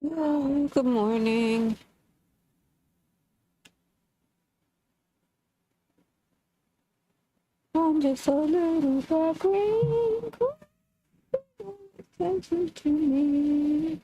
Oh, good morning. I'm just a little black green. Attention to me.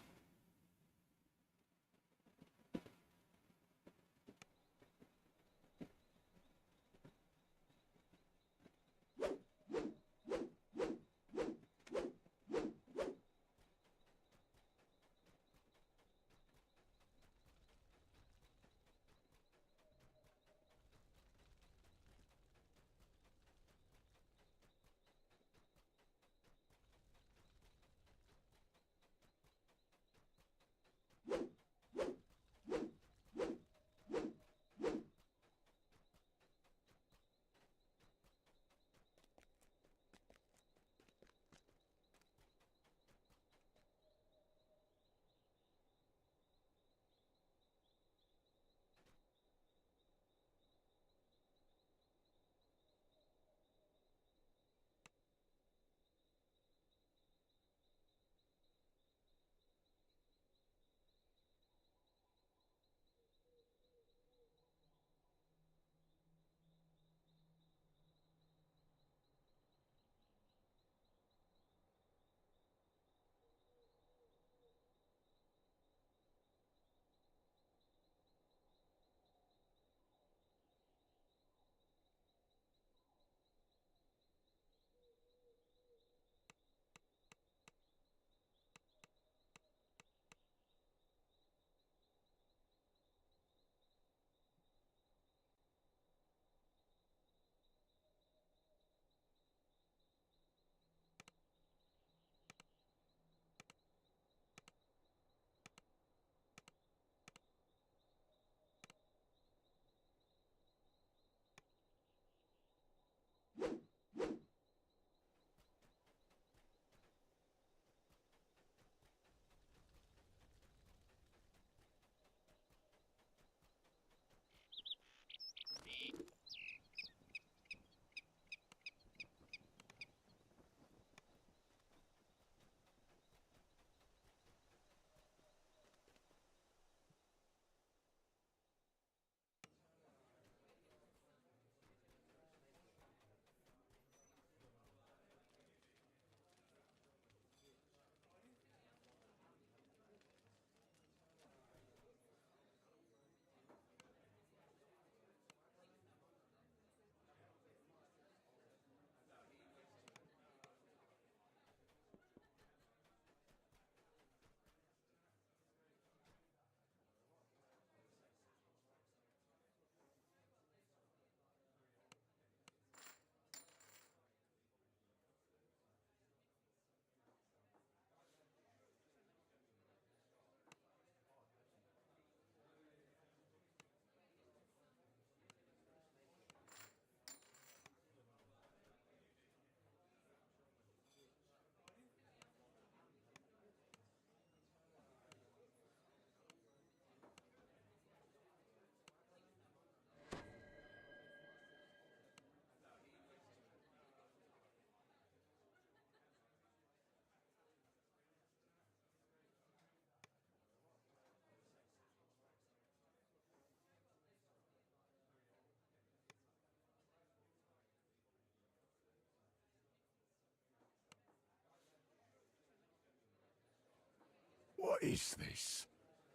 What is this?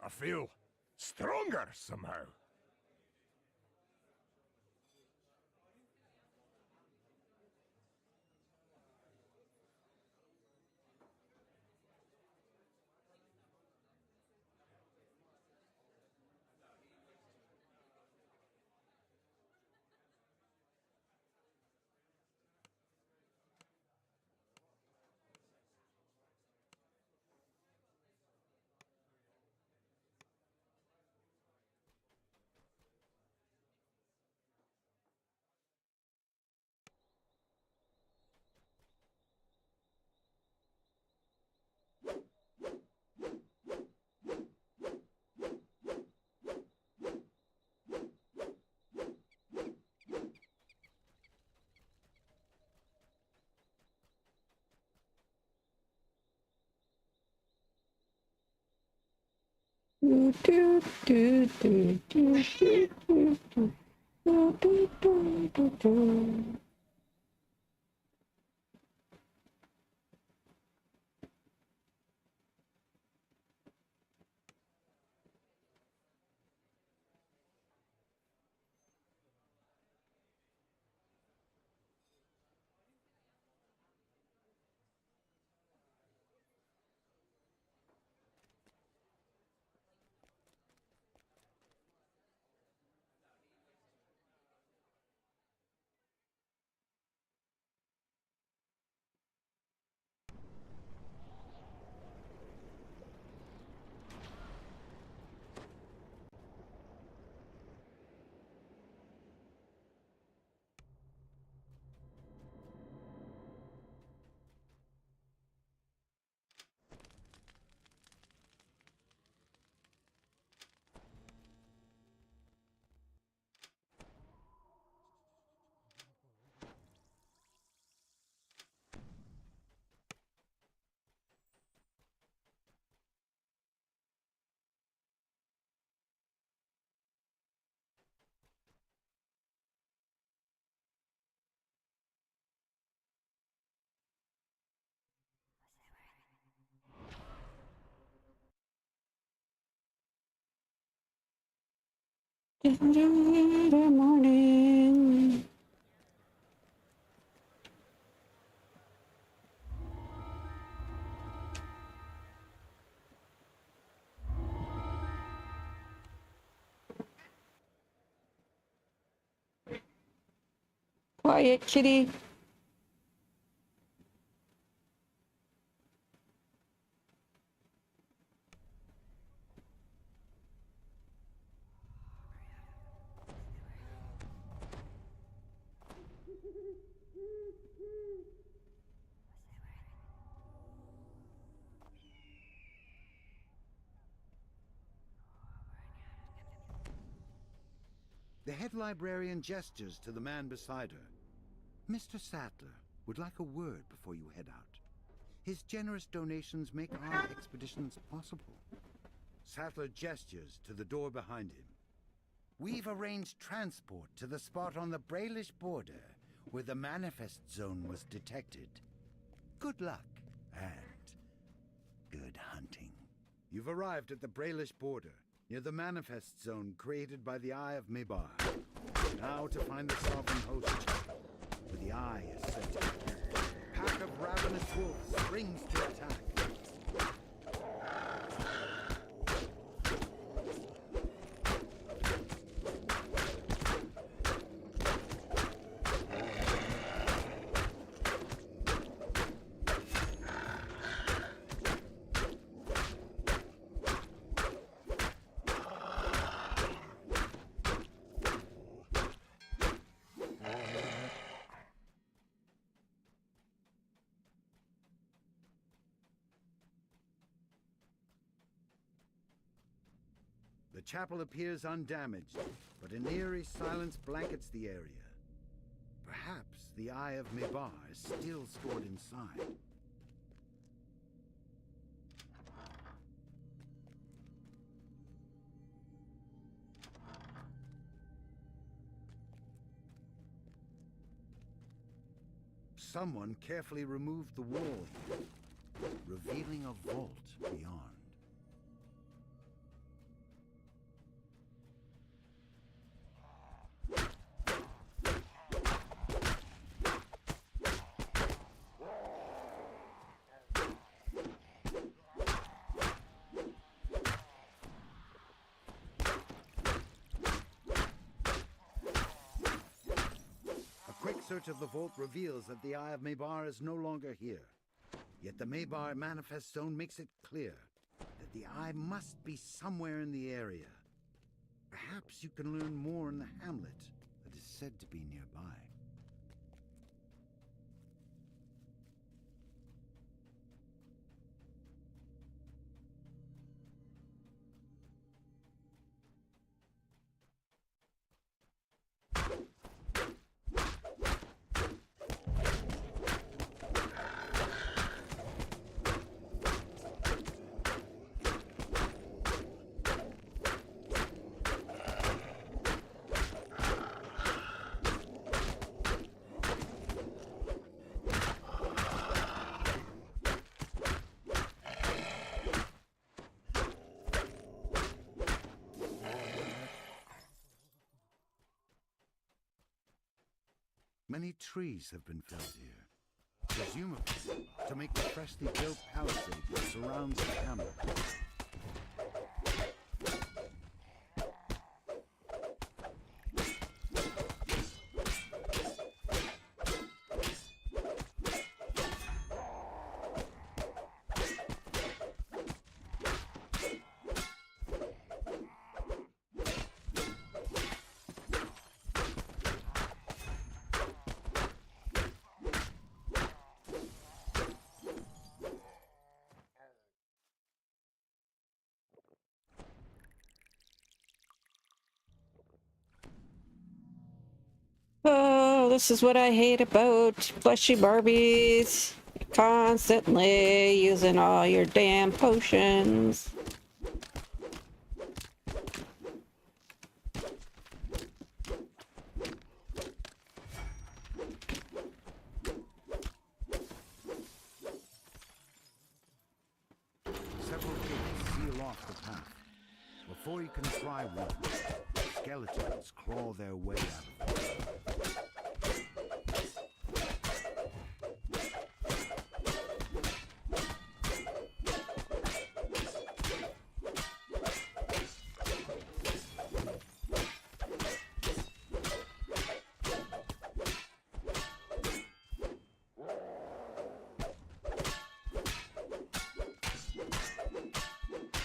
I feel stronger somehow. Do, do, do, do, do, do, do, do. Do, do, do, do, do. The morning. Quiet, kitty. The head librarian gestures to the man beside her. Mr. Sattler would like a word before you head out. His generous donations make our expeditions possible. Sattler gestures to the door behind him. We've arranged transport to the spot on the Brailish border where the manifest zone was detected. Good luck and good hunting. You've arrived at the Brailish border, near the manifest zone created by the Eye of Mebar. Now to find the sovereign host, where the Eye is set. Pack of ravenous wolves springs to attack. The chapel appears undamaged, but an eerie silence blankets the area. Perhaps the Eye of Mebar is still stored inside. Someone carefully removed the wall, revealing a vault beyond. Search of the vault reveals that the Eye of Mebar is no longer here. Yet the Mebar manifest zone makes it clear that the Eye must be somewhere in the area. Perhaps you can learn more in the hamlet that is said to be nearby. Many trees have been felled here, presumably to make the freshly built palisade that surrounds the hammer. Oh, this is what I hate about fleshy Barbies. Constantly using all your damn potions. Several gates seal off the path. Before you can try one, skeletons crawl their way out of it.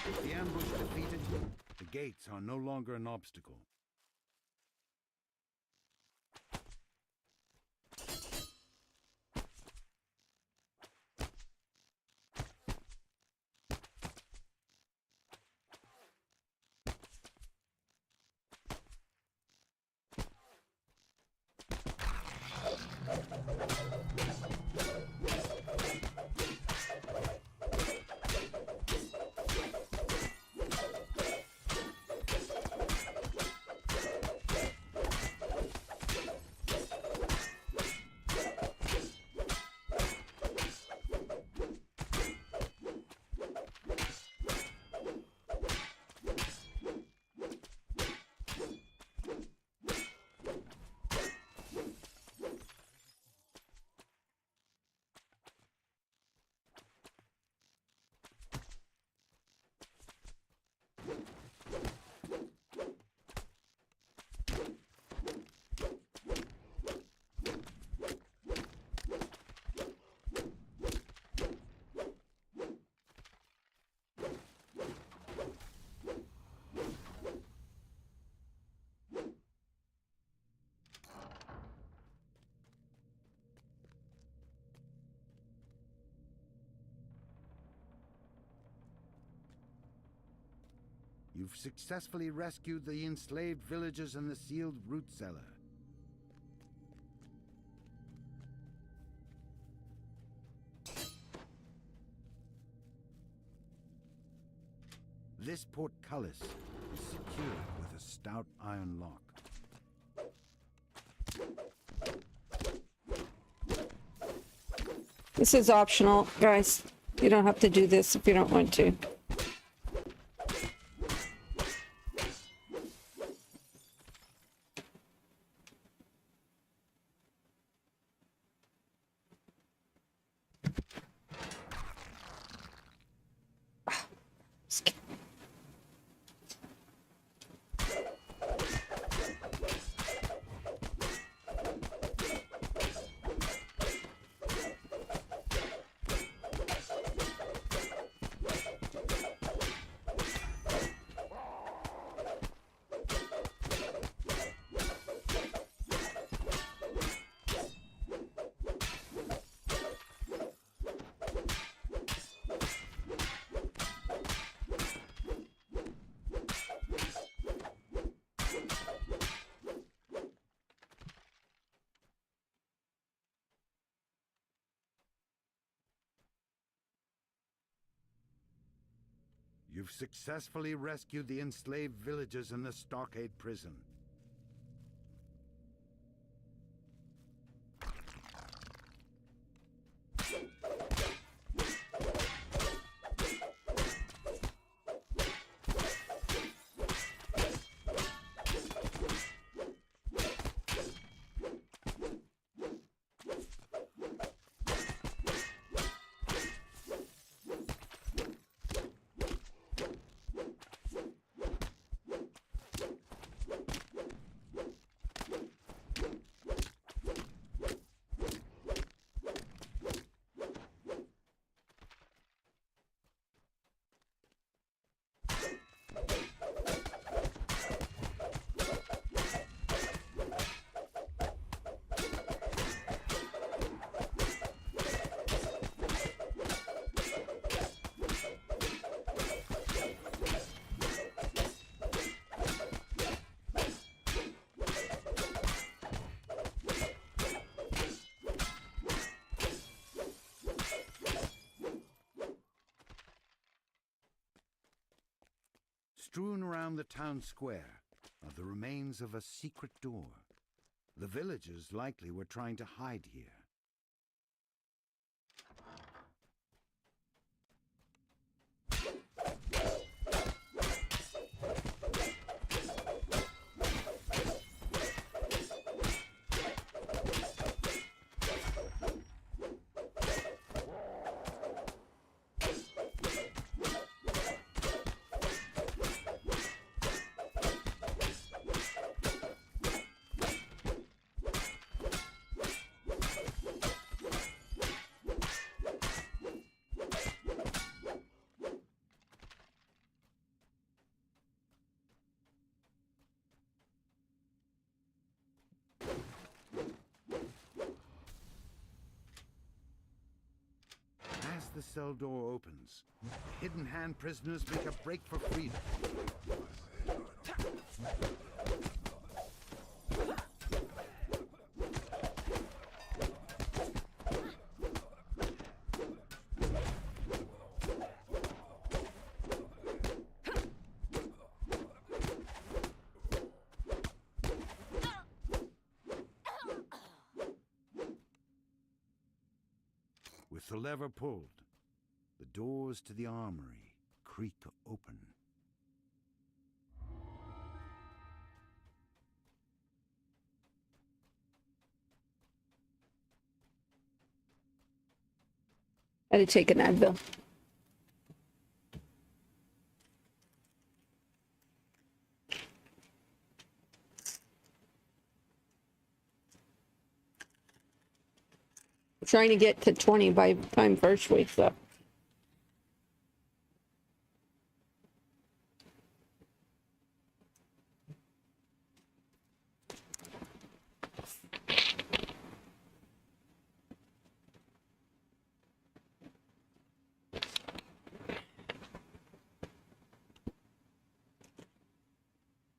With the ambush defeated, the gates are no longer an obstacle. You've successfully rescued the enslaved villagers in the sealed root cellar. This portcullis is secured with a stout iron lock. This is optional, guys. You don't have to do this if you don't want to. You've successfully rescued the enslaved villagers in the stockade prison. Strewn around the town square are the remains of a secret door. The villagers likely were trying to hide here. As the cell door opens, hidden hand prisoners make a break for freedom. With the lever pulled, the doors to the armory creak open. I had to take an Advil. I'm trying to get to 20 by the time First wakes up.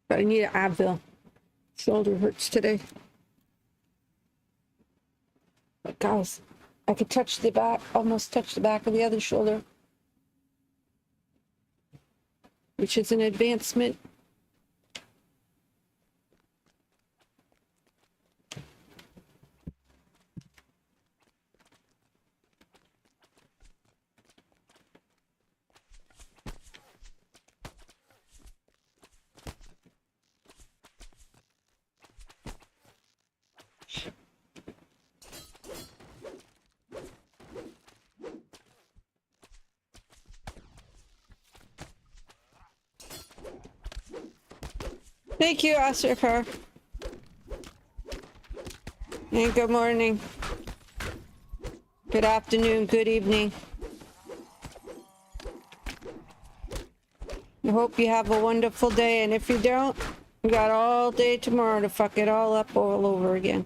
But I need an Advil. Shoulder hurts today. But guys, I could touch the back, almost touch the back of the other shoulder, which is an advancement. Thank you, Asukar. And good morning. Good afternoon, good evening. I hope you have a wonderful day, and if you don't, we got all day tomorrow to fuck it all up all over again.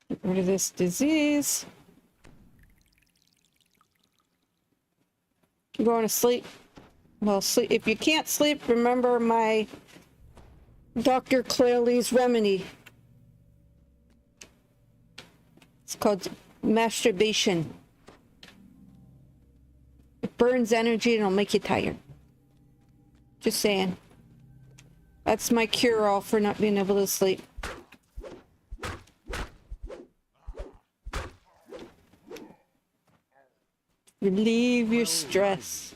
Get rid of this disease. I'm going to sleep. Well, sleep. If you can't sleep, remember my Dr. Clairley's remedy. It's called masturbation. It burns energy and it'll make you tired. Just saying. That's my cure-all for not being able to sleep. Relieve your stress.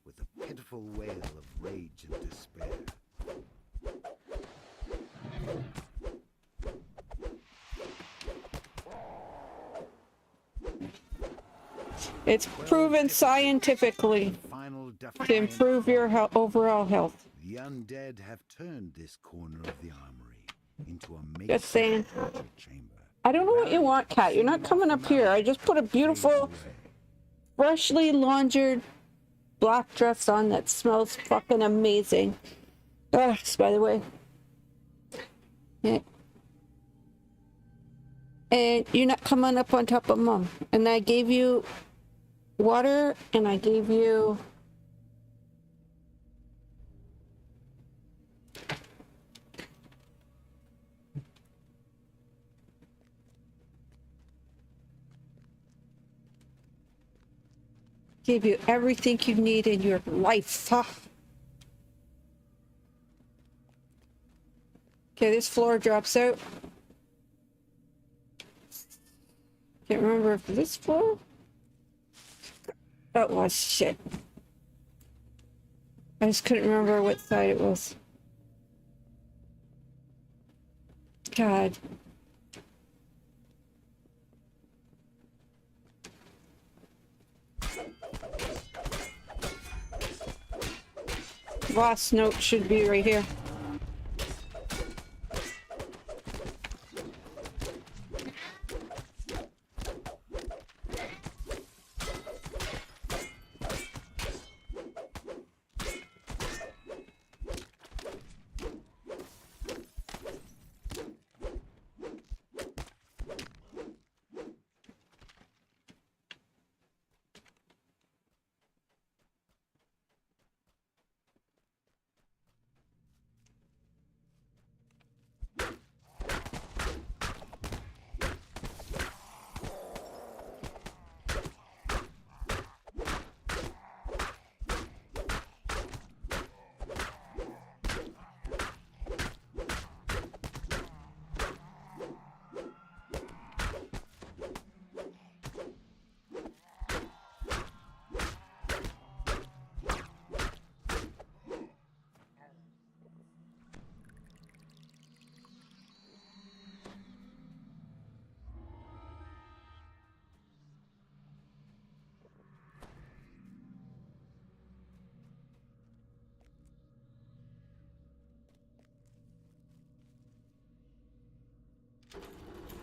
With a pitiful wail of rage and despair. It's proven scientifically to improve your overall health. The undead have turned this corner of the armory into a Just saying. torture chamber. I don't know what you want, Kat. You're not coming up here. I just put a beautiful, freshly laundered black dress on that smells fucking amazing. Ugh, by the way. Yeah. And you're not coming up on top of Mom. And I gave you water, and I gave you Give you everything you need in your life. Huh? Okay, this floor drops out. Can't remember if this floor. That was shit. I just couldn't remember what side it was. God. Boss note should be right here.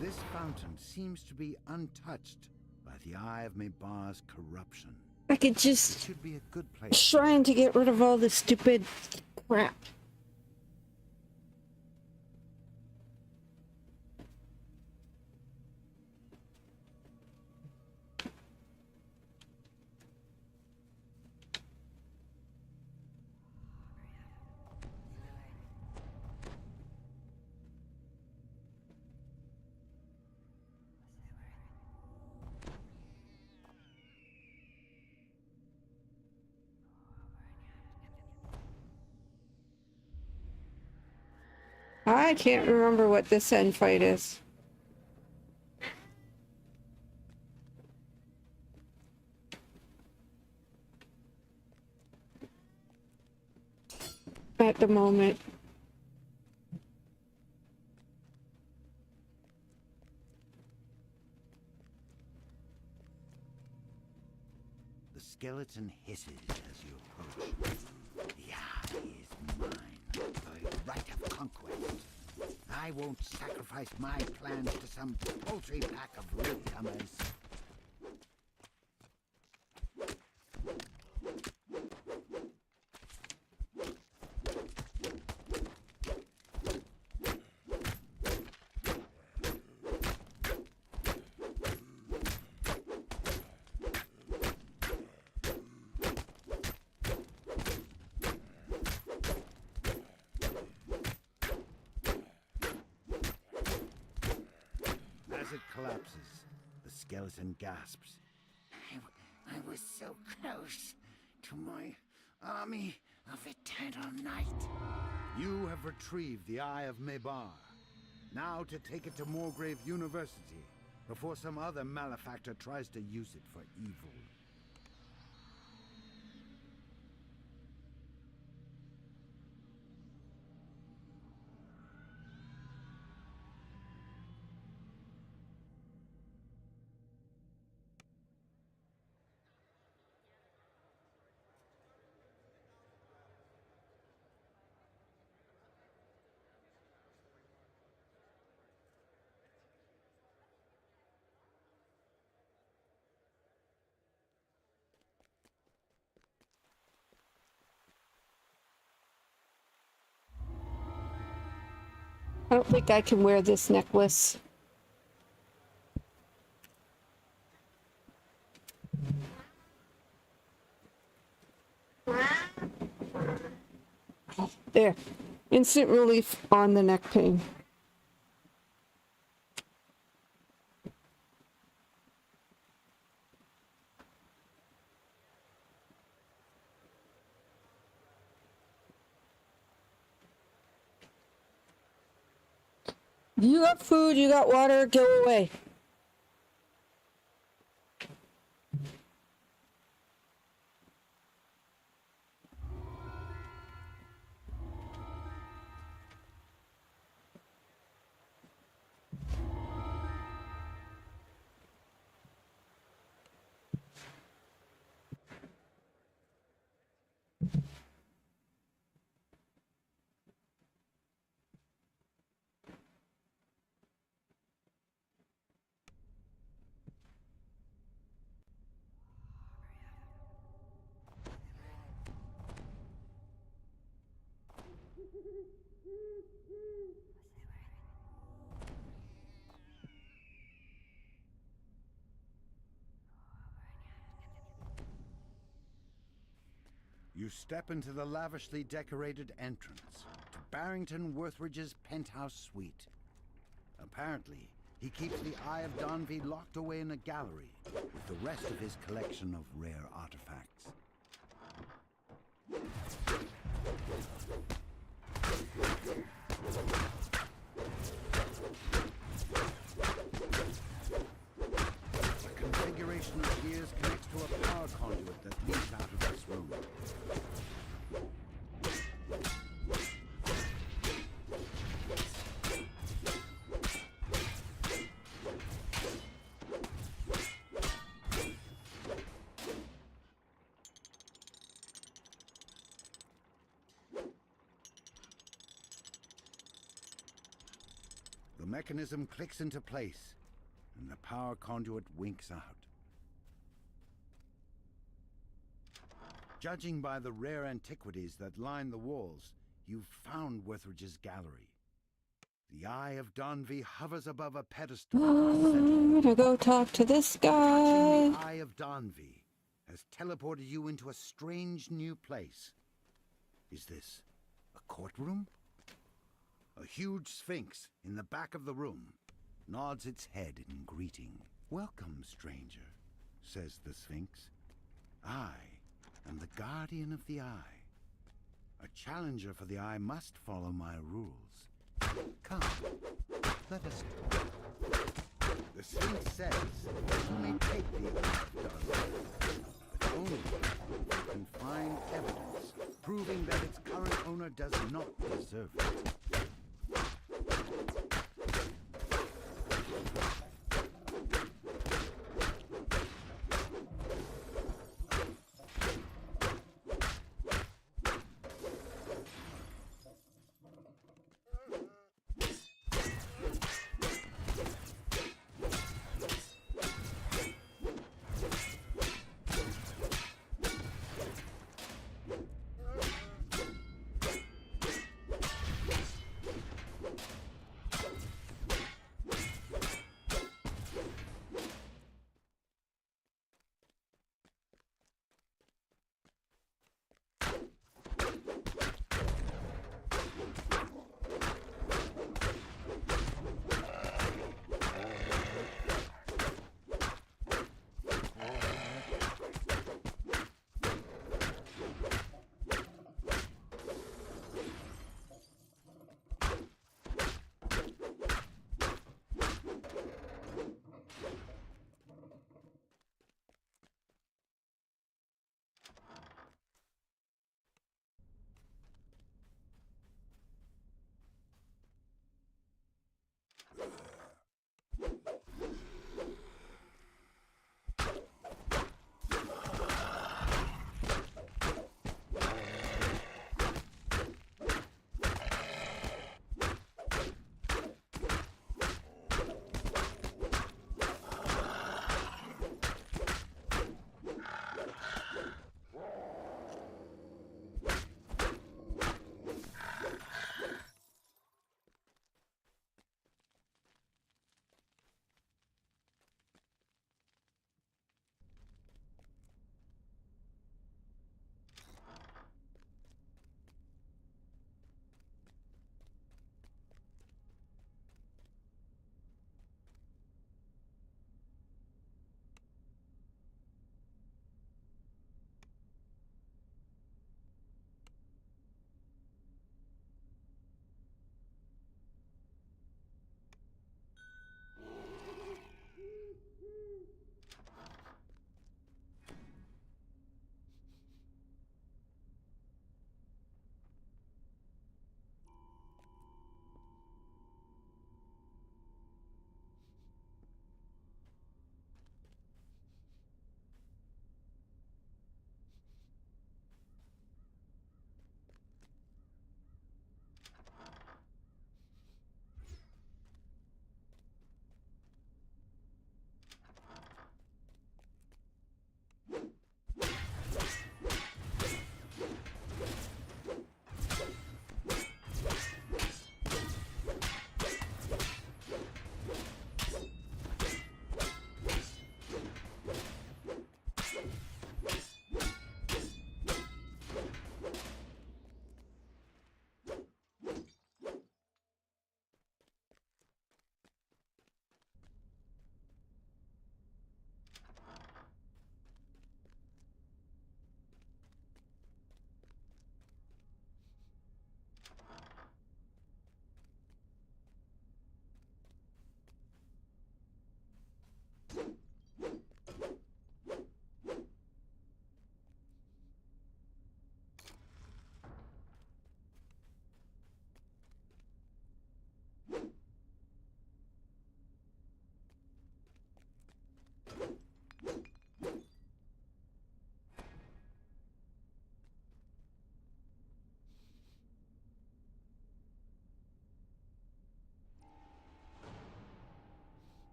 This fountain seems to be untouched by the Eye of Maybar's corruption. I could It just should be a good place. trying to get rid of all this stupid crap. I can't remember what this end fight is. At the moment. The skeleton hisses as you approach. The eye is mine, by right of conquest. I won't sacrifice my plans to some paltry pack of latecomers. As it collapses, the skeleton gasps. I was so close to my army of eternal night. You have retrieved the Eye of Maybar. Now to take it to Morgrave University before some other malefactor tries to use it for evil. I don't think I can wear this necklace. There. Instant relief on the neck pain. You got food, you got water, go away. You step into the lavishly decorated entrance to Barrington Worthridge's penthouse suite. Apparently, he keeps the Eye of Donvi locked away in a gallery with the rest of his collection of rare artifacts. A configuration of gears connects to a power conduit that leads out of this room. The mechanism clicks into place, and the power conduit winks out. Judging by the rare antiquities that line the walls, you've found Worthridge's gallery. The Eye of Donvi hovers above a pedestal. I'm gonna go talk to this guy. Touching the Eye of Donvi has teleported you into a strange new place. Is this a courtroom? A huge sphinx in the back of the room nods its head in greeting. "Welcome, stranger," says the sphinx. "I am the guardian of the eye. A challenger for the eye must follow my rules. Come, let us talk." The sphinx says you may take the eye of Donvi, but only if you can find evidence proving that its current owner does not deserve it.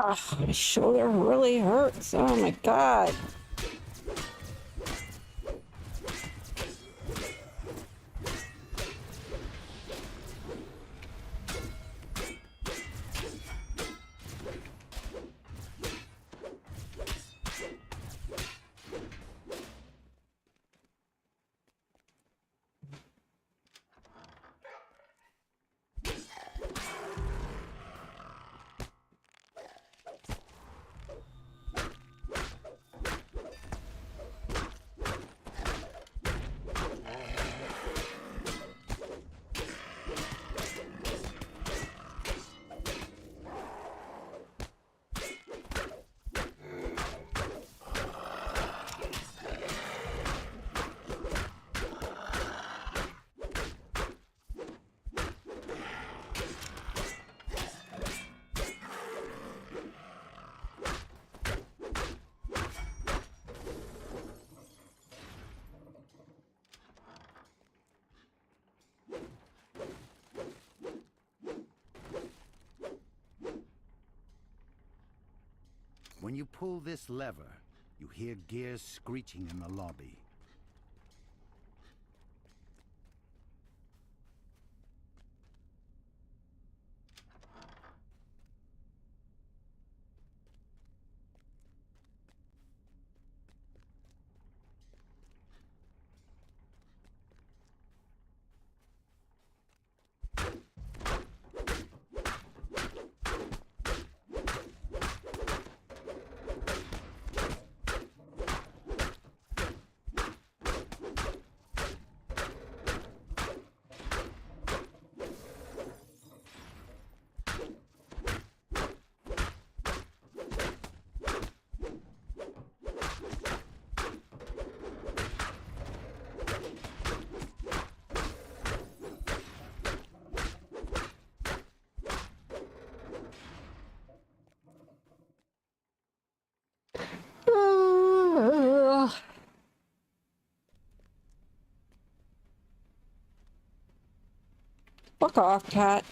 Ugh, my shoulder really hurts. Oh my god. When you pull this lever, you hear gears screeching in the lobby. Ugh. Fuck off, cat.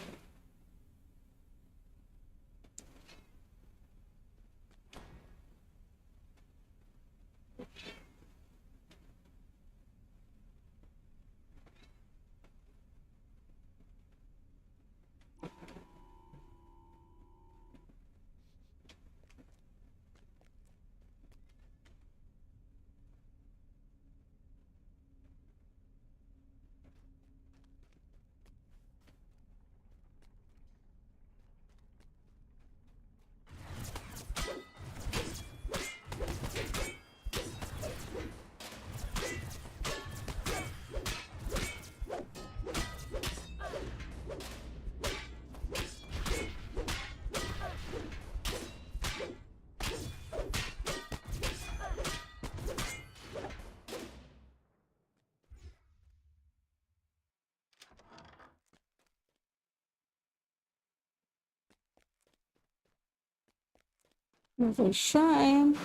There's a shame.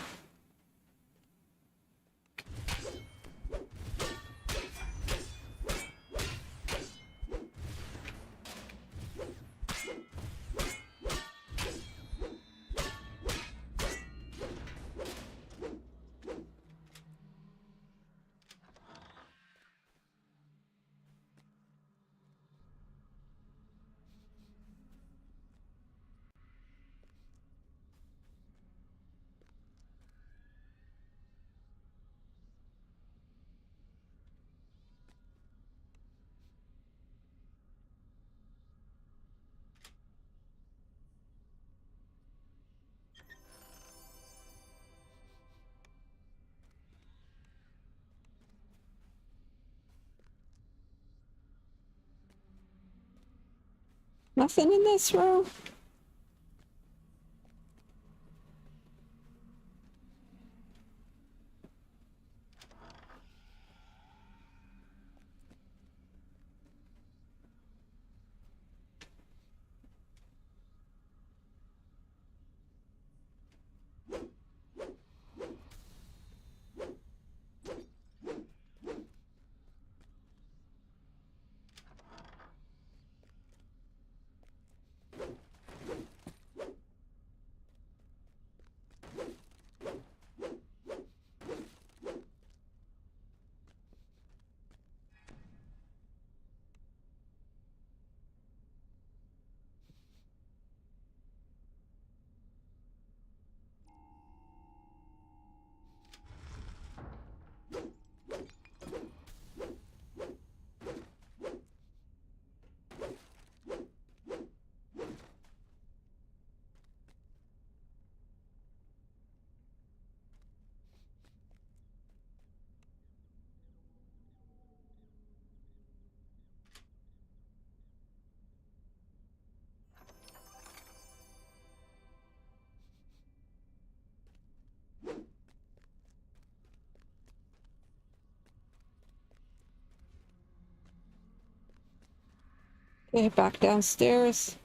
Nothing in this room? Okay, back downstairs.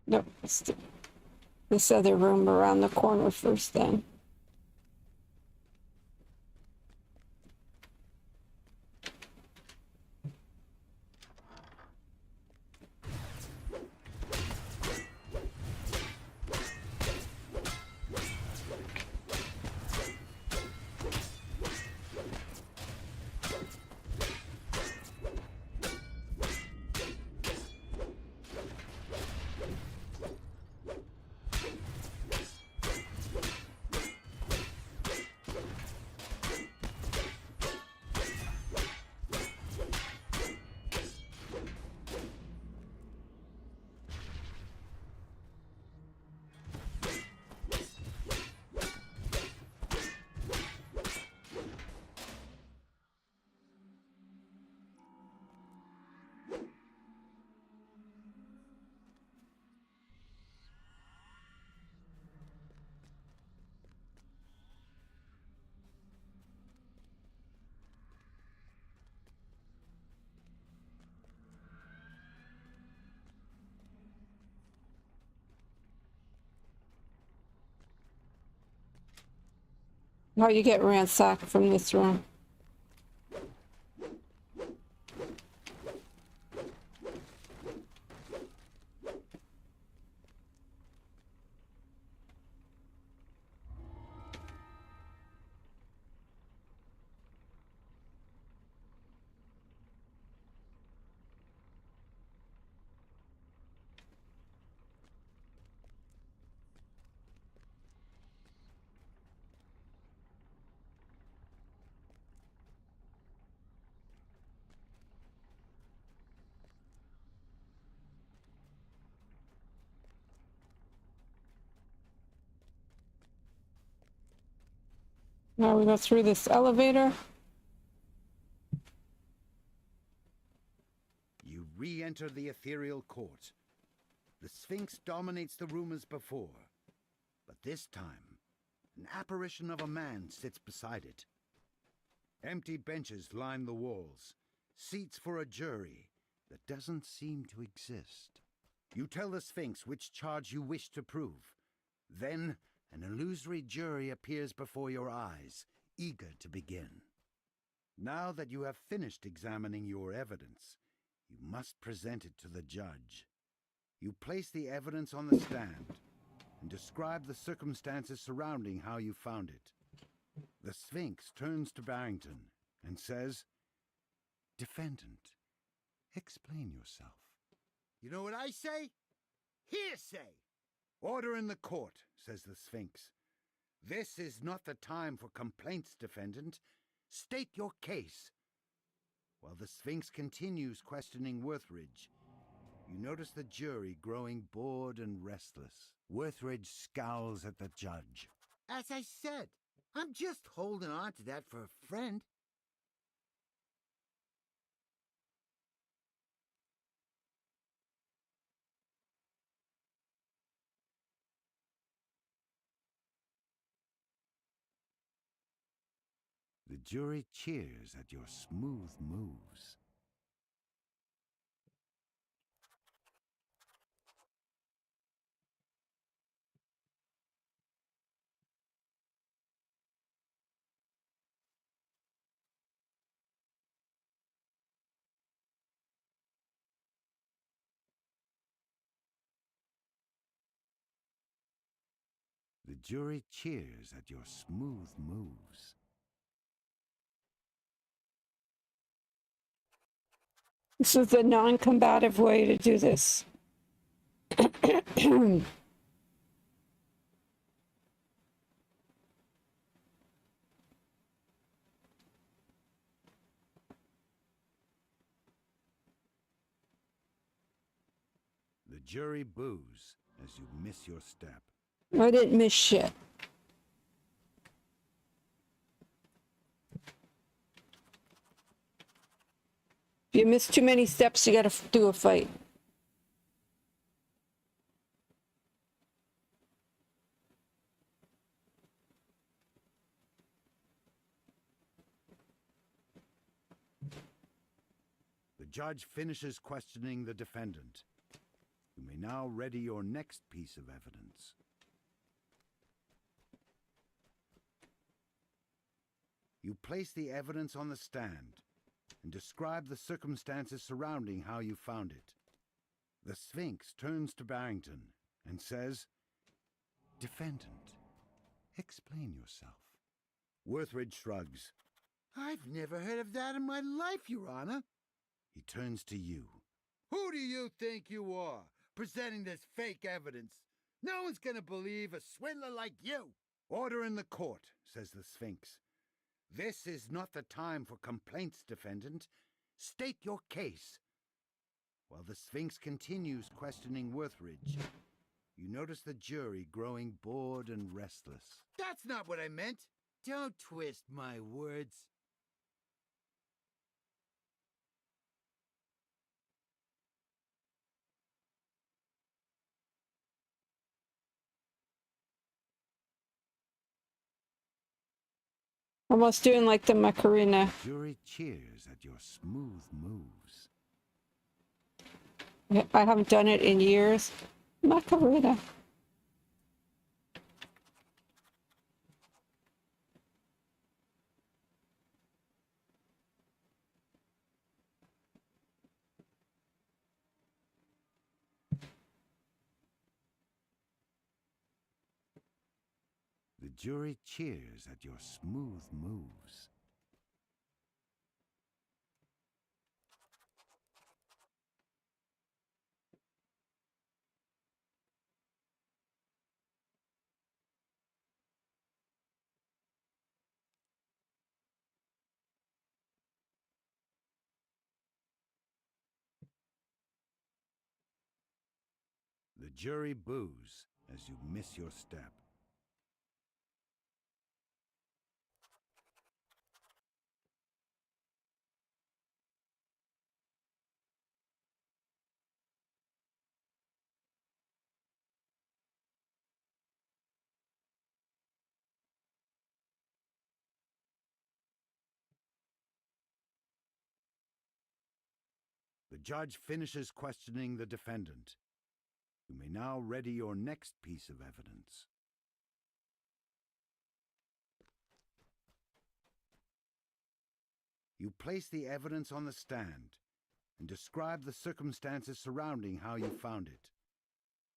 Nope, it's this other room around the corner first then. How you get ransacked from this room? Now we go through this elevator. You re-enter the ethereal court. The Sphinx dominates the room as before, but this time, an apparition of a man sits beside it. Empty benches line the walls, seats for a jury that doesn't seem to exist. You tell the Sphinx which charge you wish to prove. Then, an illusory jury appears before your eyes, eager to begin. Now that you have finished examining your evidence, you must present it to the judge. You place the evidence on the stand and describe the circumstances surrounding how you found it. The Sphinx turns to Barrington and says, "Defendant, explain yourself." "You know what I say? Hearsay!" "Order in the court," says the Sphinx. "This is not the time for complaints, defendant. State your case." While the Sphinx continues questioning Worthridge, you notice the jury growing bored and restless. Worthridge scowls at the judge. "As I said, I'm just holding on to that for a friend." The jury cheers at your smooth moves. The jury cheers at your smooth moves. This is the non-combative way to do this. jury boos as you miss your step. I didn't miss shit. If you miss too many steps, you gotta do a fight. The judge finishes questioning the defendant. You may now ready your next piece of evidence. You place the evidence on the stand and describe the circumstances surrounding how you found it. The Sphinx turns to Barrington and says, "Defendant, explain yourself." Worthridge shrugs. "I've never heard of that in my life, Your Honor." He turns to you. "Who do you think you are, presenting this fake evidence? No one's gonna believe a swindler like you." "Order in the court," says the Sphinx. "This is not the time for complaints, defendant. State your case." While the Sphinx continues questioning Worthridge, you notice the jury growing bored and restless. "That's not what I meant. Don't twist my words." Almost doing like the Macarena. Jury cheers at your smooth moves. I haven't done it in years. Macarena. The jury cheers at your smooth moves. The jury boos as you miss your step. The judge finishes questioning the defendant. You may now ready your next piece of evidence. You place the evidence on the stand and describe the circumstances surrounding how you found it.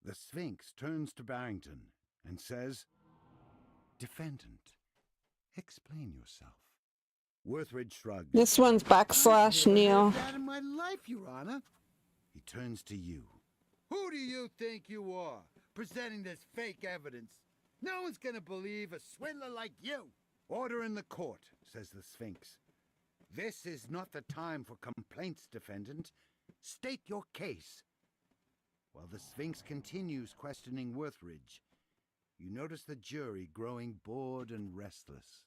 The Sphinx turns to Barrington and says, "Defendant, explain yourself." Worthridge shrugs. This one's backslash Neil. That in my life, Your Honor. He turns to you. "Who do you think you are, presenting this fake evidence? No one's gonna believe a swindler like you." "Order in the court," says the Sphinx. "This is not the time for complaints, defendant. State your case." While the Sphinx continues questioning Worthridge, you notice the jury growing bored and restless.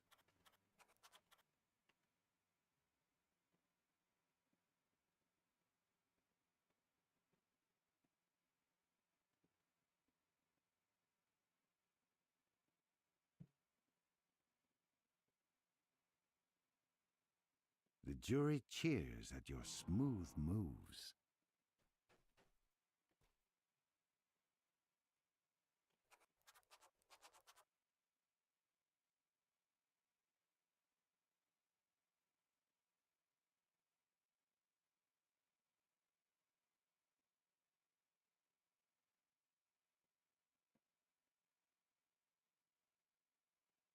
The jury cheers at your smooth moves.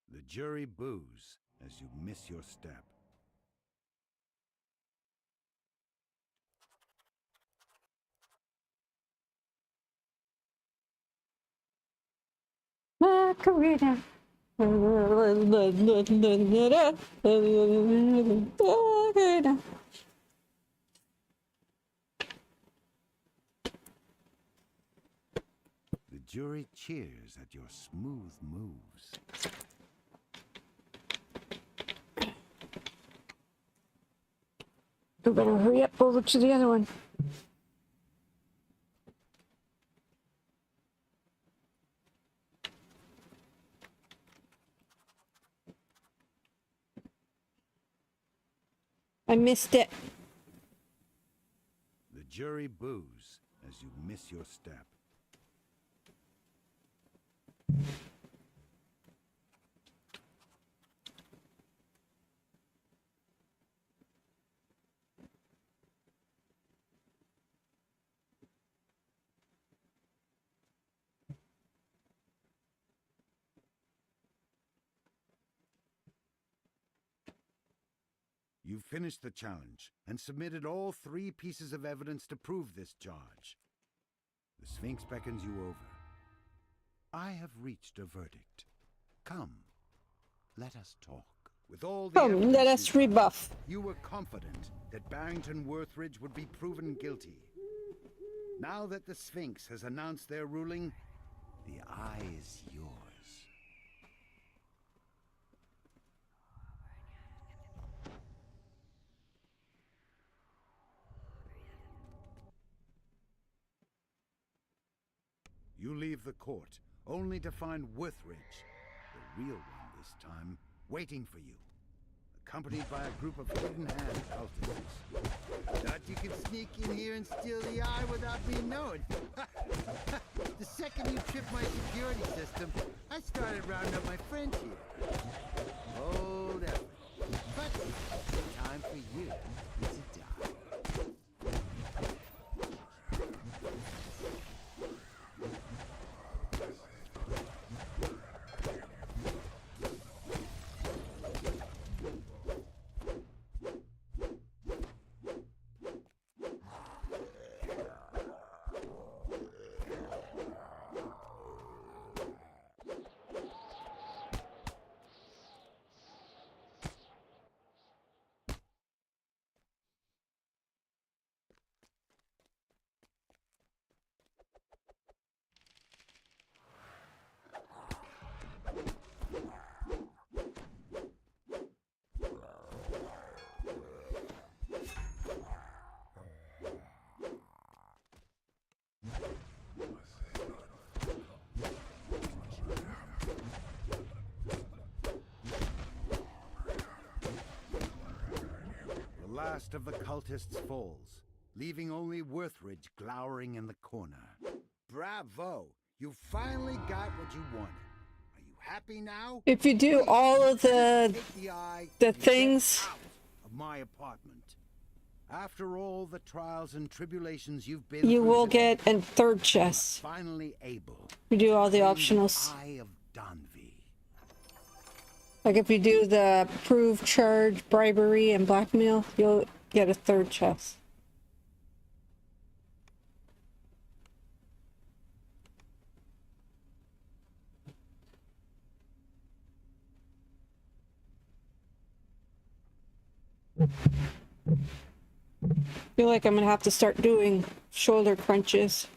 The jury boos as you miss your step. Macarena. Macarena. jury cheers at your smooth moves. We better hurry up over to the other one. I missed it. The jury boos as you miss your step. You finished the challenge and submitted all 3 pieces of evidence to prove this charge. The Sphinx beckons you over. I have reached a verdict. Come, let us talk. With all the Come, let evidence us you found, rebuff. you were confident that Barrington Worthridge would be proven guilty. Now that the Sphinx has announced their ruling, the eye is yours. You leave the court, only to find Worthridge, the real one this time, waiting for you, accompanied by a group of hidden hand cultists. Thought you could sneak in here and steal the eye without me knowing. The second you tripped my security system, I started rounding up my friends here. Hold up. But time for you to die. The last of the cultists falls, leaving only Worthridge glowering in the corner. Bravo! You finally got what you wanted. Are you happy now? If you do all of the Take the eye the and get things, out of my apartment. After all the trials and tribulations you've been you through will today, get a third chest. finally able You do all the to optionals. the Eye of Danvi. Like if you do the prove, charge, bribery, and blackmail, you'll get a third chest. Feel like I'm gonna have to start doing shoulder crunches.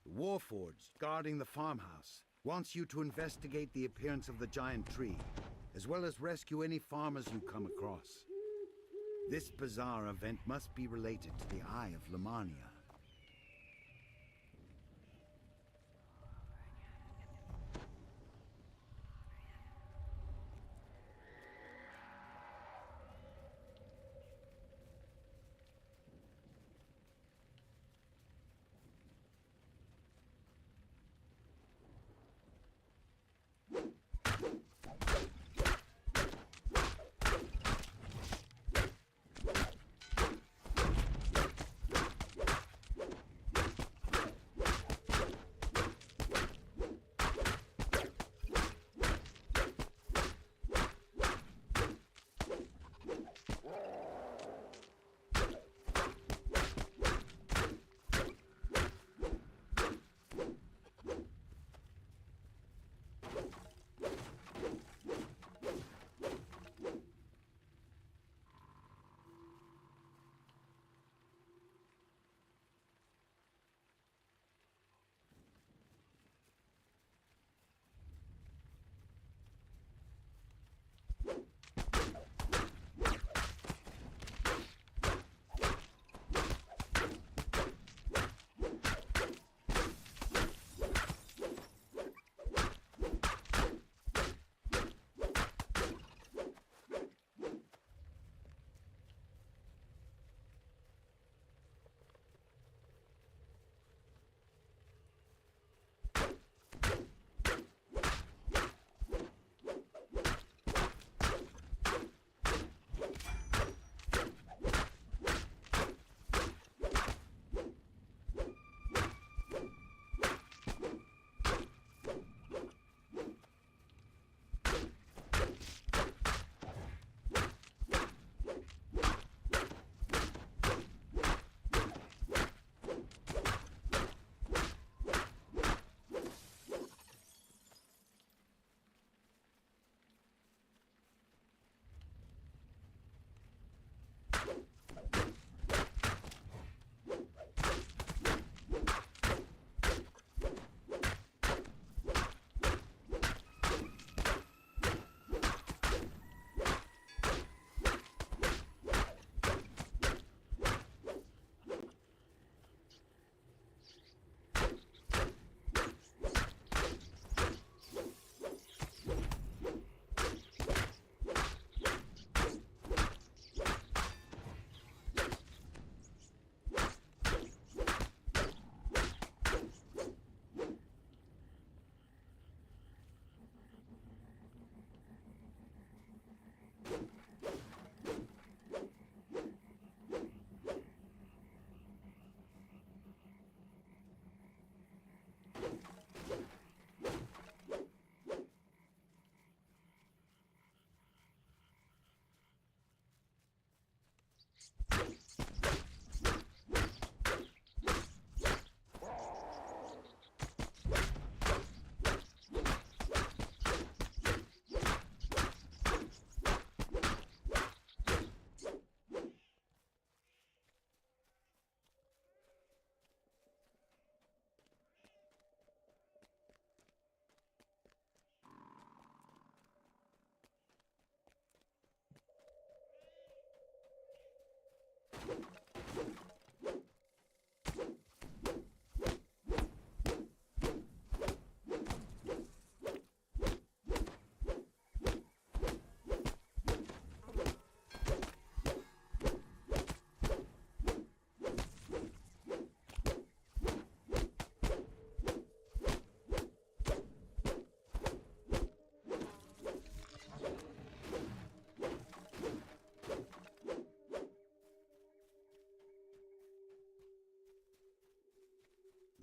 The Warforged, guarding the farmhouse, wants you to investigate the appearance of the giant tree, as well as rescue any farmers you come across. This bizarre event must be related to the Eye of Lemania.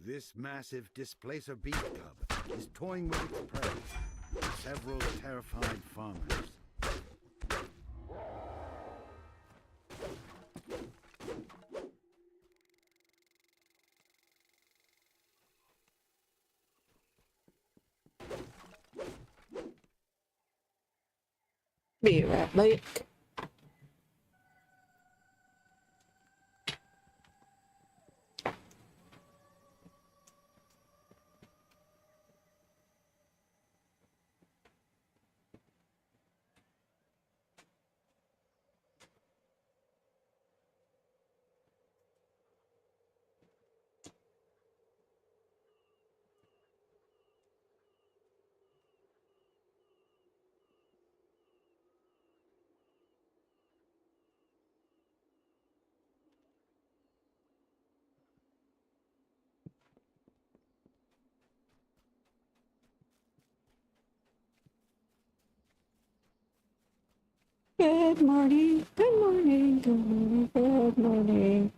This massive displacer beast cub is toying with its prey. Several terrified farmers. Be right back. Good morning, good morning, good morning, good morning.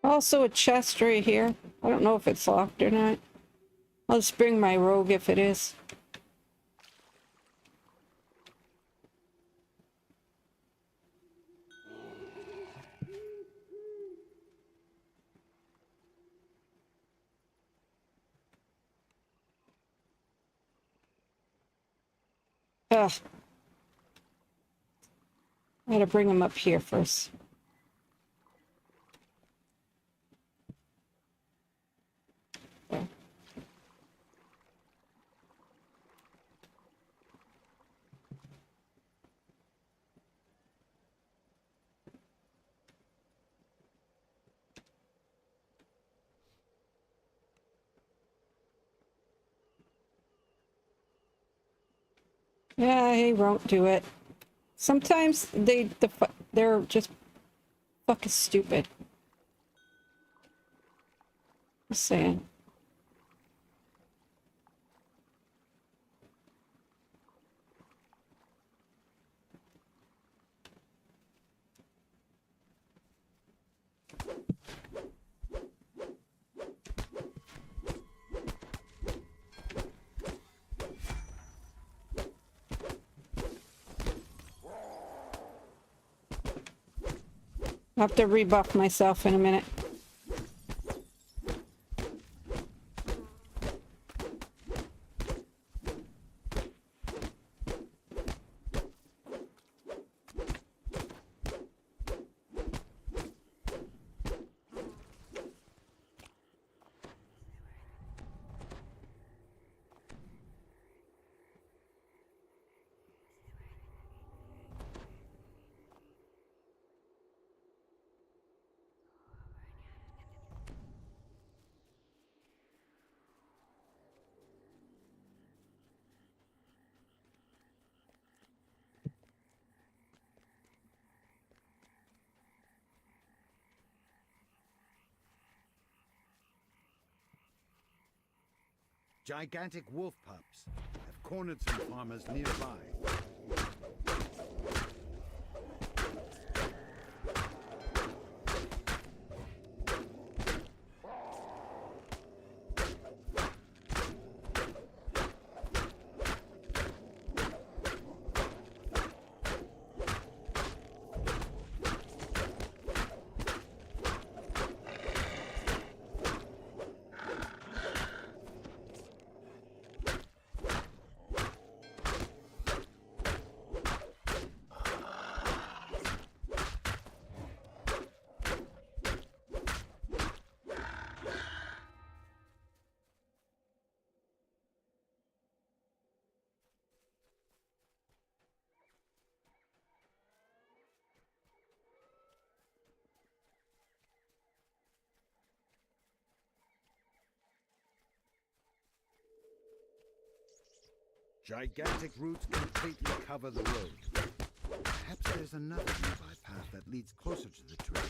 Also a chest right here. I don't know if it's locked or not. I'll just bring my rogue if it is. Ugh. I gotta bring him up here first. There. Yeah, he won't do it. Sometimes they're just fucking stupid. Just saying. I'll have to rebuff myself in a minute. Gigantic wolf pups have cornered some farmers nearby. Gigantic roots completely cover the road. Perhaps there's another nearby path that leads closer to the tree.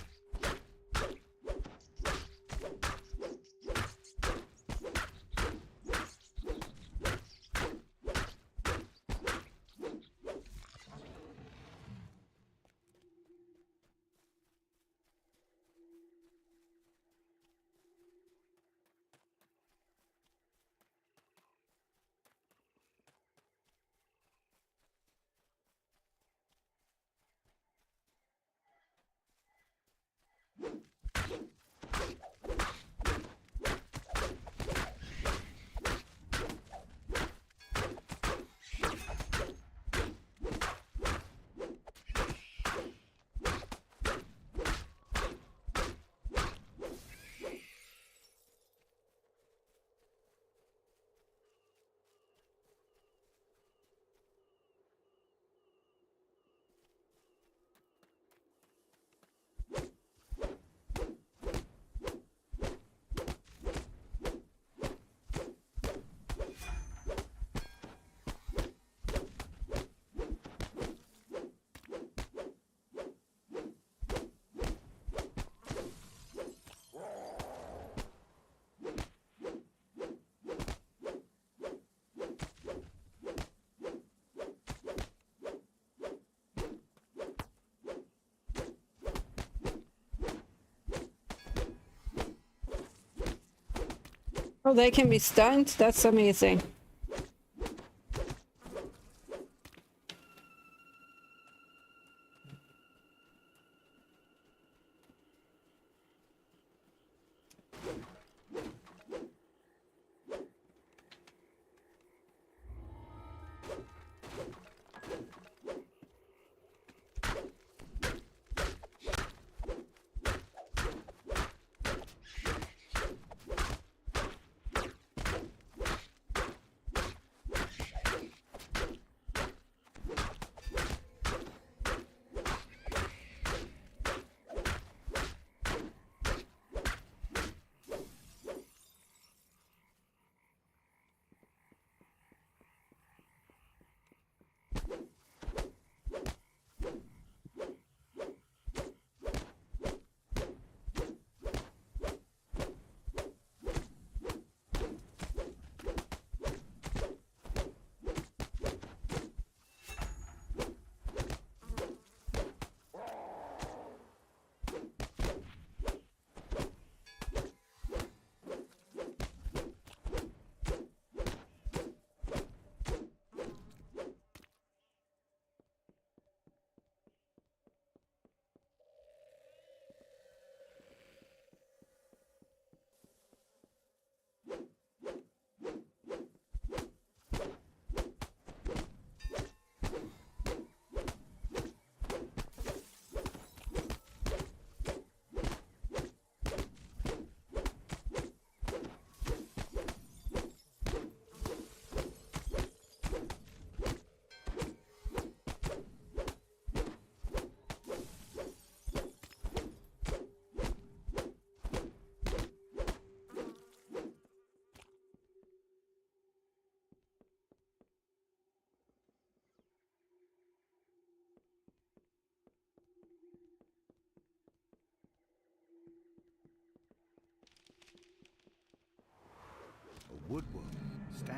Oh, they can be stunned? That's amazing.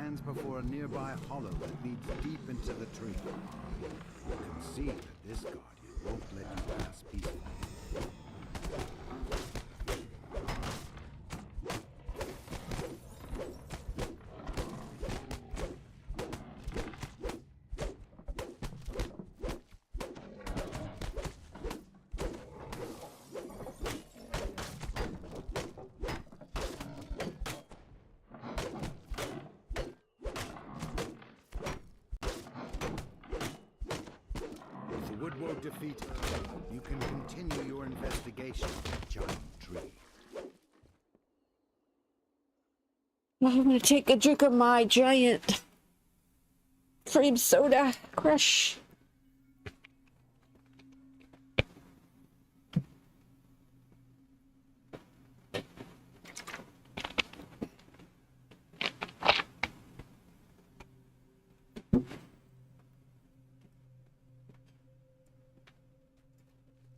stands before a nearby hollow that leads deep into the tree. You can see that this guardian won't let you pass peacefully. Woodward defeated, you can continue your investigation of the giant tree. I'm gonna take a drink of my giant cream soda crush.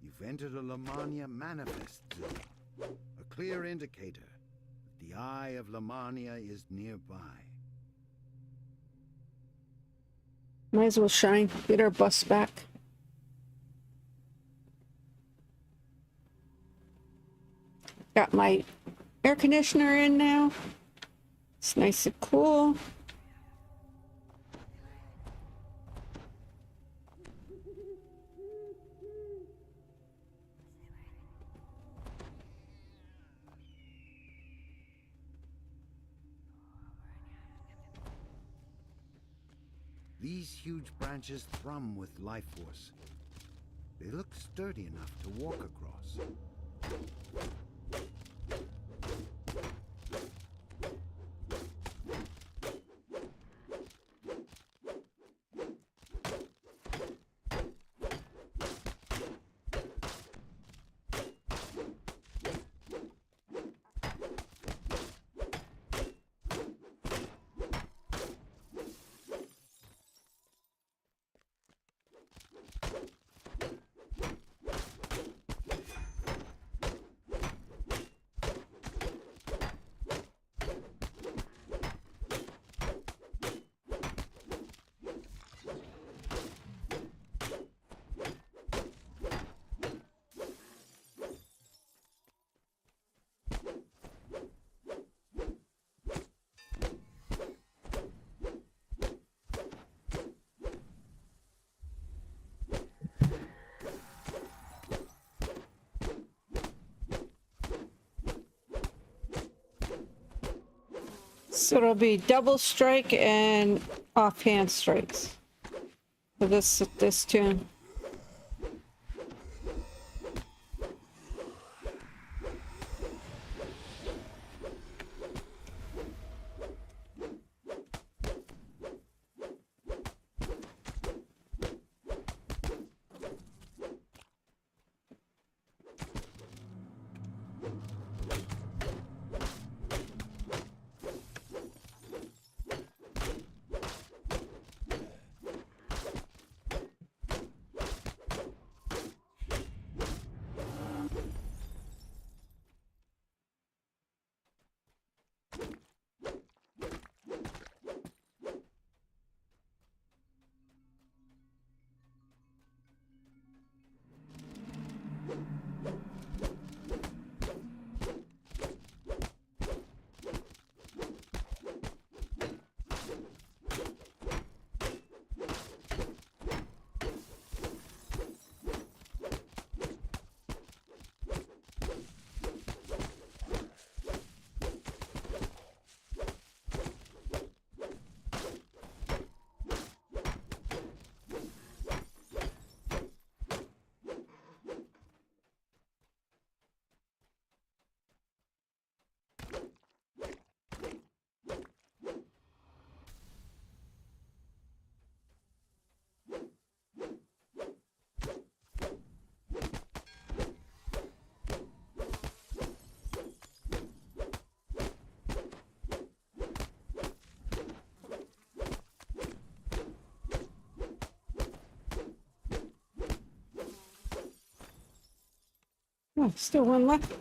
You've entered a Lamania manifest zone, a clear indicator that the eye of Lamania is nearby. Might as well shine, get our bus back. Got my air conditioner in now. It's nice and cool. These huge branches thrum with life force. They look sturdy enough to walk across. So it'll be double strike and offhand strikes for this tune. Oh, still one left.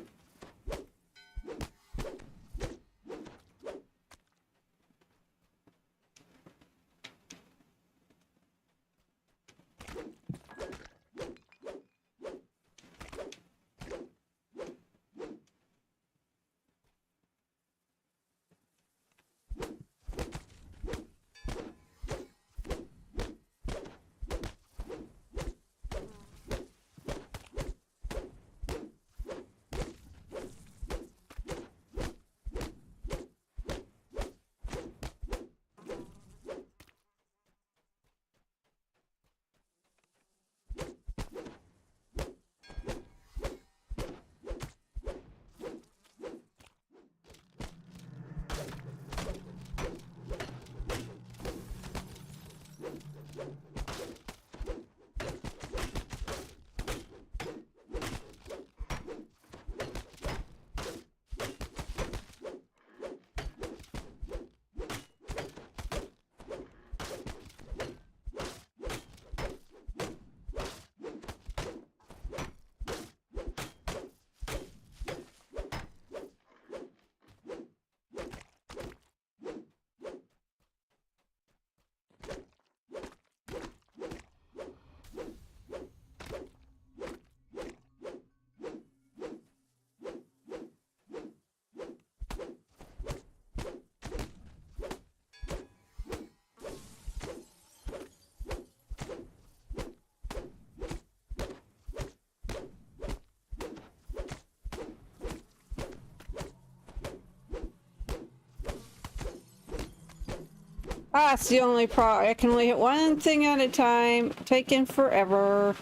Ah, it's the only problem. I can only hit one thing at a time. Taking forever.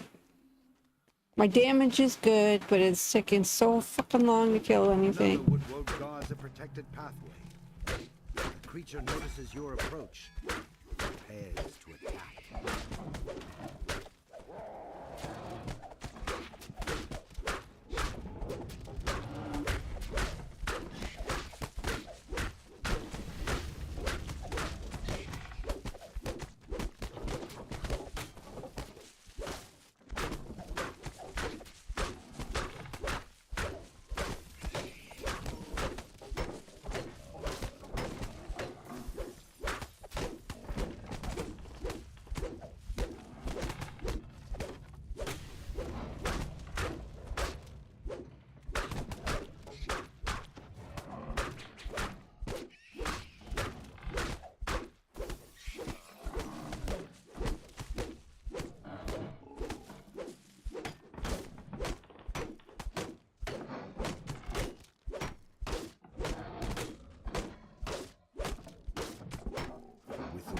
My damage is good, but it's taking so fucking long to kill anything. Another woodwork guards a protected pathway. The creature notices your approach. Prepares to attack.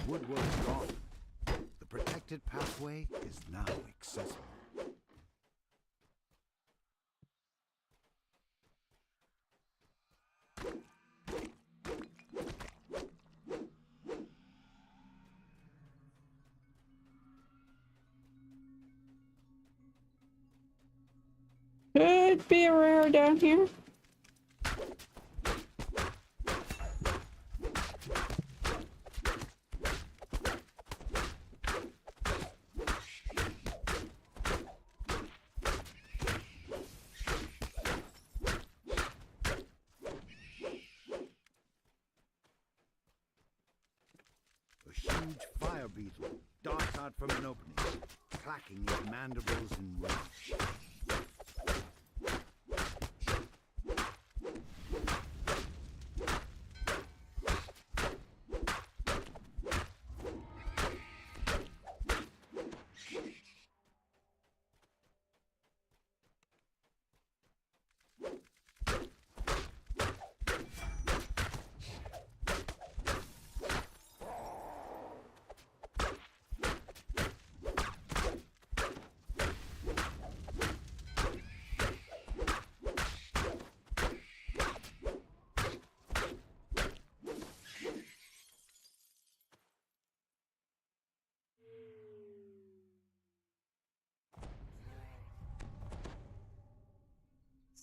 Woodwork gone. The protected pathway is now accessible. Could be a rare down here. A huge fire beetle darts out from an opening, clacking its mandibles in rage.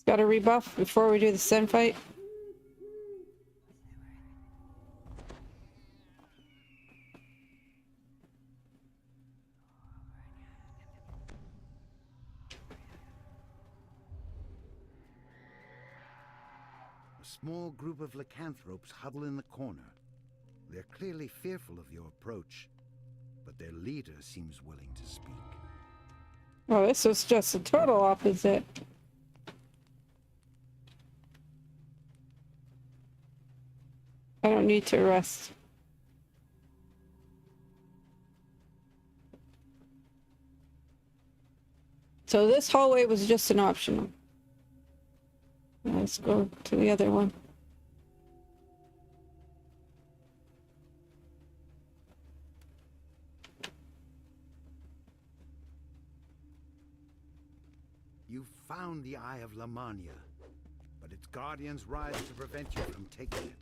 Got a rebuff before we do the Sen fight. A small group of lycanthropes huddle in the corner. They're clearly fearful of your approach, but their leader seems willing to speak. Well, this was just the total opposite. I don't need to rest. So this hallway was just an optional. Let's go to the other one. You've found the Eye of Lamania, but its guardians rise to prevent you from taking it.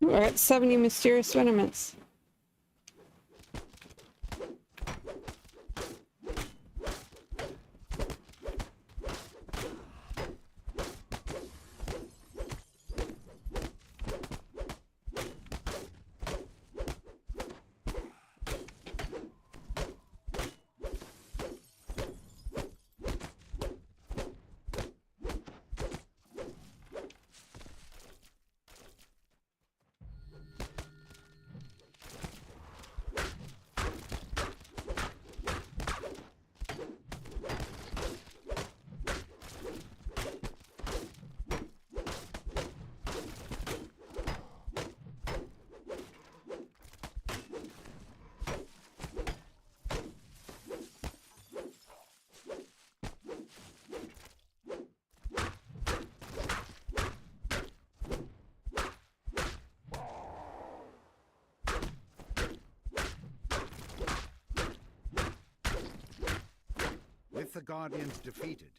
Ooh, I got 70 mysterious venoments. With the Guardians defeated,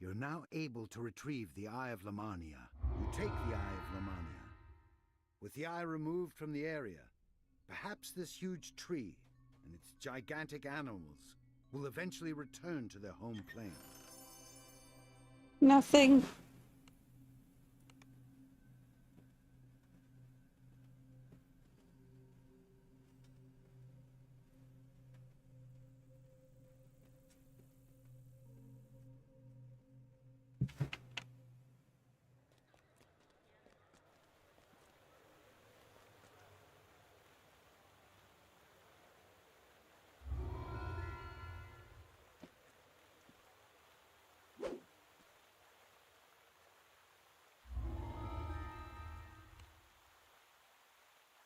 you're now able to retrieve the Eye of Lamania. You take the Eye of Lamania. With the eye removed from the area, perhaps this huge tree and its gigantic animals will eventually return to their home plane. Nothing.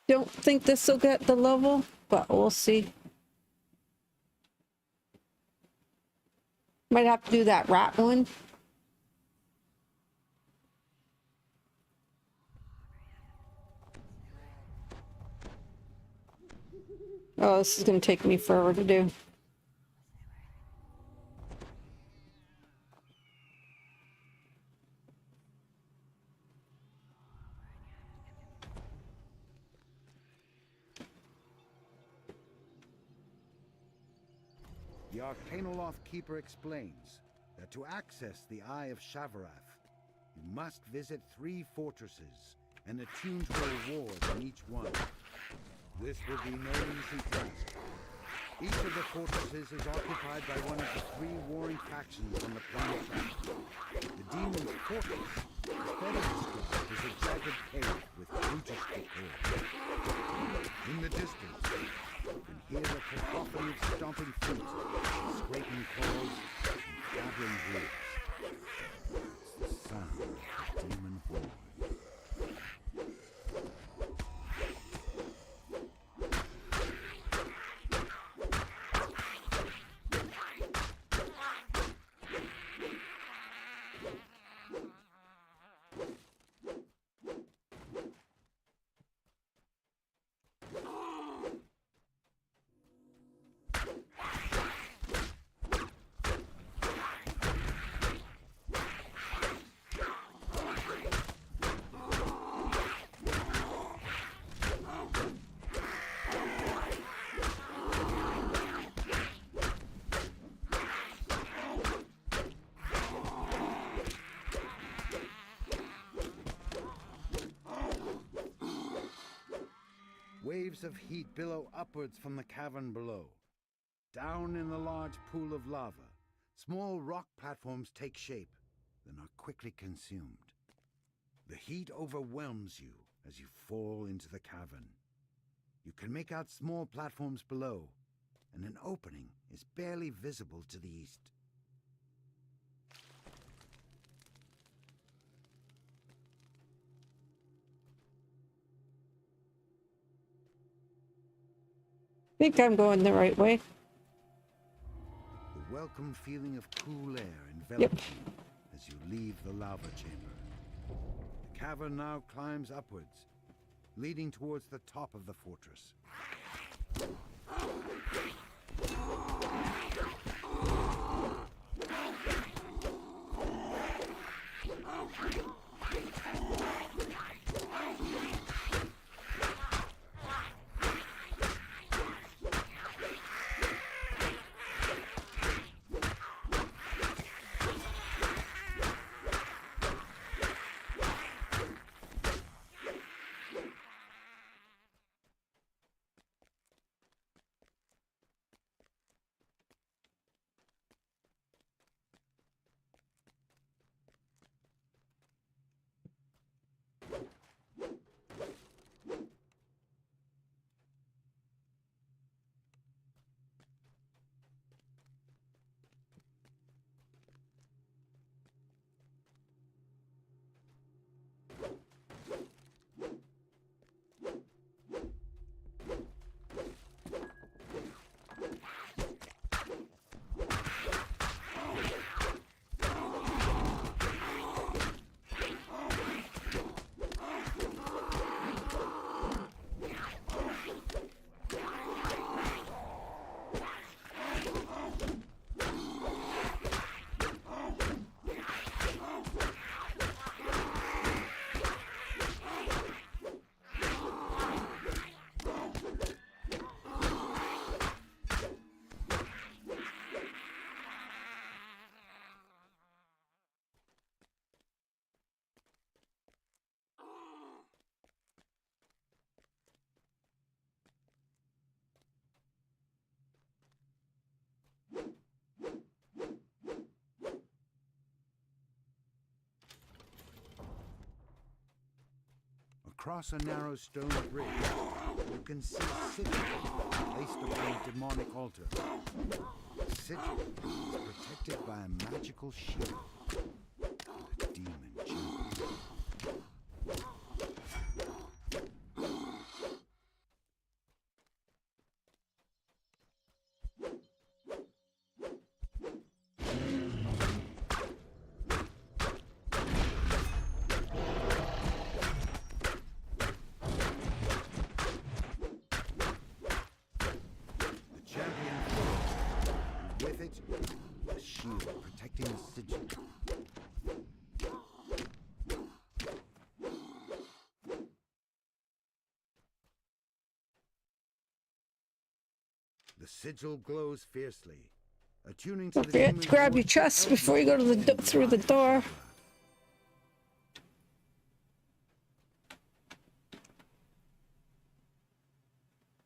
Don't think this will get the level, but we'll see. Might have to do that rat one. Oh, this is going to take me forever to do. The Arcanoloth Keeper explains that to access the Eye of Shavarath, you must visit 3 fortresses and attune to a reward in each one. This will be no easy task. Each of the fortresses is occupied by one of the 3 warring factions on the planet. The Demon's Fortress is better described as a jagged cave with brutish decor. In the distance, you can hear the cacophony of stomping feet, scraping claws, and gathering hooves. It's the sound of the demon horde. Waves of heat billow upwards from the cavern below. Down in the large pool of lava, small rock platforms take shape, then are quickly consumed. The heat overwhelms you as you fall into the cavern. You can make out small platforms below, and an opening is barely visible to the east. I think I'm going the right way. The welcome feeling of cool air envelops you as you leave the lava chamber. The cavern now climbs upwards, leading towards the top of the fortress. Across a narrow stone bridge, you can see a sigil placed upon a demonic altar. The sigil is protected by a magical shield. A demon jewel. With it, a shield protecting the sigil. The sigil glows fiercely, attuning to Don't the forget demon's to grab your voice chest to before you go to the through the door.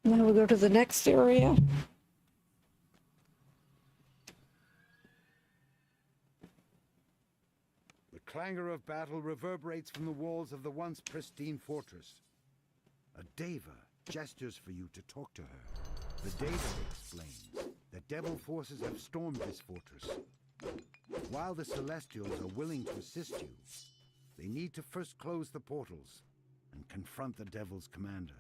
Now we go to the next area. The clangor of battle reverberates from the walls of the once pristine fortress. A deva gestures for you to talk to her. The deva explains that devil forces have stormed this fortress. While the Celestials are willing to assist you, they need to first close the portals and confront the devil's commander.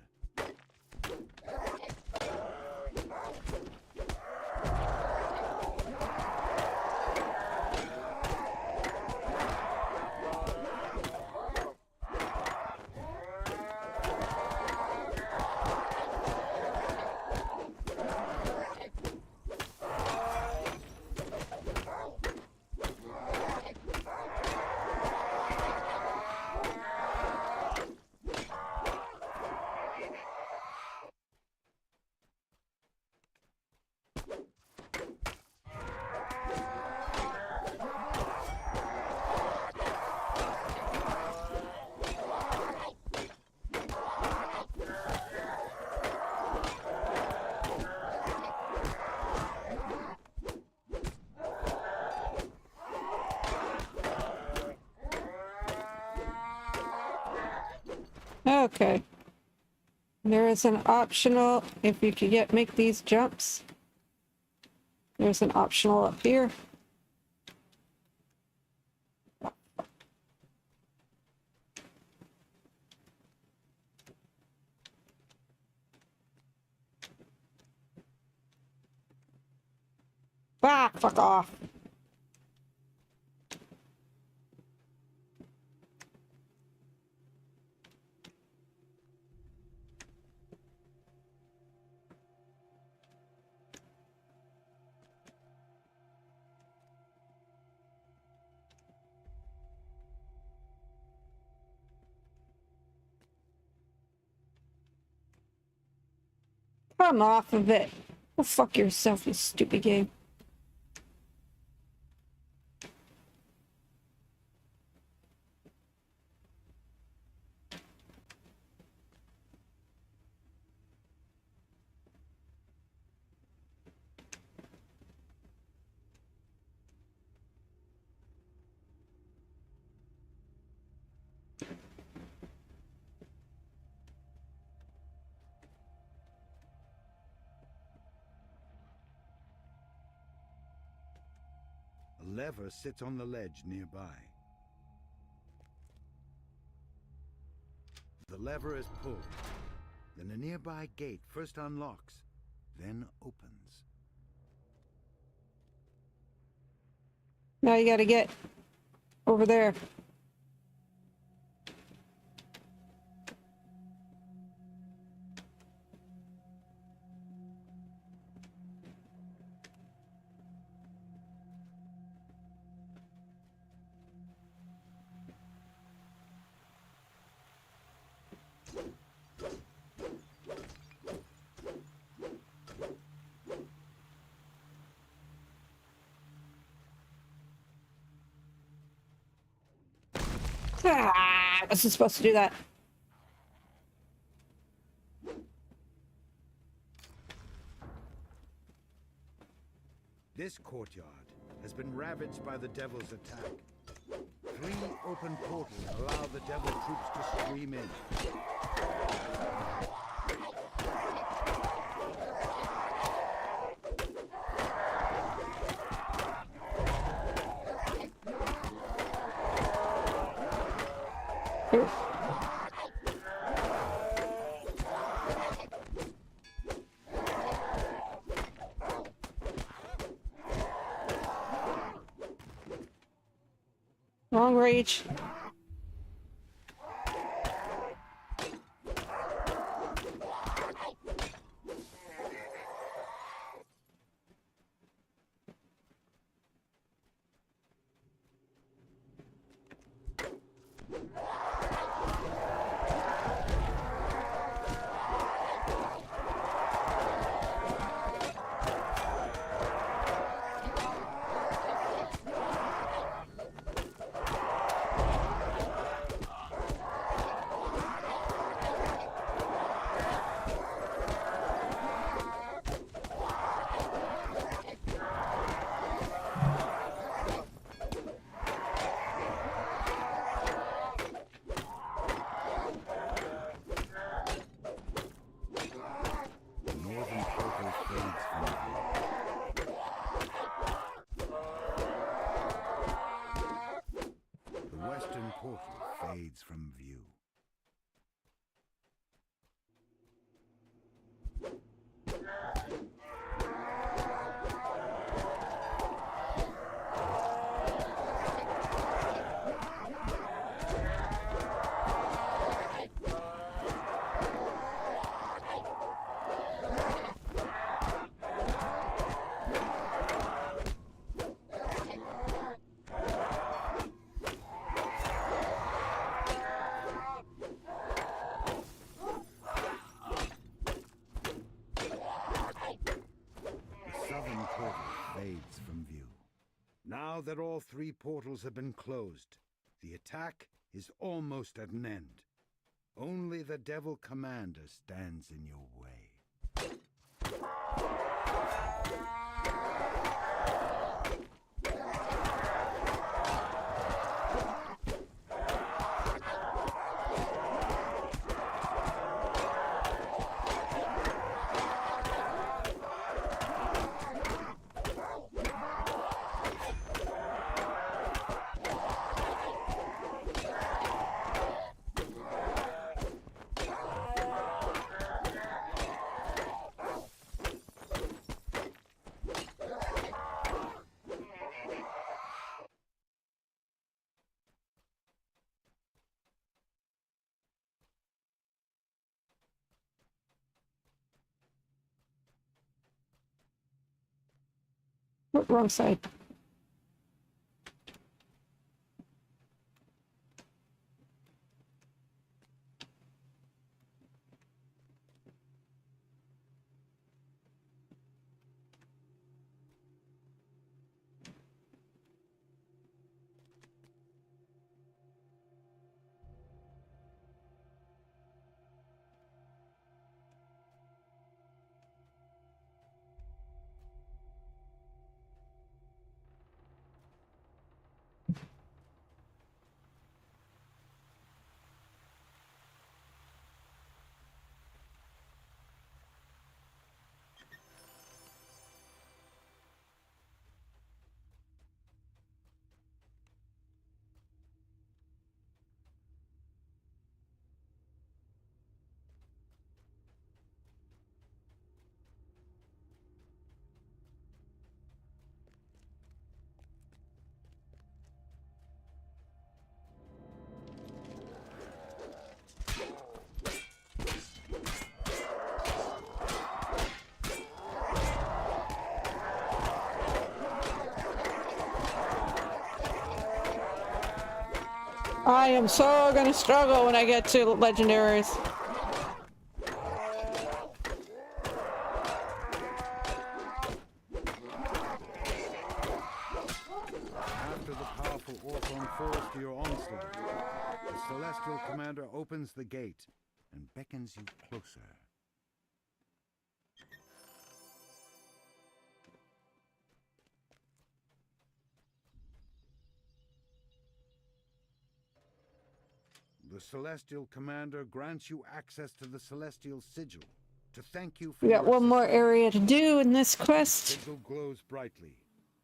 Okay. There is an optional, if you could make these jumps. There's an optional up here. Ah, fuck off. Come off of it. Go fuck yourself, you stupid game. A lever sits on the ledge nearby. The lever is pulled. Then a nearby gate first unlocks, then opens. Now you gotta get over there. Ah, I wasn't supposed to do that. This courtyard has been ravaged by the devil's attack. 3 open portal and allow the devil troops to stream in. Here. Long reach. The northern portal fades from view. The western portal fades from view. The southern portal fades from view. Now that all three portals have been closed, the attack is almost at an end. Only the Devil Commander stands in your way. Wrong side. I am so gonna struggle when I get to legendaries. After the powerful Orthon falls to your onslaught, the Celestial Commander opens the gate and beckons you closer. The Celestial Commander grants you access to the Celestial Sigil to thank you for We got your one more assistance. area to do in this The quest. sigil glows brightly.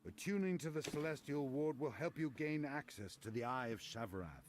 Attuning to the Celestial Ward will help you gain access to the Eye of Shavarath.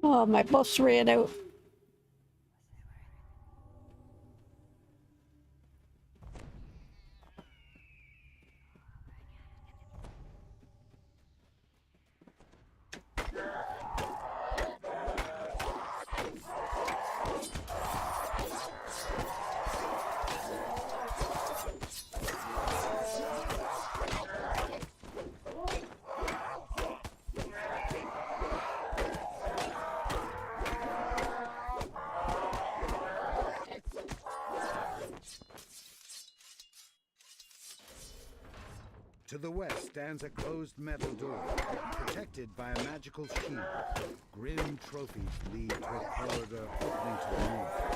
Oh, my bus ran out. To the west stands a closed metal door, protected by a magical shield. Grim trophies lead to a corridor opening to the north.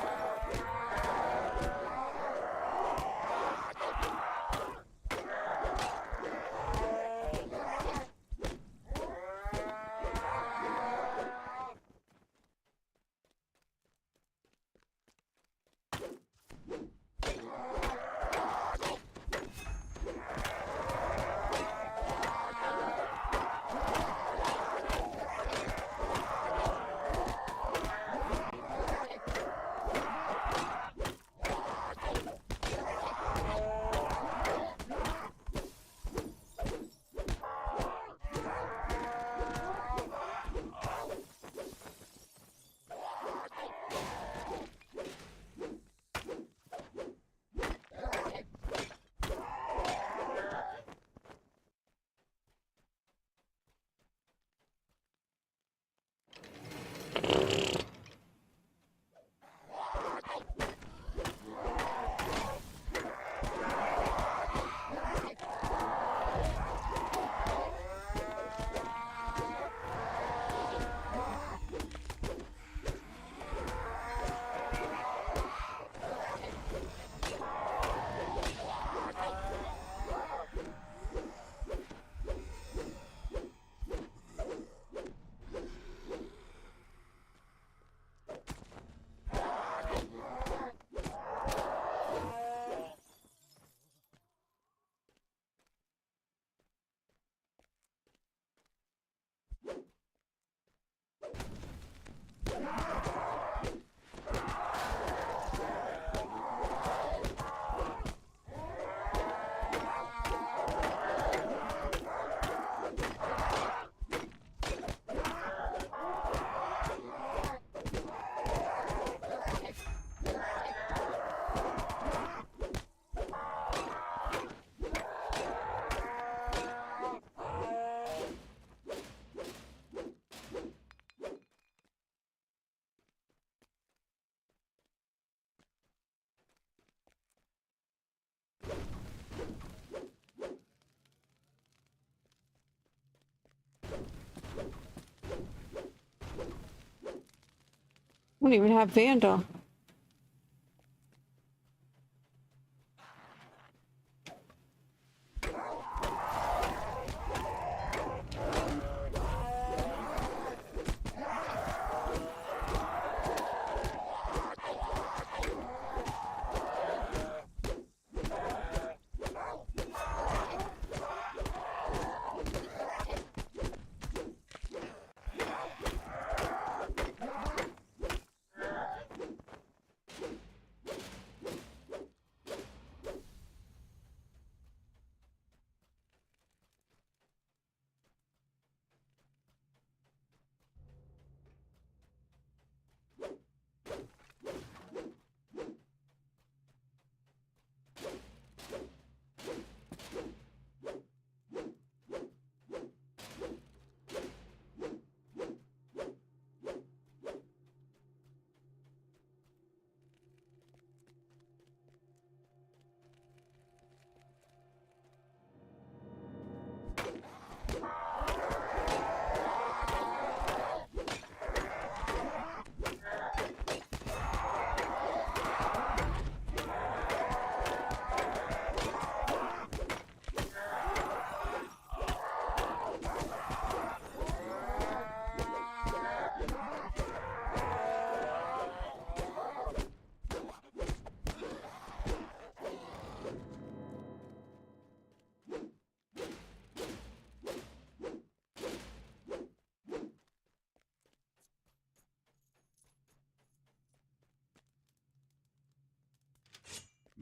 Don't even have Vandal.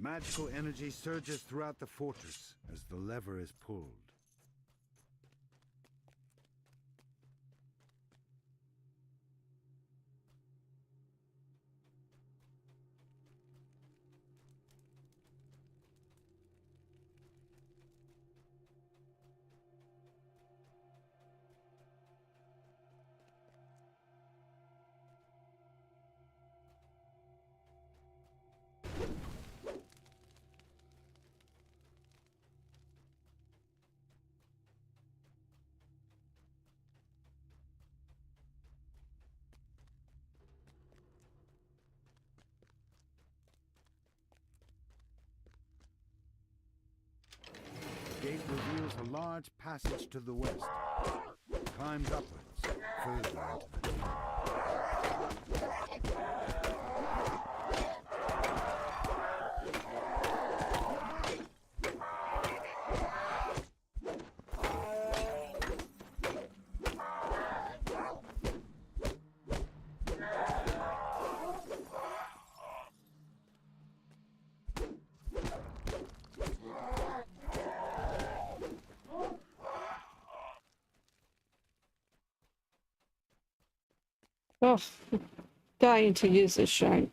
Magical energy surges throughout the fortress as the lever is pulled. The gate reveals a large passage to the west. It climbs upwards, further into the chamber. Oh, dying to use this shrine.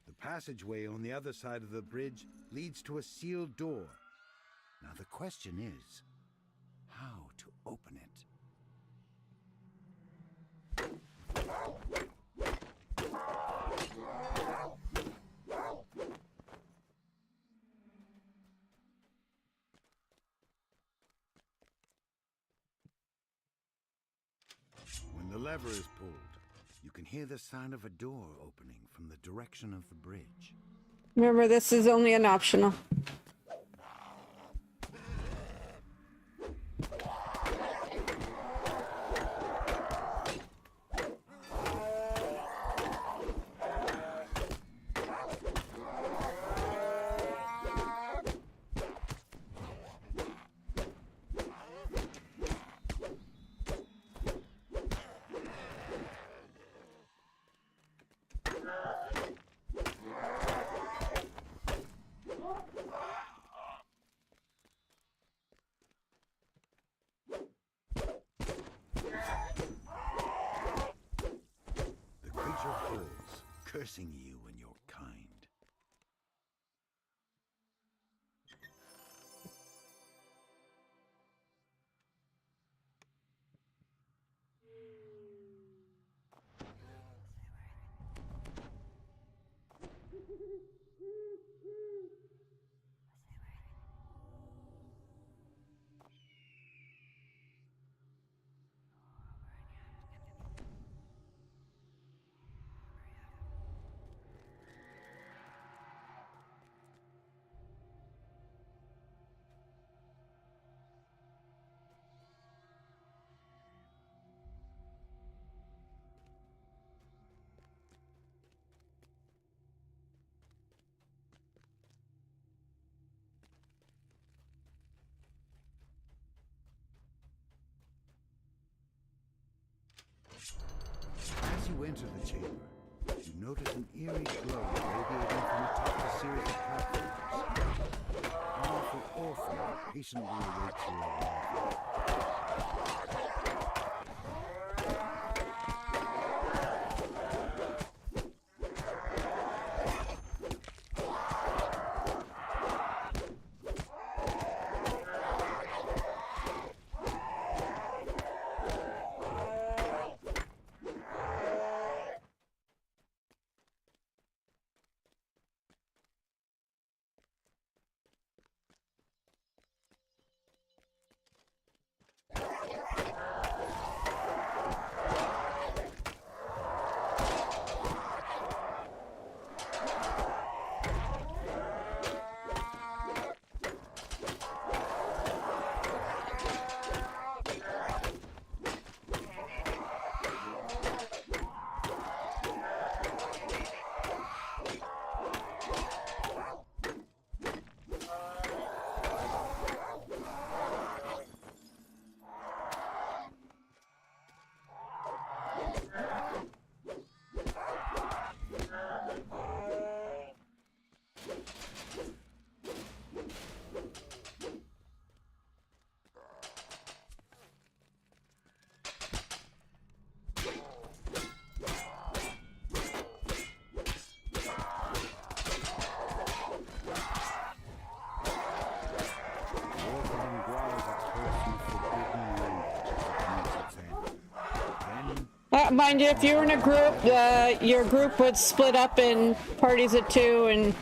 The passageway on the other side of the bridge leads to a sealed door. Now the question is, how to open it? When the lever is pulled, you can hear the sound of a door opening from the direction of the bridge. Remember, this is only an optional. Cursing you and your kind. As you enter the chamber, you notice an eerie glow radiating from atop a series of platforms. A powerful orphan patiently awaits your arrival. Mind you, if you were in a group, your group would split up in parties of 2 and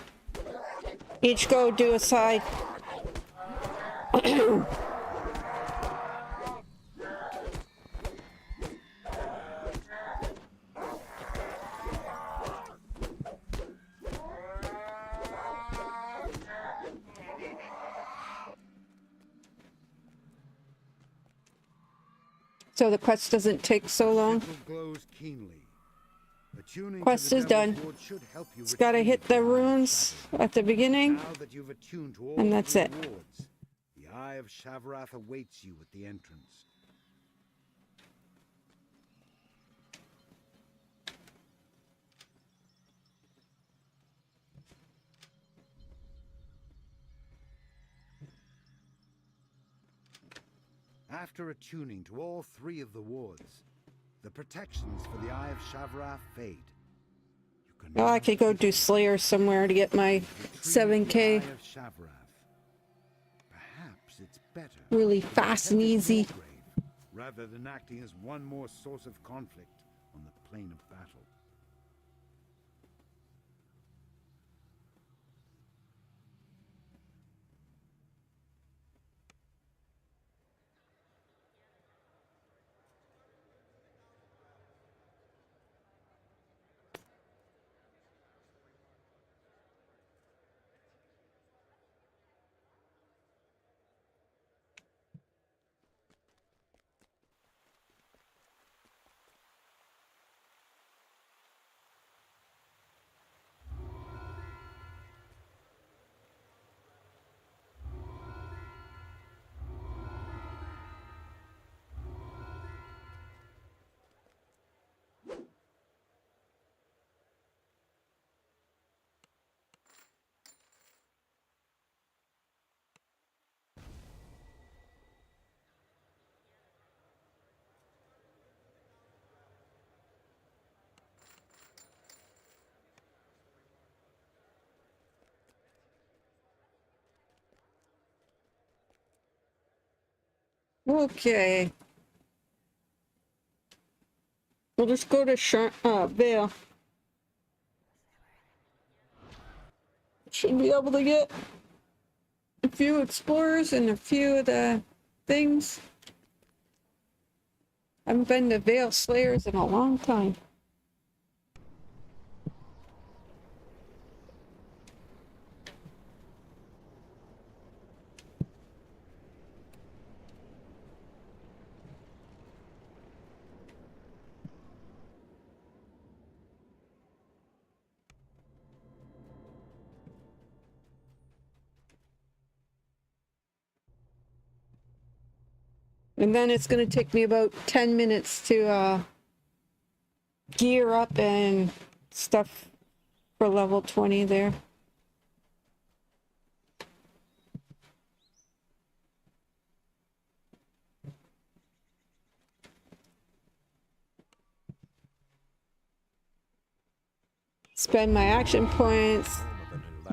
each go do a side. So the quest doesn't take so long. Glows keenly. Attuning Quest to the is Devil's done. Ward should help you It's got to retrieve hit the Eye of runes Shadow. at the beginning. Now that you've attuned to all And that's 3 it. wards, the Eye of Shavarath awaits you at the entrance. After attuning to all 3 of the wards, the protections for the Eye of Shavarath fade. You can Oh, I now could go do Slayer somewhere to get my retrieve 7K the Eye of Shavarath. Perhaps it's better really to fast and protect it easy. in your grave, rather than acting as one more source of conflict on the plane of battle. Okay. We'll just go to Vale. Should be able to get a few explorers and a few of the things. I haven't been to Vale Slayers in a long time. And then it's going to take me about 10 minutes to gear up and stuff for level 20 there. Spend my action points,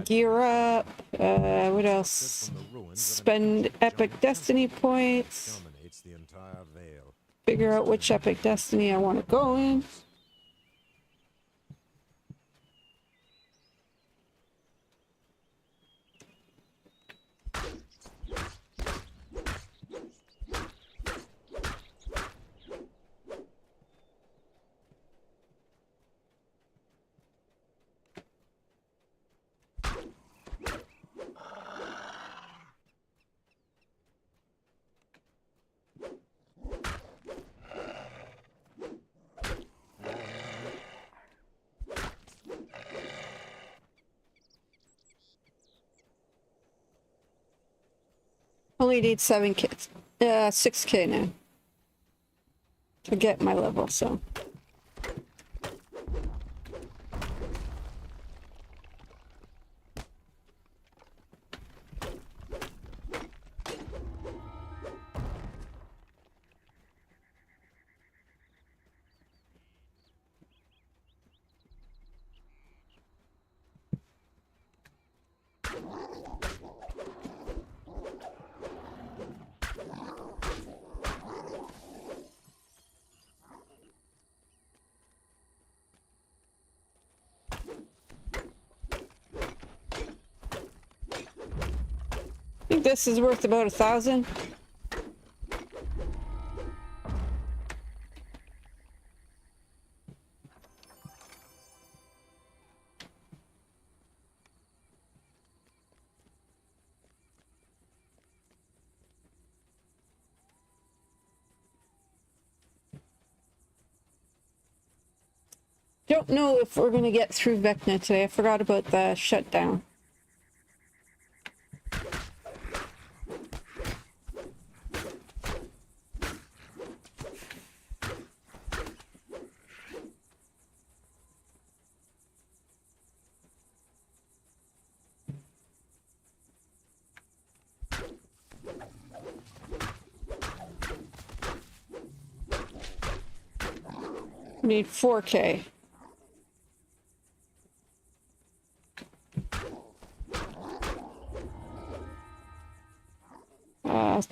gear up, what else? Spend epic destiny points, Dominates the entire Vale. figure out which epic destiny I want to go in. Only need 7K, 6K now to get my level, so. think this is worth about 1,000. Don't know if we're gonna get through Vecna today. I forgot about the shutdown. Need 4K.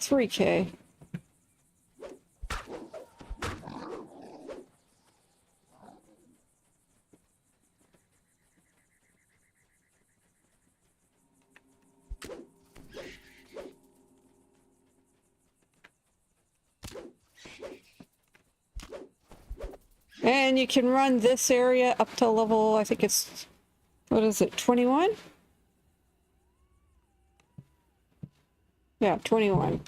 3K. And you can run this area up to level, I think it's, what is it, 21? Yeah, 21.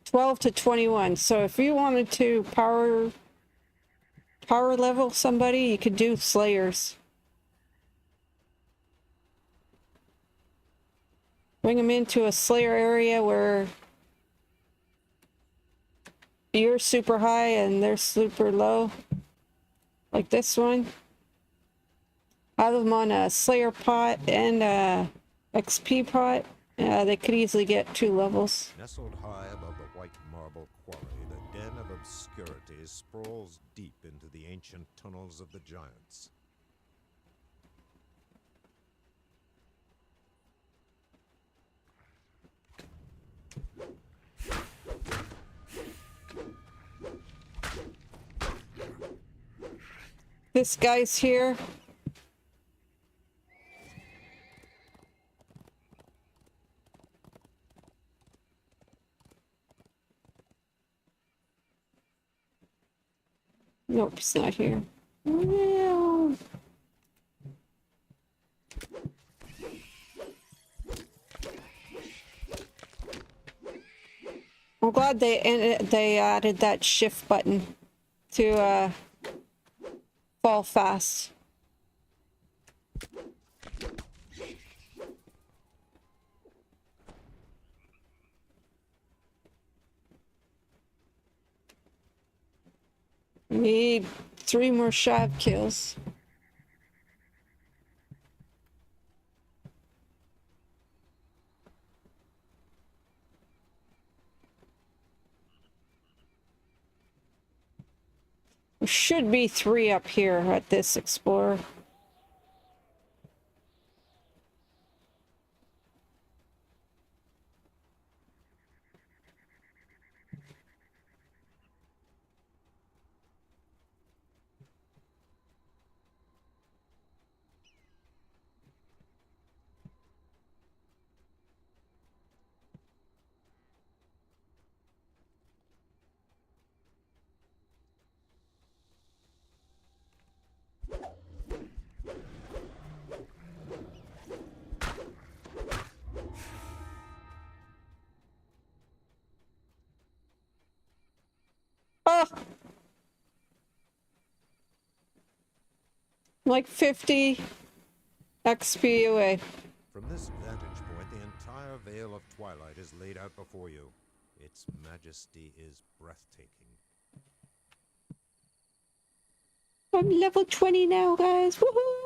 12 to 21. So if you wanted to power level somebody, you could do Slayers. Bring them into a Slayer area where you're super high and they're super low. Like this one. Have them on a Slayer pot and a XP pot. They could easily get 2 levels. Nestled high above the white marble quarry, the den of obscurity sprawls deep into the ancient tunnels of the giants. This guy's here. Nope, he's not here. Yeah. I'm glad they added that shift button to fall fast. Need 3 more shav kills. There should be 3 up here at this Explorer. Oh! Like 50 XP away. From this vantage point, the entire Vale of Twilight is laid out before you. Its majesty is breathtaking. I'm level 20 now, guys. Woohoo!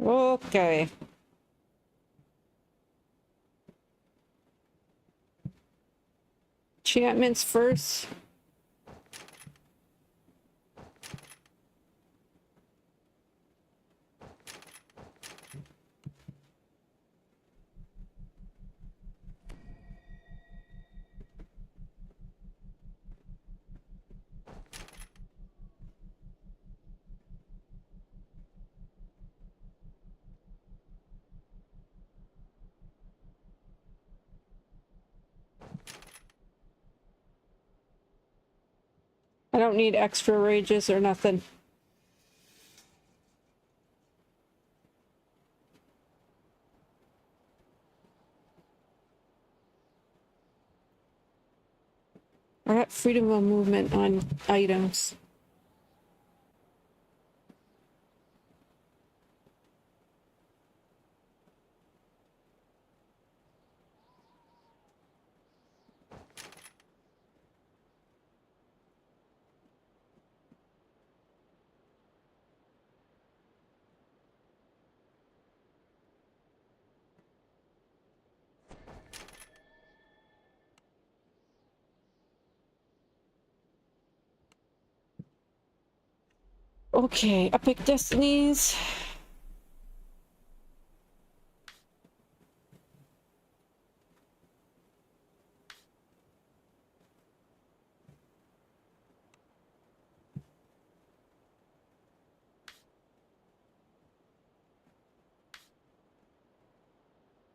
Okay. Enchantments first. I don't need extra rages or nothing. I got freedom of movement on items. Okay, Epic Destinies.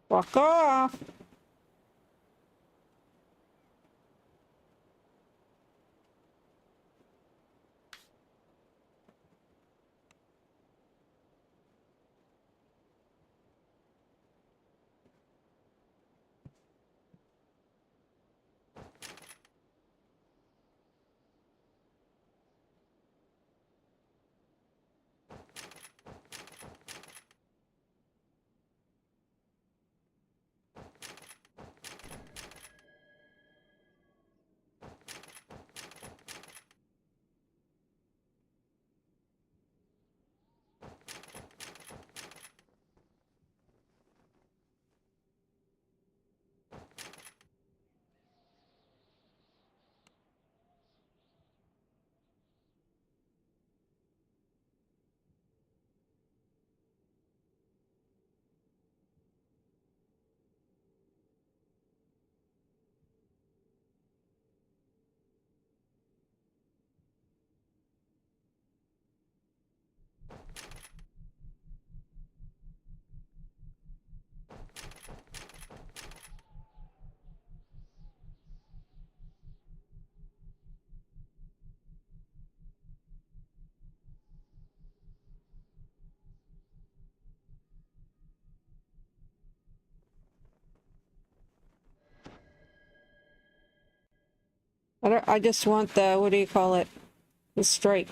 Walk off. I just want the, what do you call it? The strike.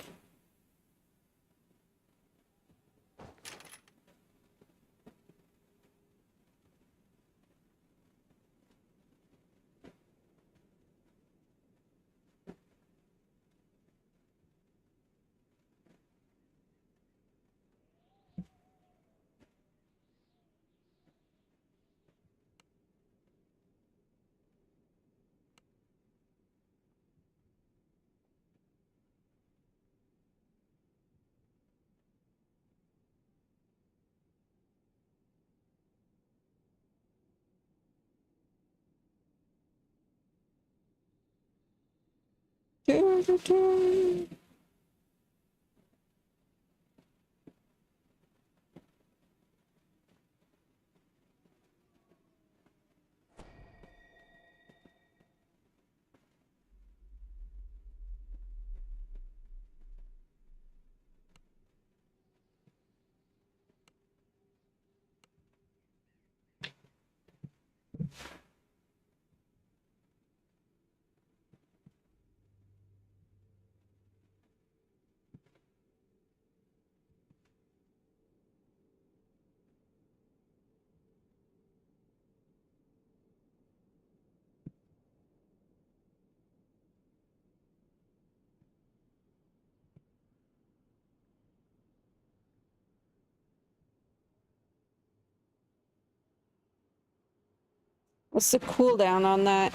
What's the cooldown on that?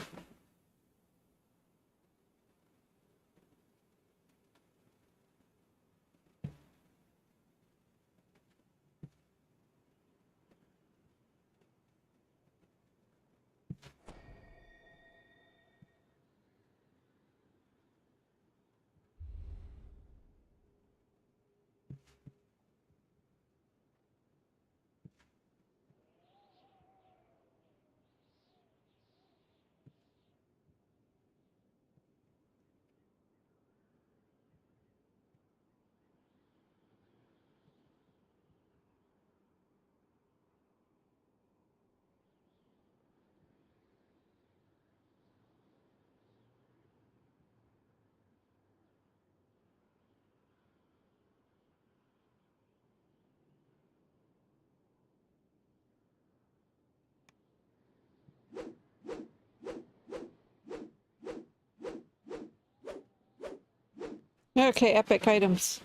Okay, epic items.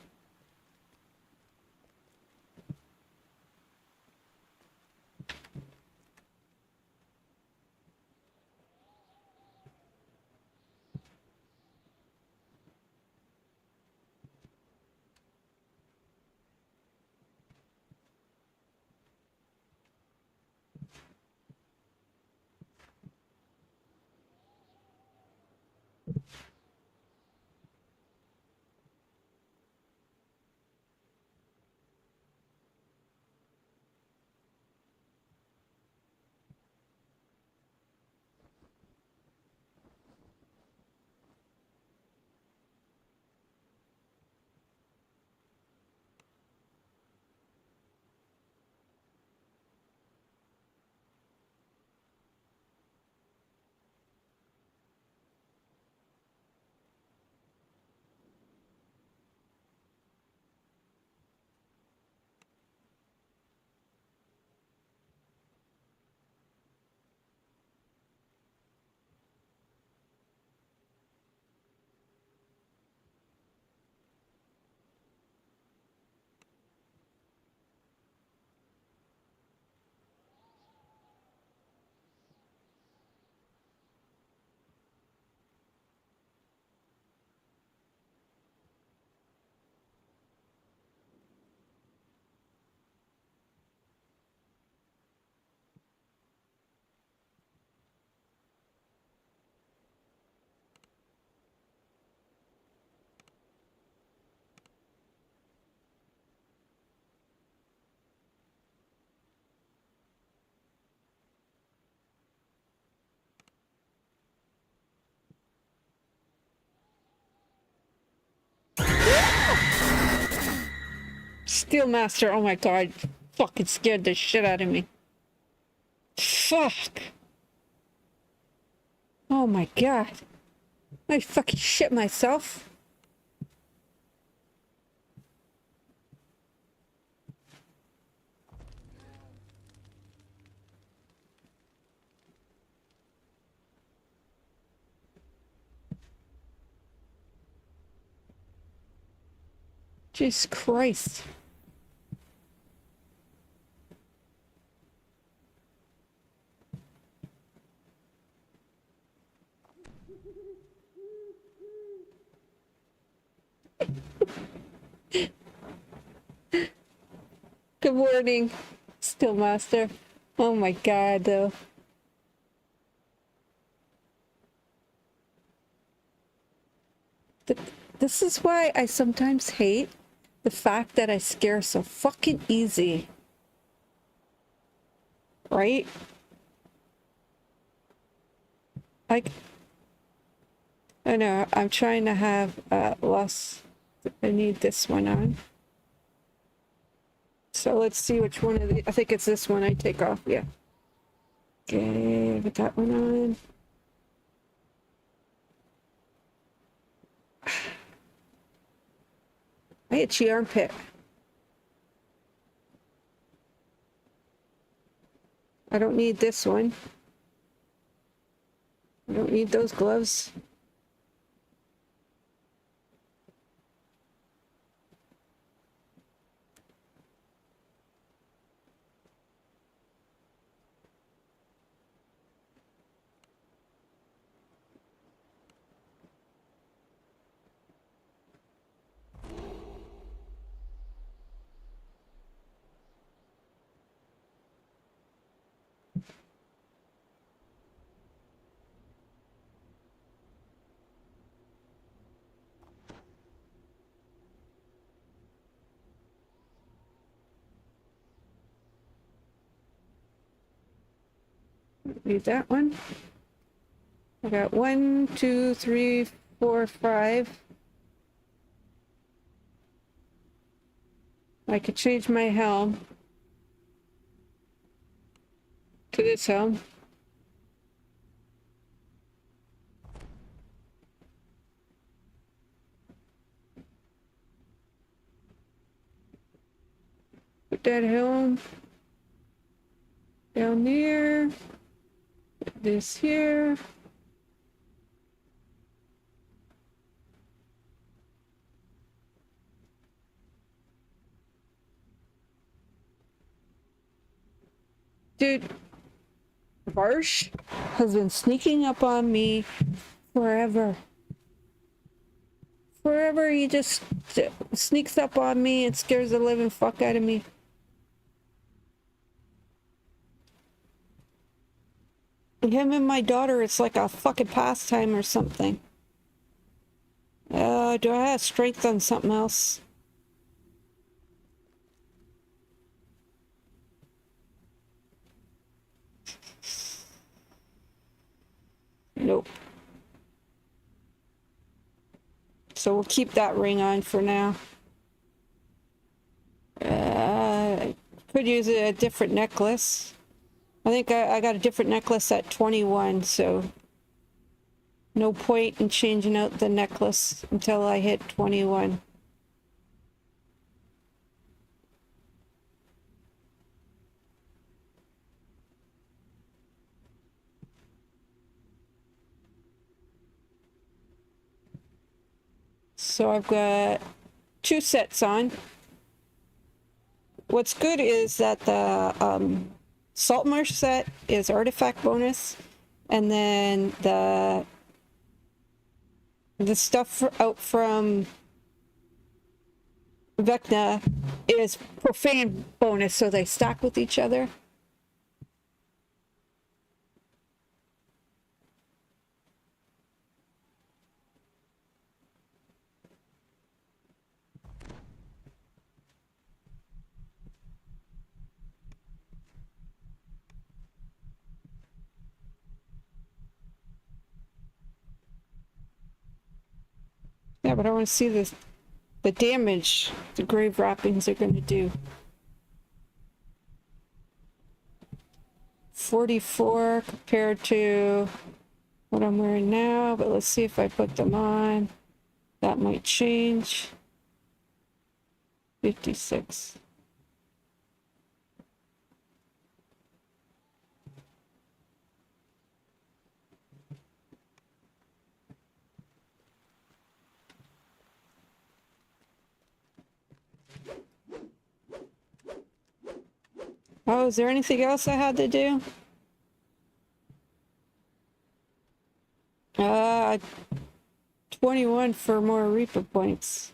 Steel Master, oh my god. Fucking scared the shit out of me. Fuck. Oh my god. I fucking shit myself. Jesus Christ. Good morning, Steel Master. Oh my god, though. This is why I sometimes hate the fact that I scare so fucking easy. Right? Like, I know, I'm trying to have less. I need this one on. So let's see which one of the. I think it's this one I take off. Yeah. Okay, put that one on. I itchy armpit. I don't need this one. I don't need those gloves. Read that one. I got 1, 2, 3, 4, 5. I could change my helm to this helm. Put that helm down there. Put this here. Dude, Barsh has been sneaking up on me forever. Forever, he just sneaks up on me and scares the living fuck out of me. Him and my daughter, it's like a fucking pastime or something. Do I have strength on something else? Nope. So we'll keep that ring on for now. Could use a different necklace. I think I got a different necklace at 21, so no point in changing out the necklace until I hit 21. So I've got 2 sets on. What's good is that the Saltmarsh set is artifact bonus, and then the stuff out from Vecna is profane bonus, so they stack with each other. Yeah, but I want to see the damage the grave wrappings are going to do. 44 compared to what I'm wearing now, but let's see if I put them on. That might change. 56. Oh, is there anything else I had to do? 21 for more Reaper points.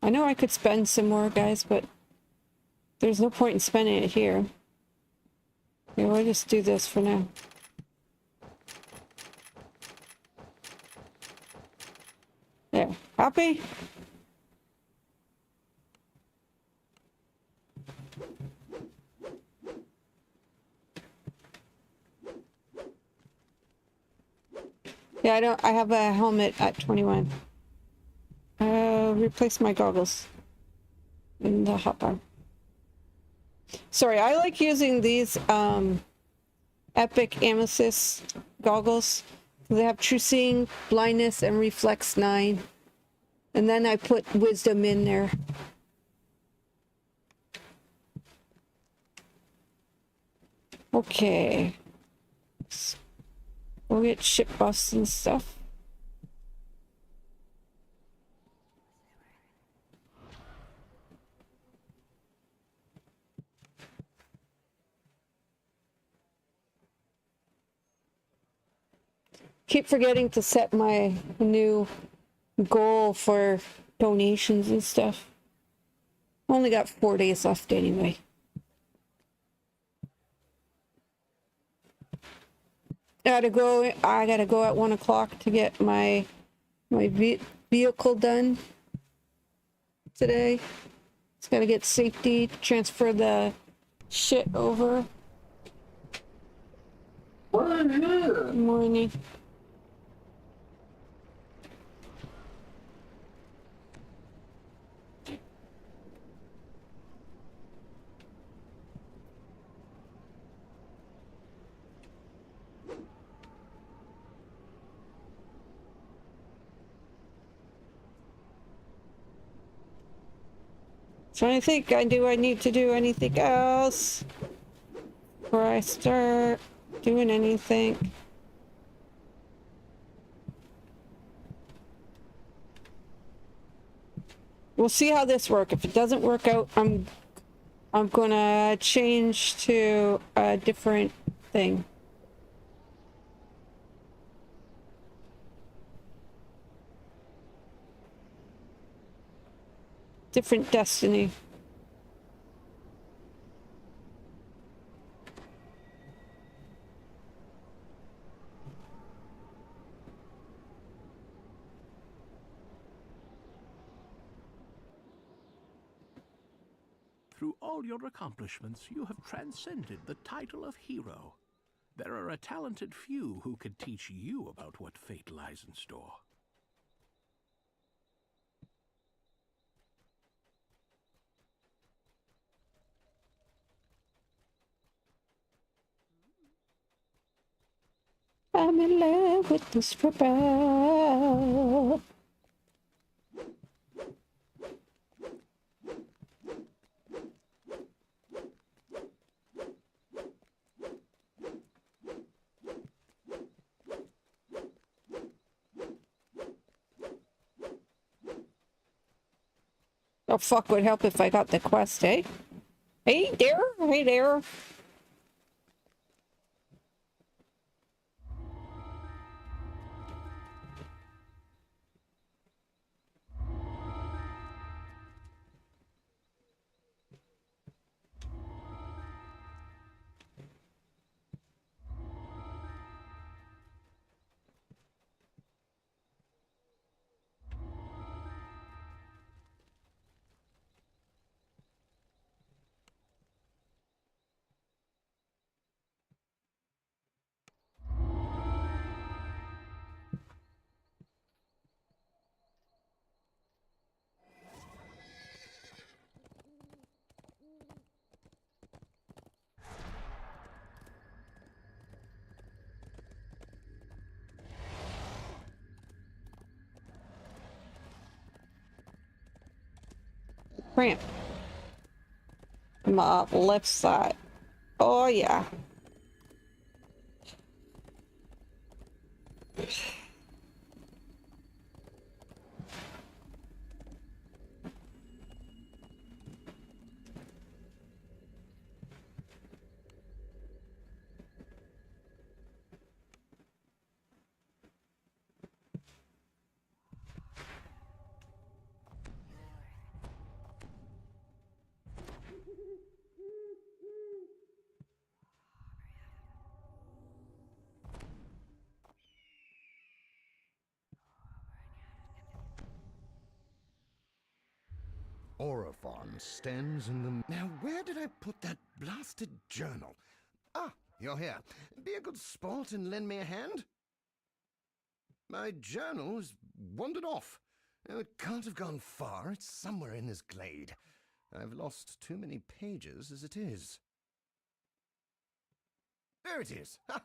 I know I could spend some more, guys, but there's no point in spending it here. Yeah, we'll just do this for now. There. Happy? Yeah, I have a helmet at 21. Replace my goggles in the hotbar. Sorry, I like using these Epic Amethyst goggles. They have True Seeing, Blindness, and Reflex 9. And then I put Wisdom in there. Okay. We'll get ship buffs and stuff. Keep forgetting to set my new goal for donations and stuff. Only got 4 days left anyway. I gotta go at 1 o'clock to get my vehicle done today. Just gotta get safety, transfer the shit over. Good morning. So I think I need to do anything else before I start doing anything. We'll see how this works. If it doesn't work out, I'm gonna change to a different thing. Different destiny. Through all your accomplishments, you have transcended the title of hero. There are a talented few who could teach you about what fate lies in store. I'm in love with this stripper. Oh, fuck would help if I got the quest, eh? Hey there, hey there. Ramp. My left side. Oh yeah. Orophon stands in the... Now, where did I put that blasted journal? Ah, you're here. Be a good sport and lend me a hand. My journal has wandered off. Oh, it can't have gone far. It's somewhere in this glade. I've lost too many pages as it is. There it is. Ha!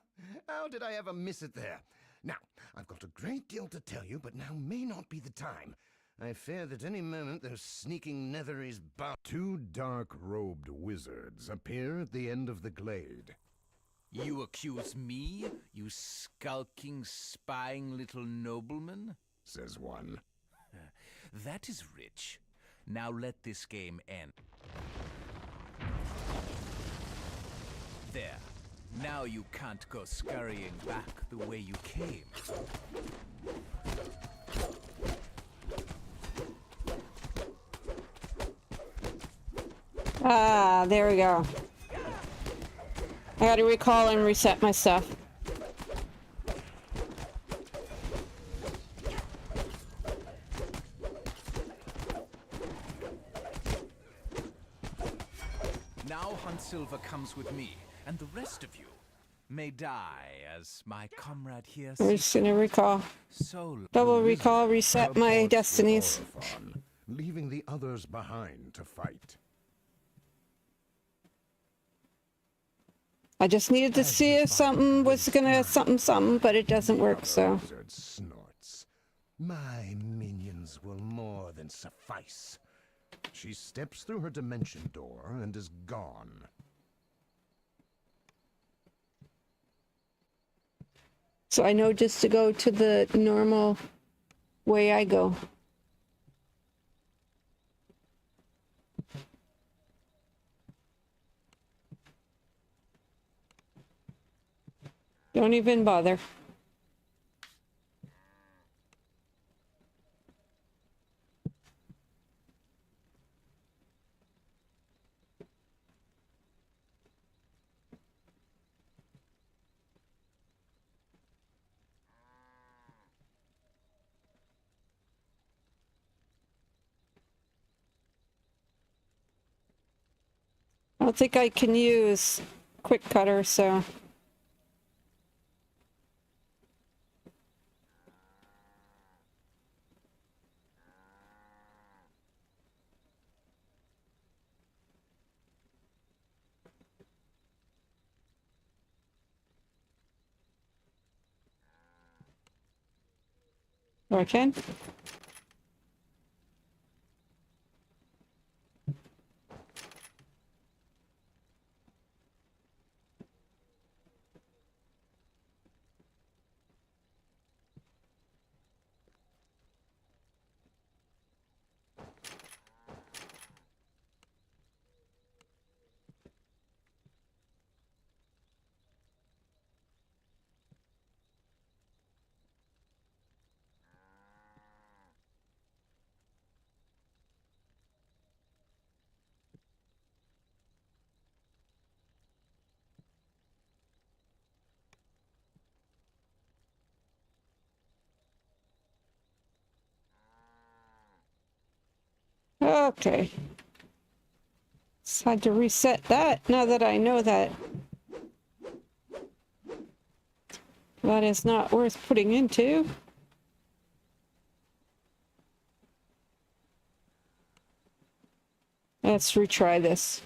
How did I ever miss it there? Now, I've got a great deal to tell you, but now may not be the time. I fear that any moment those sneaking Netheries bound. Two dark-robed wizards appear at the end of the glade. You accuse me, you skulking, spying little nobleman? Says one. That is rich. Now let this game end. There. Now you can't go scurrying back the way you came. Ah, there we go. I gotta recall and reset my stuff. Now Hunt Silver comes with me, and the rest of you. may die as my comrade here I'm just gonna recall. so Double The recall, wizard reset my teleports to destinies. Orphan, leaving the others behind to fight. I just needed to As see the if fight something was gonna waits something, but it doesn't the work, other so. wizard snorts. My minions will more than suffice. She steps through her dimension door and is gone. So I know just to go to the normal way I go. Don't even bother. I don't think I can use quick cutter, so. Oh, I can? Okay. Just had to reset that now that I know that. That is not worth putting into. Let's retry this.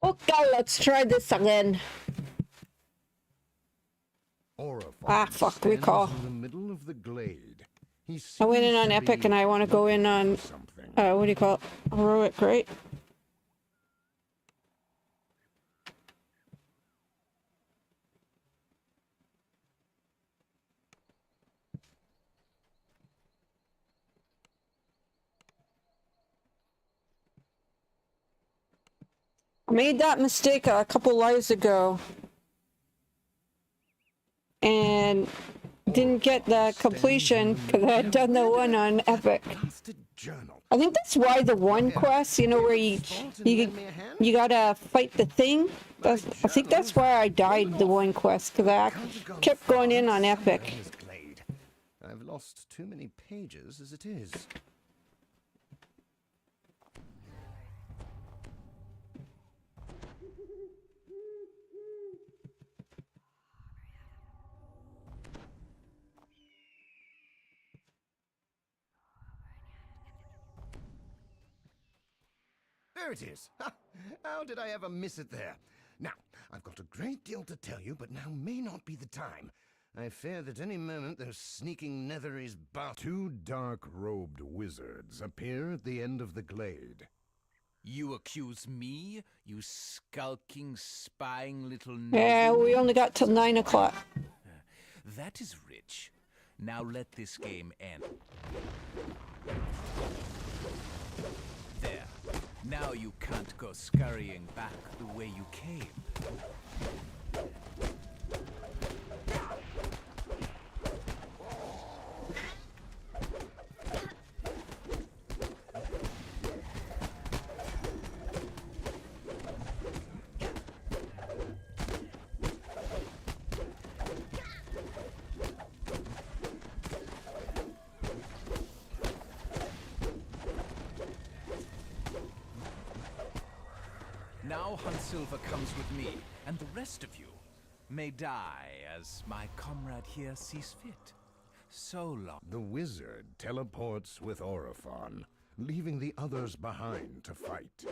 Okay, let's try this again. Orphan Fuck, stands recall. in the middle of the glade. He I went in seems on to Epic be and I want to go in looking on, for something. what do you call it? Heroic, right? I made that mistake a couple lives ago and didn't get the completion because I had done the one on Epic. Blasted journal. I think that's why the one quest, you know, where you gotta fight the thing. I think that's why I died the one quest because I kept going in on Epic. I've lost too many pages as it is. There it is. Ha! How did I ever miss it there? Now, I've got a great deal to tell you, but now may not be the time. I fear that any moment those sneaking Netherese two dark-robed wizards appear at the end of the glade. You accuse me, you skulking, spying little... Yeah, we only got till 9 o'clock. That is rich. Now let this game end. There. Now you can't go scurrying back the way you came. Now Hunsilva comes with me, and the rest of you may die as my comrade here sees fit. So long. The wizard teleports with Orophon, leaving the others behind to fight.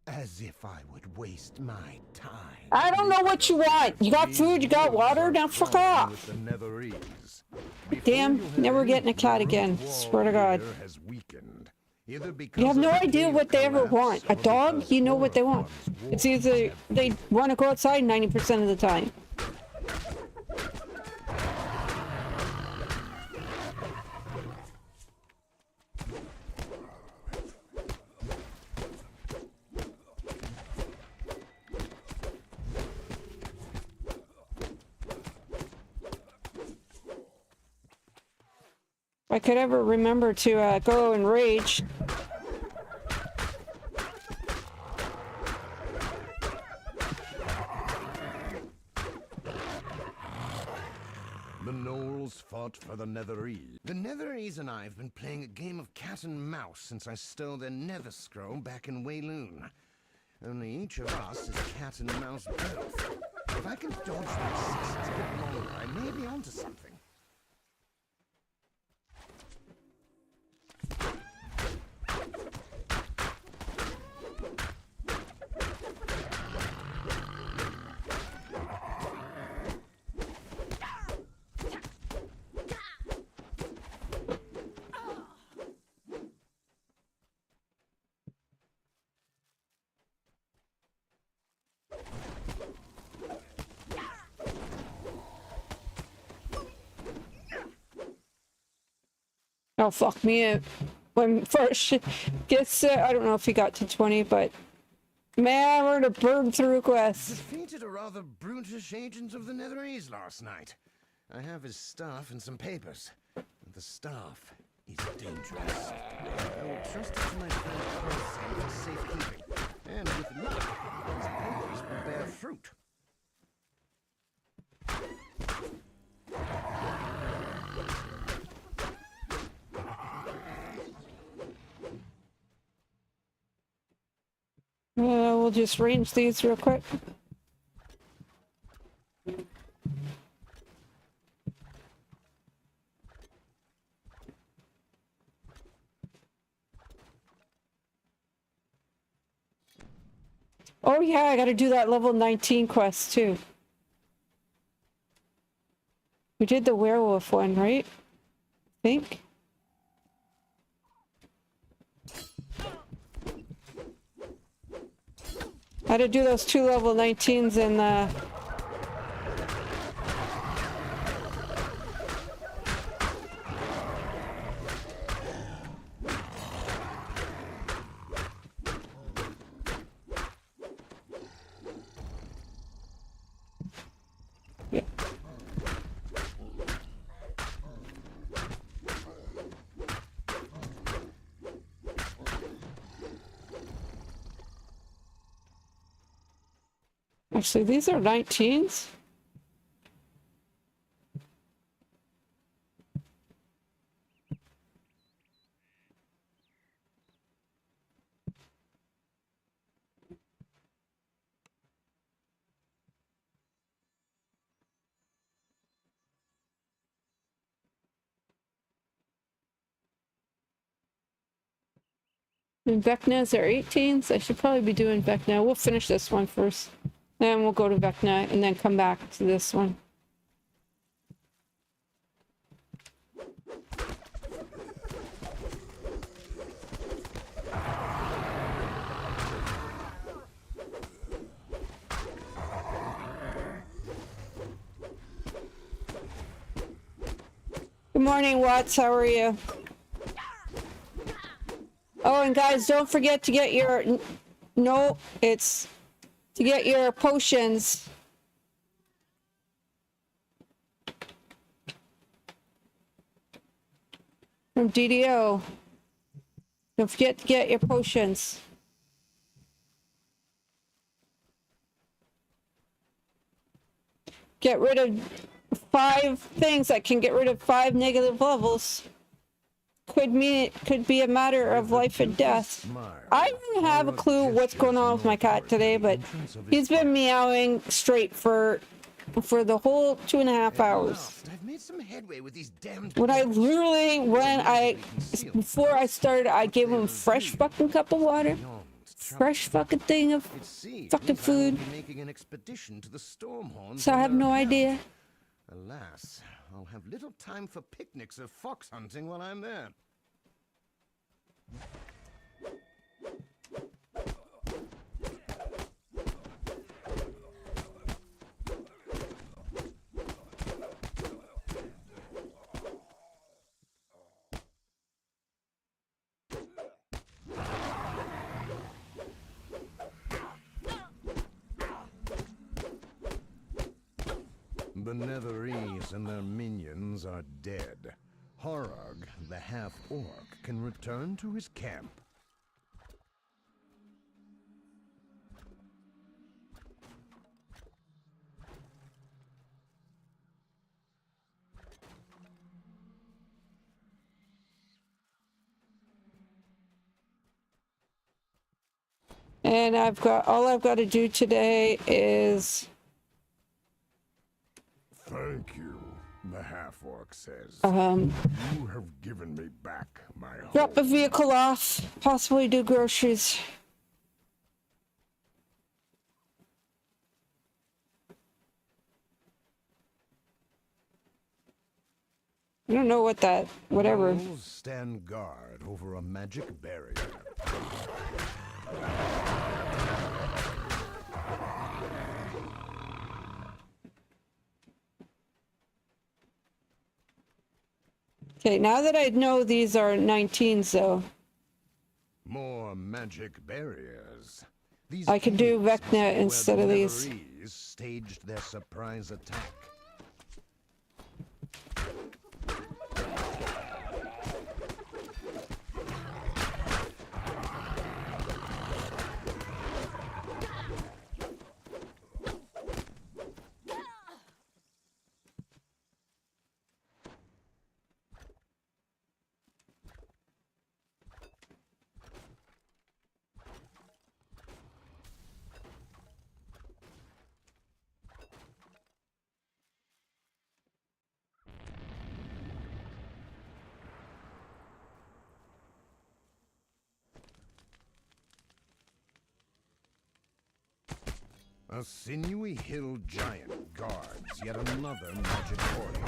As if I would waste my time. I don't know what you want. You got food, you got water, now fuck off. With the Netherese. Damn, Before you never head getting a in, cat the again. root wall Swear to God. here has weakened, either You because have of no the idea cave what they ever collapse want. A or dog, because you know what they want. Orophon's It's walls either have they want to go outside 90% of the time. If I could ever remember to go and rage. The Gnolls fought for the Netherese. The Netherese and I have been playing a game of cat and mouse since I stole their Nether Scroll back in Wayloon. Only each of us is cat and mouse both. If I can dodge their assassins a bit longer, I may be onto something. Oh, fuck me. When first gets, I don't know if he got to 20, but man, we're to burn through quests. Defeated a rather brutish agent of the Netherese last night. I have his staff and some papers. The staff is dangerous. I will trust it to my friend Percy for safekeeping. And with luck, his papers will bear fruit. We'll just range these real quick. Oh yeah, I gotta do that level 19 quest too. We did the werewolf one, right? I think. How to do those 2 level 19s in the... Actually, these are 19s. And Vecnas are 18s. I should probably be doing Vecna. We'll finish this one first. Then we'll go to Vecna and then come back to this one. Good morning, Watts. How are you? Oh, and guys, don't forget to get your... No, it's to get your potions. From DDO. Don't forget to get your potions. Get rid of 5 things that can get rid of 5 negative levels. Could be a matter of life and death. I don't have a clue what's going on with my cat today, but he's been meowing straight for the whole 2.5 hours. I've made some headway with these damned Before I started, I gave him a fresh fucking cup of water, fresh fucking thing of fucking food. Making an expedition to the Stormhorn. So I have no idea. Alas, I'll have little time for picnics or fox hunting while I'm there. The Netherese and their minions are dead. Horog, the half-orc, can return to his camp. And all I've got to do today is... Thank you, the half-orc says. You have given me back my home. drop a vehicle off, possibly do groceries. I don't know what that, whatever. Gnolls stand guard over a magic barrier. Okay, now that I know these are 19s though, More magic barriers. These I can do caves Vecna where instead the of these. Netherese staged their surprise attack. A sinewy hill giant guards yet another magic portal.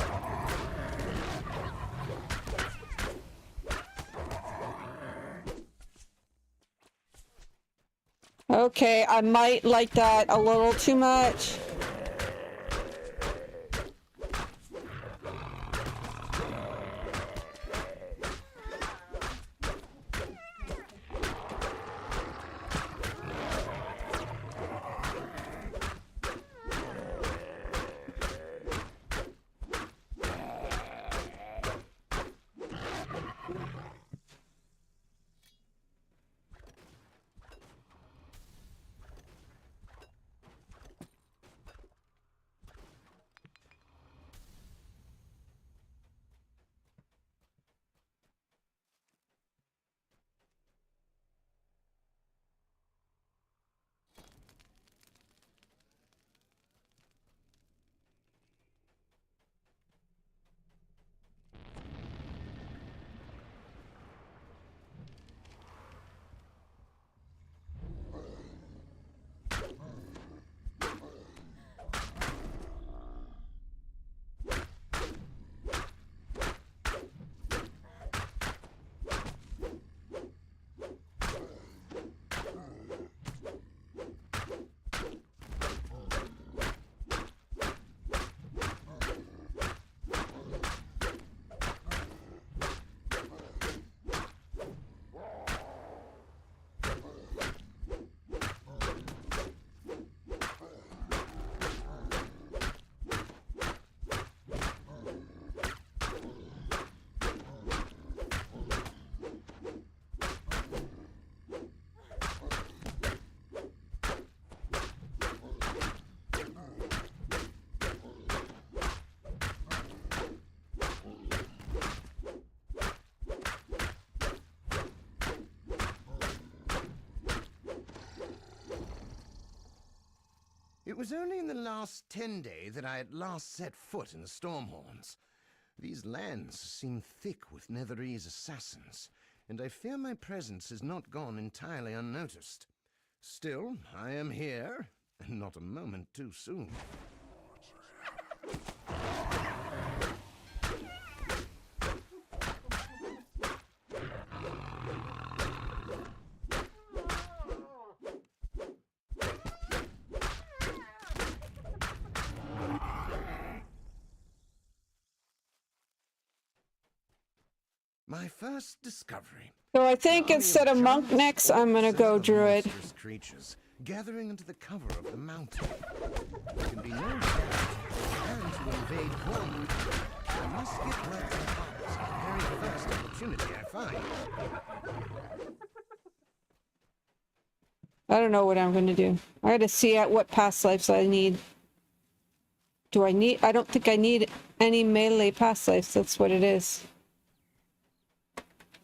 Okay, I might like that a little too much. It was only in the last 10 days that I at last set foot in the Stormhorns. These lands seem thick with Netherese assassins, and I fear my presence has not gone entirely unnoticed. Still, I am here, and not a moment too soon. My first discovery. So I think instead of monk next, I'm gonna go druid. Creatures gathering into the cover of the mountain. There can be no doubt, and to invade one, I must get right to the heart at the very first opportunity I find. I don't know what I'm gonna do. I gotta see at what past lives I need. I don't think I need any melee past lives. That's what it is.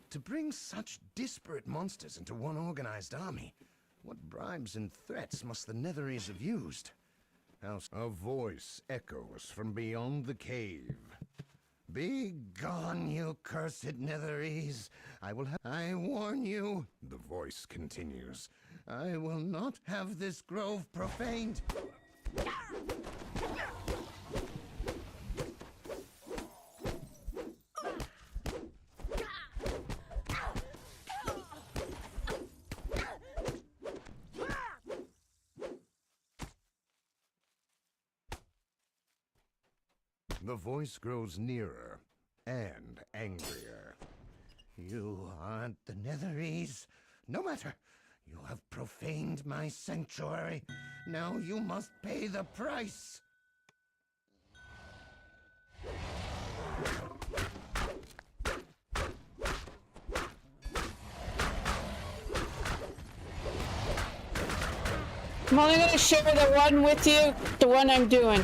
To bring such disparate monsters into one organized army, what bribes and threats must the Netherese have used? A voice echoes from beyond the cave. Be gone, you cursed Netherese. I warn you. The voice continues. I will not have this grove profaned. The voice grows nearer and angrier. You aren't the Netherese. No matter. You have profaned my sanctuary. Now you must pay the price. I'm only gonna share the one with you, the one I'm doing.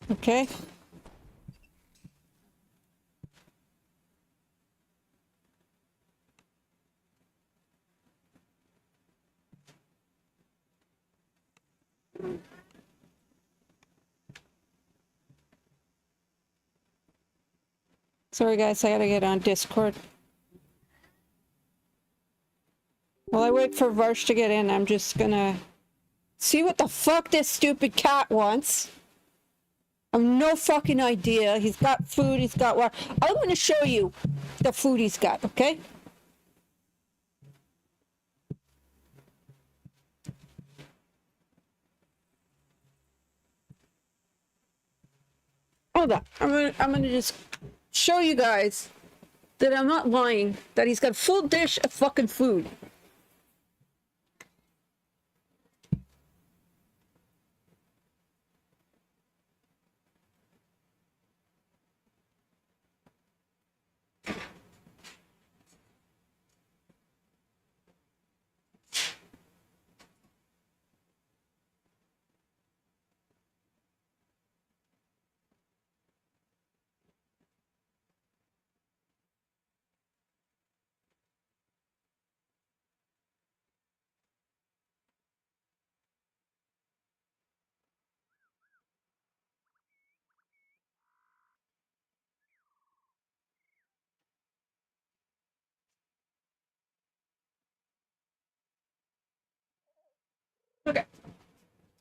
Okay. Sorry guys, I gotta get on Discord. While I wait for Varsh to get in, I'm just gonna see what the fuck this stupid cat wants. I have no fucking idea. He's got food, he's got water. I'm gonna show you the food he's got, okay? Hold on. I'm gonna just show you guys that I'm not lying, that he's got a full dish of fucking food. Okay.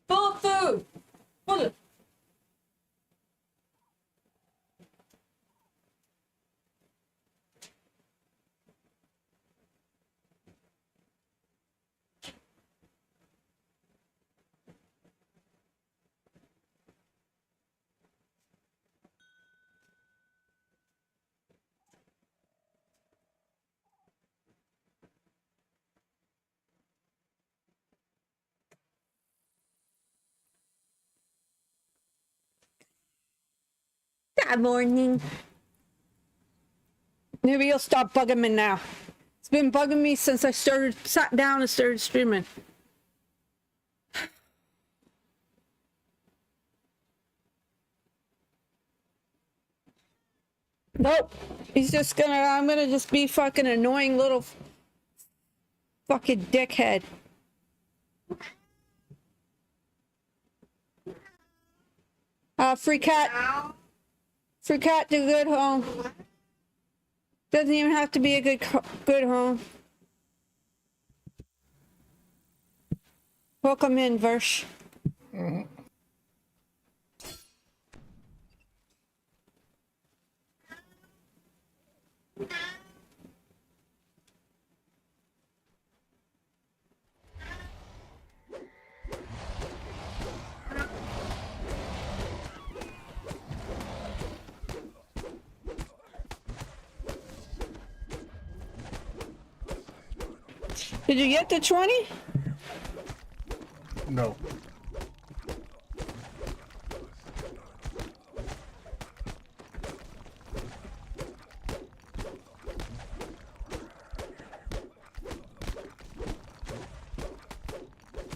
Full of food. Full of. Good morning. Maybe you'll stop bugging me now. It's been bugging me since I sat down and started streaming. Nope. I'm gonna just be fucking annoying little Fucking dickhead. Free cat. Free cat to good home. Doesn't even have to be a good home. Welcome in, Versh. Did you get the 20? No.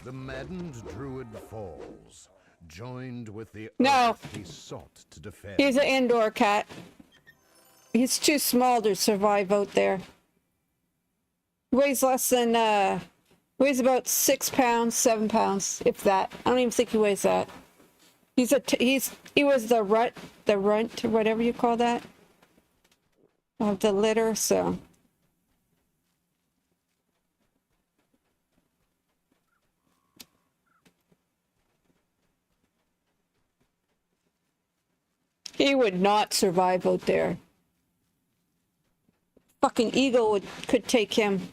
The maddened druid falls, joined with the No. earth he sought to defend. He's an indoor cat. He's too small to survive out there. Weighs less than, weighs about 6 pounds, 7 pounds, if that. I don't even think he weighs that. He was the runt, or whatever you call that, of the litter, so. He would not survive out there. Fucking eagle could take him.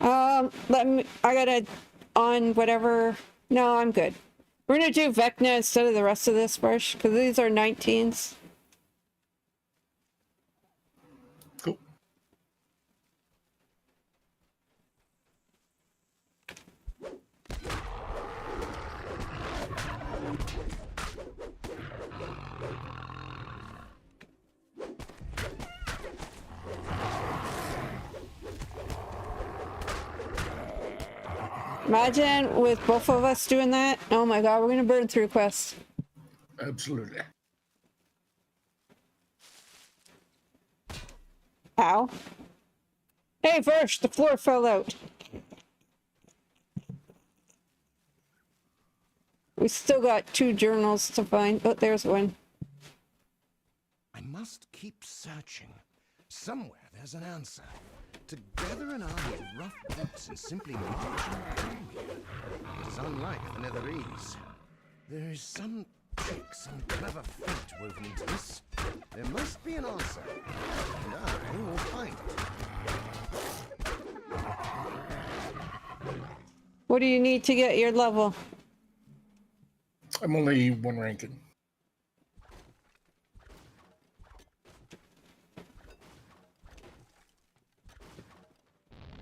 I gotta on whatever. No, I'm good. We're gonna do Vecna instead of the rest of this first, because these are 19s. Cool. Imagine with both of us doing that. Oh my god, we're gonna burn through quests. Absolutely. Ow. Hey, Versh, the floor fell out. We still got 2 journals to find. Oh, there's one. I must keep searching. Somewhere there's an answer. To gather an army of rough boots and simply march on it is unlike the Netherese. There is some trick, some clever feat woven into this. There must be an answer, and I will find it. What do you need to get your level? I'm only 1 ranking.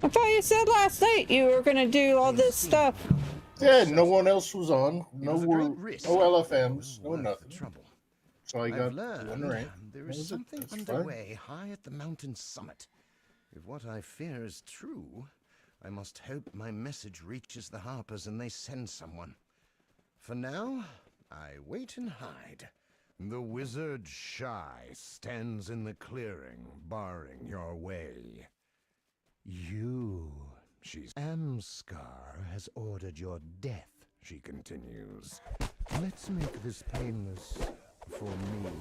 I thought you said last night you were gonna do all this stuff. Yeah, no one else was on. It No was a great risk, no LFMs, no well worth the nothing. trouble. So I I've got learned 1 rank. there That is was it. something That's fine. underway high at the mountain summit. If what I fear is true, I must hope my message reaches the Harpers and they send someone. For now, I wait and hide. The wizard Shy stands in the clearing, barring your way. Amscar has ordered your death, she continues. Let's make this painless for me.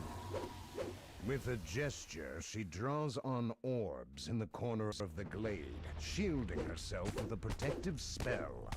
With a gesture, she draws on orbs in the corners of the glade, shielding herself with a protective spell.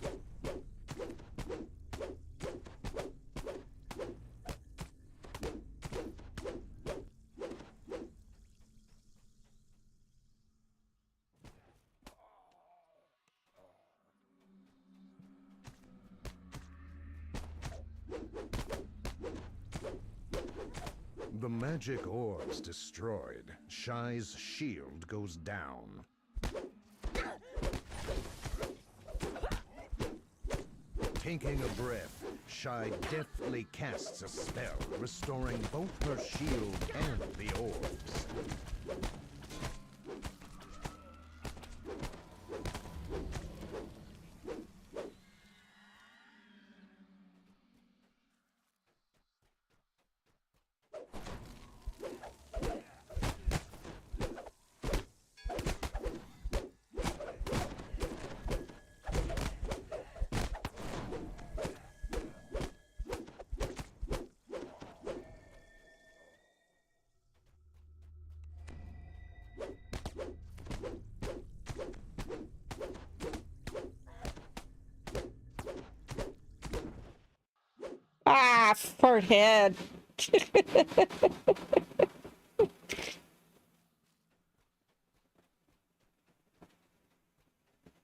The magic orbs destroyed, Shy's shield goes down. Taking a breath, Shy deftly casts a spell, restoring both her shield and the orbs. fart head.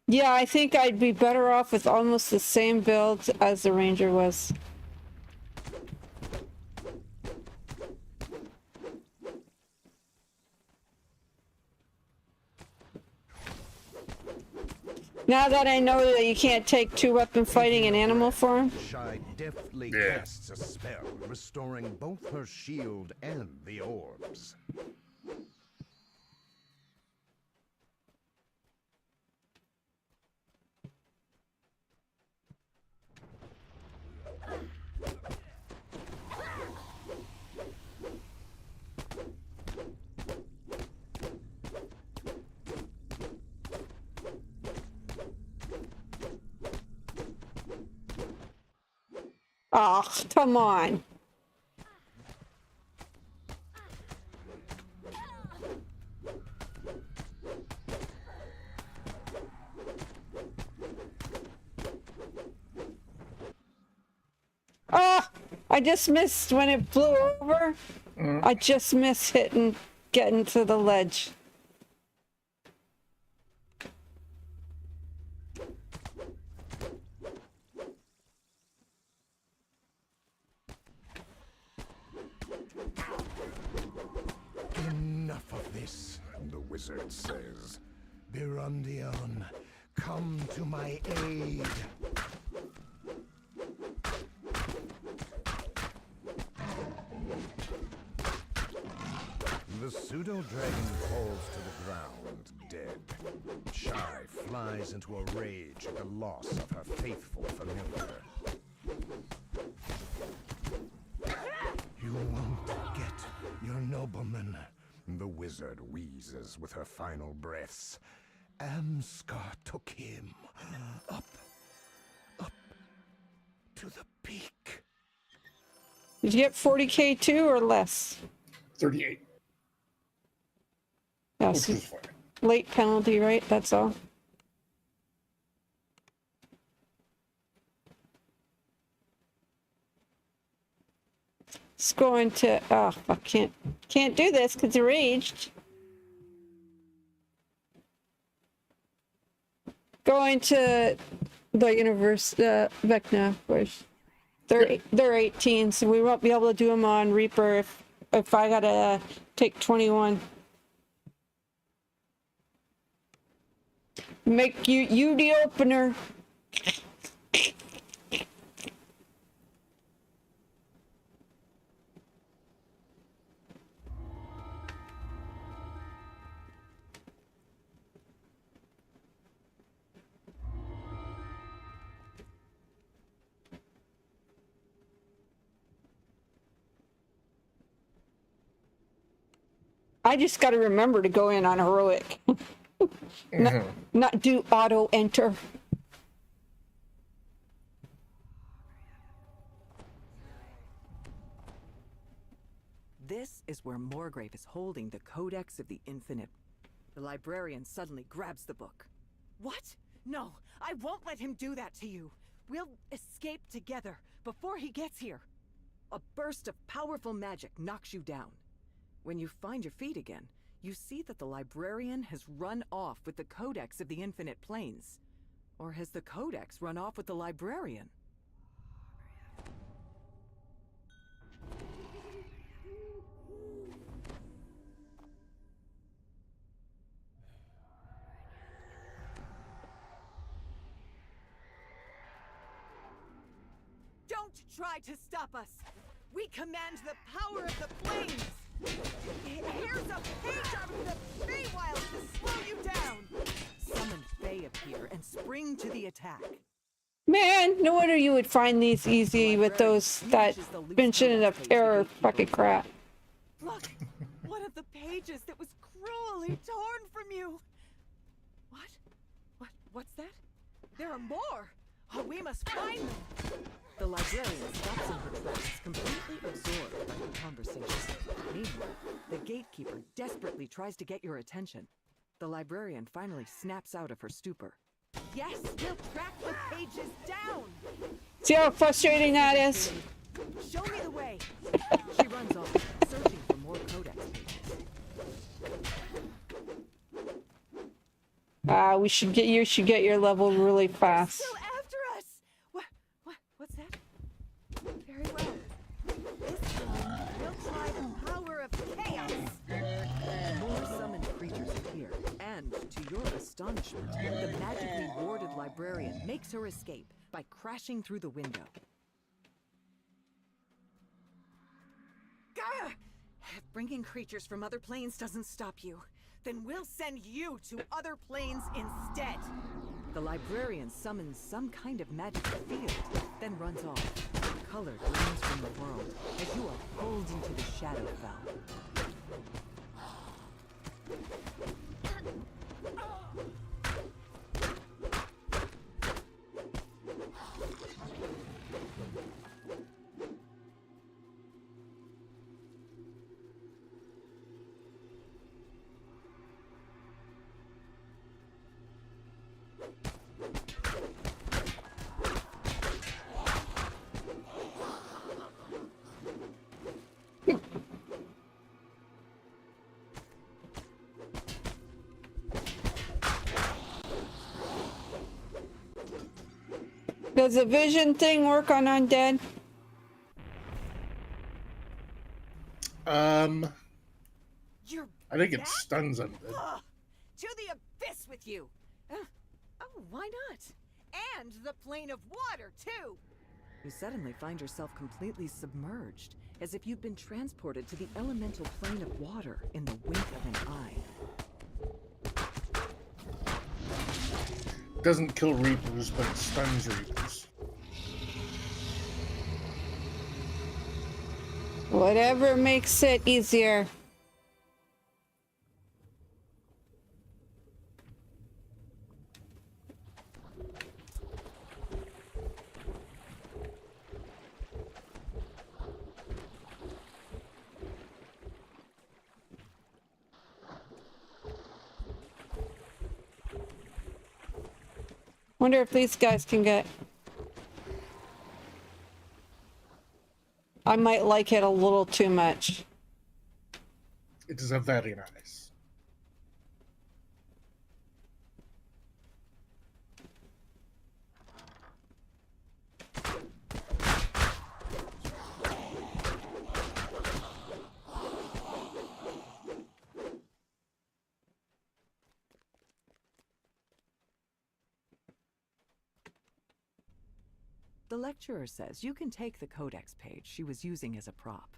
Yeah, I think I'd be better off with almost the same build as the Ranger was. Now that I know that you can't take two-weapon fighting in animal form. Shy deftly casts a spell, restoring both her shield and the orbs. Oh, come on. Oh, I just missed when it flew over. I just missed hitting, getting to the ledge. Enough of this, the wizard says. Birondion, come to my aid. The pseudo-dragon falls to the ground, dead. Shy flies into a rage at the loss of her faithful familiar. You won't get your nobleman. The wizard wheezes with her final breaths. Amskar took him up to the peak. Did you get 40k too or less? 38. Yeah, Which so is fine. late penalty, right? That's all. It's going to, oh, I can't do this because you're raged. Going to the universe, Vecna, of course. They're 18, so we won't be able to do them on Reaper if I gotta take 21. Make you the opener. I just got to remember to go in on heroic. Not do auto enter. This is where Morgrave is holding the Codex of the Infinite. The librarian suddenly grabs the book. What? No, I won't let him do that to you. We'll escape together before he gets here. A burst of powerful magic knocks you down. When you find your feet again, you see that the librarian has run off with the Codex of the Infinite Planes. Or has the Codex run off with the librarian? Don't try to stop us! We command the power of the planes! Here's a page out of the Feywild to slow you down! Summon Fey appear and spring to the attack. Man, no wonder you would find these easy with those that mention of terror fucking crap. Look! One of the pages that was cruelly torn from you! What's that? There are more! Oh, we must find them! The librarian stops in her tracks, completely absorbed by the conversation. Meanwhile, the gatekeeper desperately tries to get your attention. The librarian finally snaps out of her stupor. Yes, we'll track the pages down! See how frustrating that is? Show me the way. She runs off, searching for more codex pages. You should get your level really fast. Still after us. What's that? Very well. This time we'll try the power of chaos. More summoned creatures appear, and to your astonishment, the magically warded librarian makes her escape by crashing through the window. Gah! If bringing creatures from other planes doesn't stop you, then we'll send you to other planes instead. The librarian summons some kind of magic field, then runs off. Color drains from the world as you are pulled into the Shadowfell. Does the vision thing work on undead? You're I think it back? stuns undead. Ugh, to the abyss with you! Oh, why not? And the plane of water, too! You suddenly find yourself completely submerged, as if you've been transported to the elemental plane of water in the wink of an eye. Doesn't kill Reapers, but it stuns Reapers. Whatever makes it easier. Wonder if these guys can get... I might like it a little too much. It is a very nice. The lecturer says you can take the codex page she was using as a prop.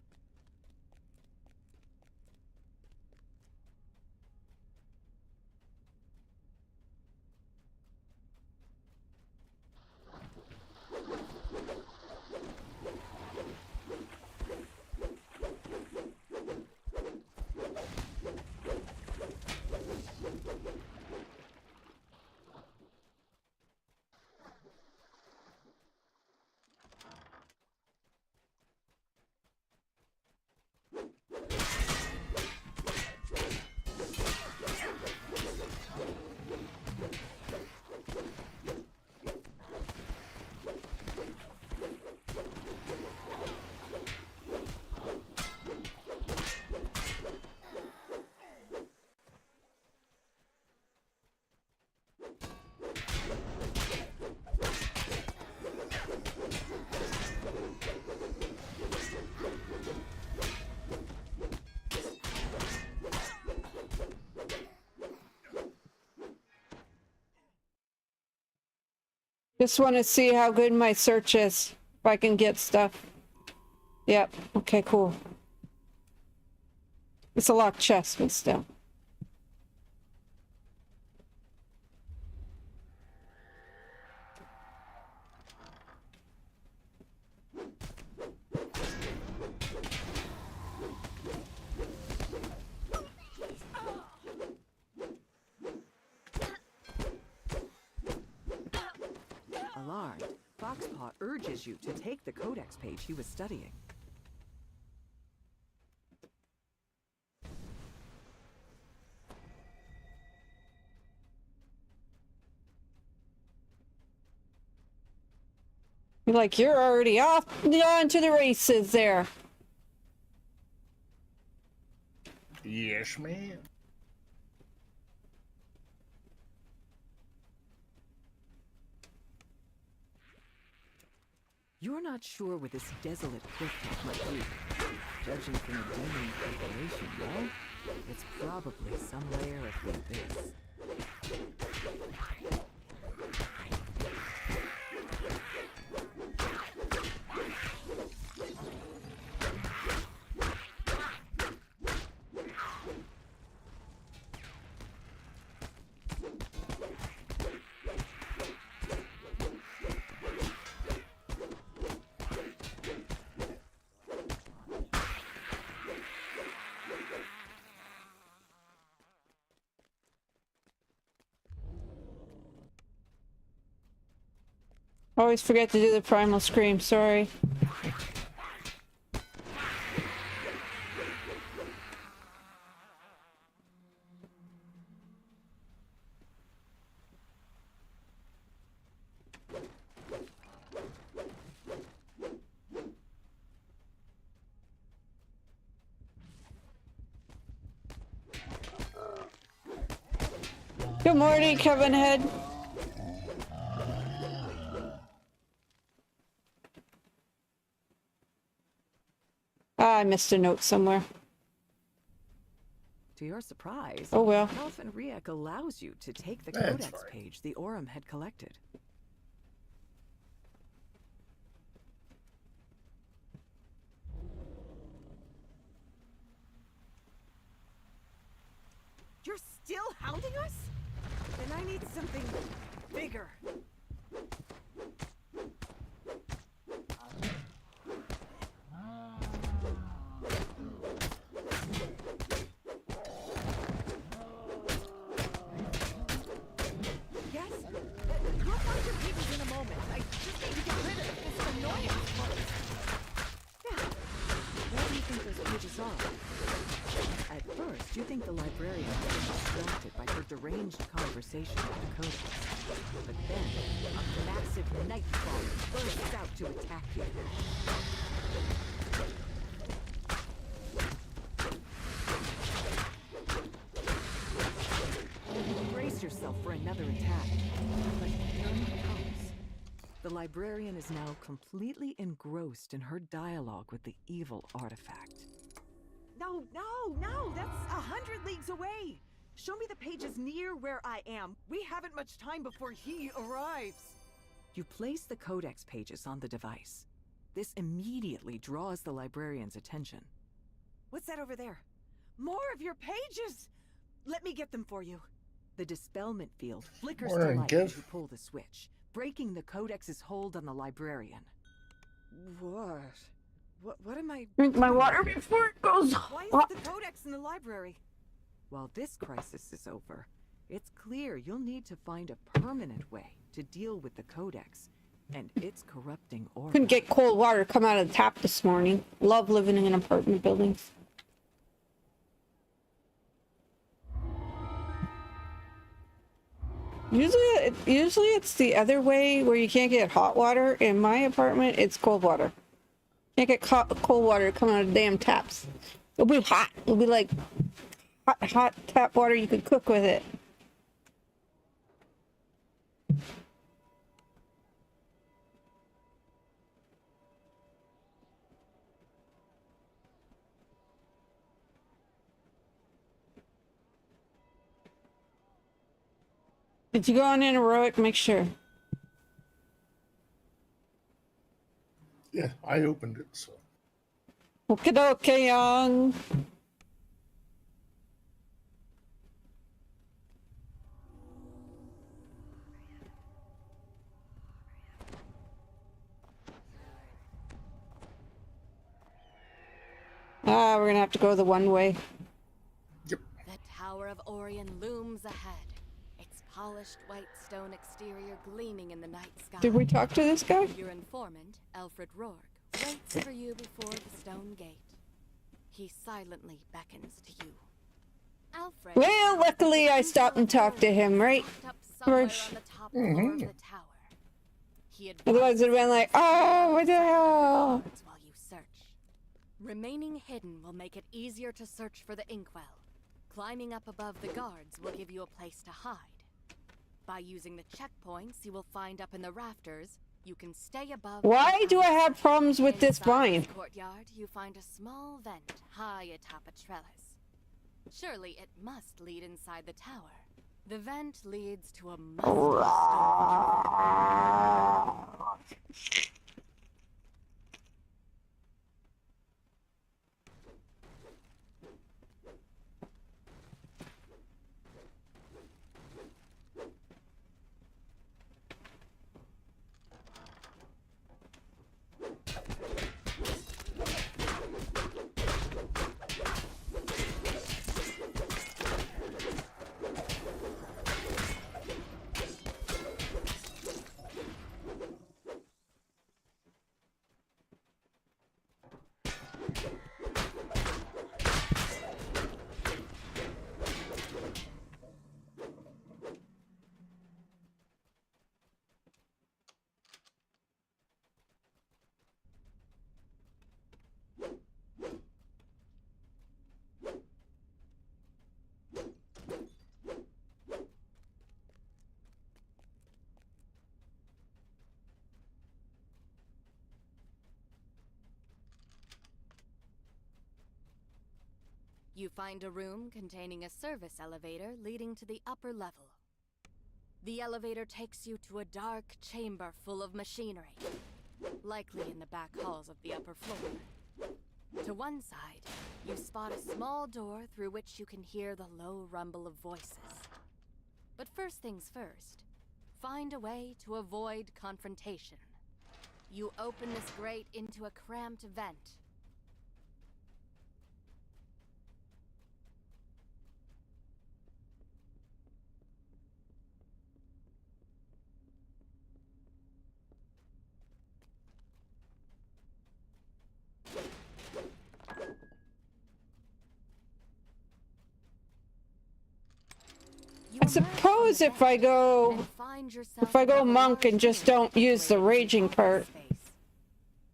Just want to see how good my search is. If I can get stuff. Yep. Okay, cool. It's a locked chest, but still. Alarmed, Foxpaw urges you to take the codex page he was studying. You're like, you're already off on to the races there. Yes, ma'am. You're not sure where this desolate cliff might be. Judging from the dimming preparation, well, it's probably some layer of the abyss. Always forget to do the primal scream, sorry. Good morning, Kevin Head. Ah, I missed a note somewhere. To your surprise, Oh well. Elfin Riek allows you to take the That's codex fine. page the Orem had collected. You're still hounding us? Then I need something bigger. Yes? We'll find your papers in a moment. I just need to get rid of this annoyance first. Yeah. Where do you think those pages are? At first, you think the librarian was distracted by her deranged conversation with the codex. But then, a massive nightcrawler bursts out to attack you. Brace yourself for another attack. But none comes. The librarian is now completely engrossed in her dialogue with the evil artifact. No, that's 100 leagues away. Show me the pages near where I am. We haven't much time before he arrives. You place the codex pages on the device. This immediately draws the librarian's attention. What's that over there? More of your pages! Let me get them for you. The dispelment field flickers to Morning, life Kev. as you pull the switch, breaking the codex's hold on the librarian. What am I... Drink my doing? water before it goes. Why is the codex in the library? While this crisis is over, it's clear you'll need to find a permanent way to deal with the codex and its corrupting aura. Couldn't get cold water come out of the tap this morning. Love living in apartment buildings. Usually it's the other way where you can't get hot water. In my apartment, it's cold water. Can't get cold water coming out of damn taps. It'll be hot. It'll be like hot tap water. You could cook with it. Did you go on in heroic? Make sure. Yeah, I opened it, so. Okie dokie, young. Ah, we're gonna have to go the one way. Yep. The Tower of Orion looms ahead, its polished white stone exterior gleaming in the night sky. Did we talk to this guy? Your informant, Alfred Rourke, waits for you before the stone gate. He silently beckons to you. Alfred. Well, luckily I stopped and talked to him, right? Up somewhere First. on the top floor of the tower. He Otherwise, it'd have been like, oh, what the hell? while you search. Remaining hidden will make it easier to search for the inkwell. Climbing up above the guards will give you a place to hide. By using the checkpoints you will find up in the rafters, you can stay above. Why do I have problems with this Inside vine? this courtyard, you find a small vent high atop a trellis. Surely it must lead inside the tower. The vent leads to a musty stone. You find a room containing a service elevator leading to the upper level. The elevator takes you to a dark chamber full of machinery, likely in the back halls of the upper floor. To one side, you spot a small door through which you can hear the low rumble of voices. But first things first, find a way to avoid confrontation. You open this grate into a cramped vent. I suppose if I go monk and just don't use the raging part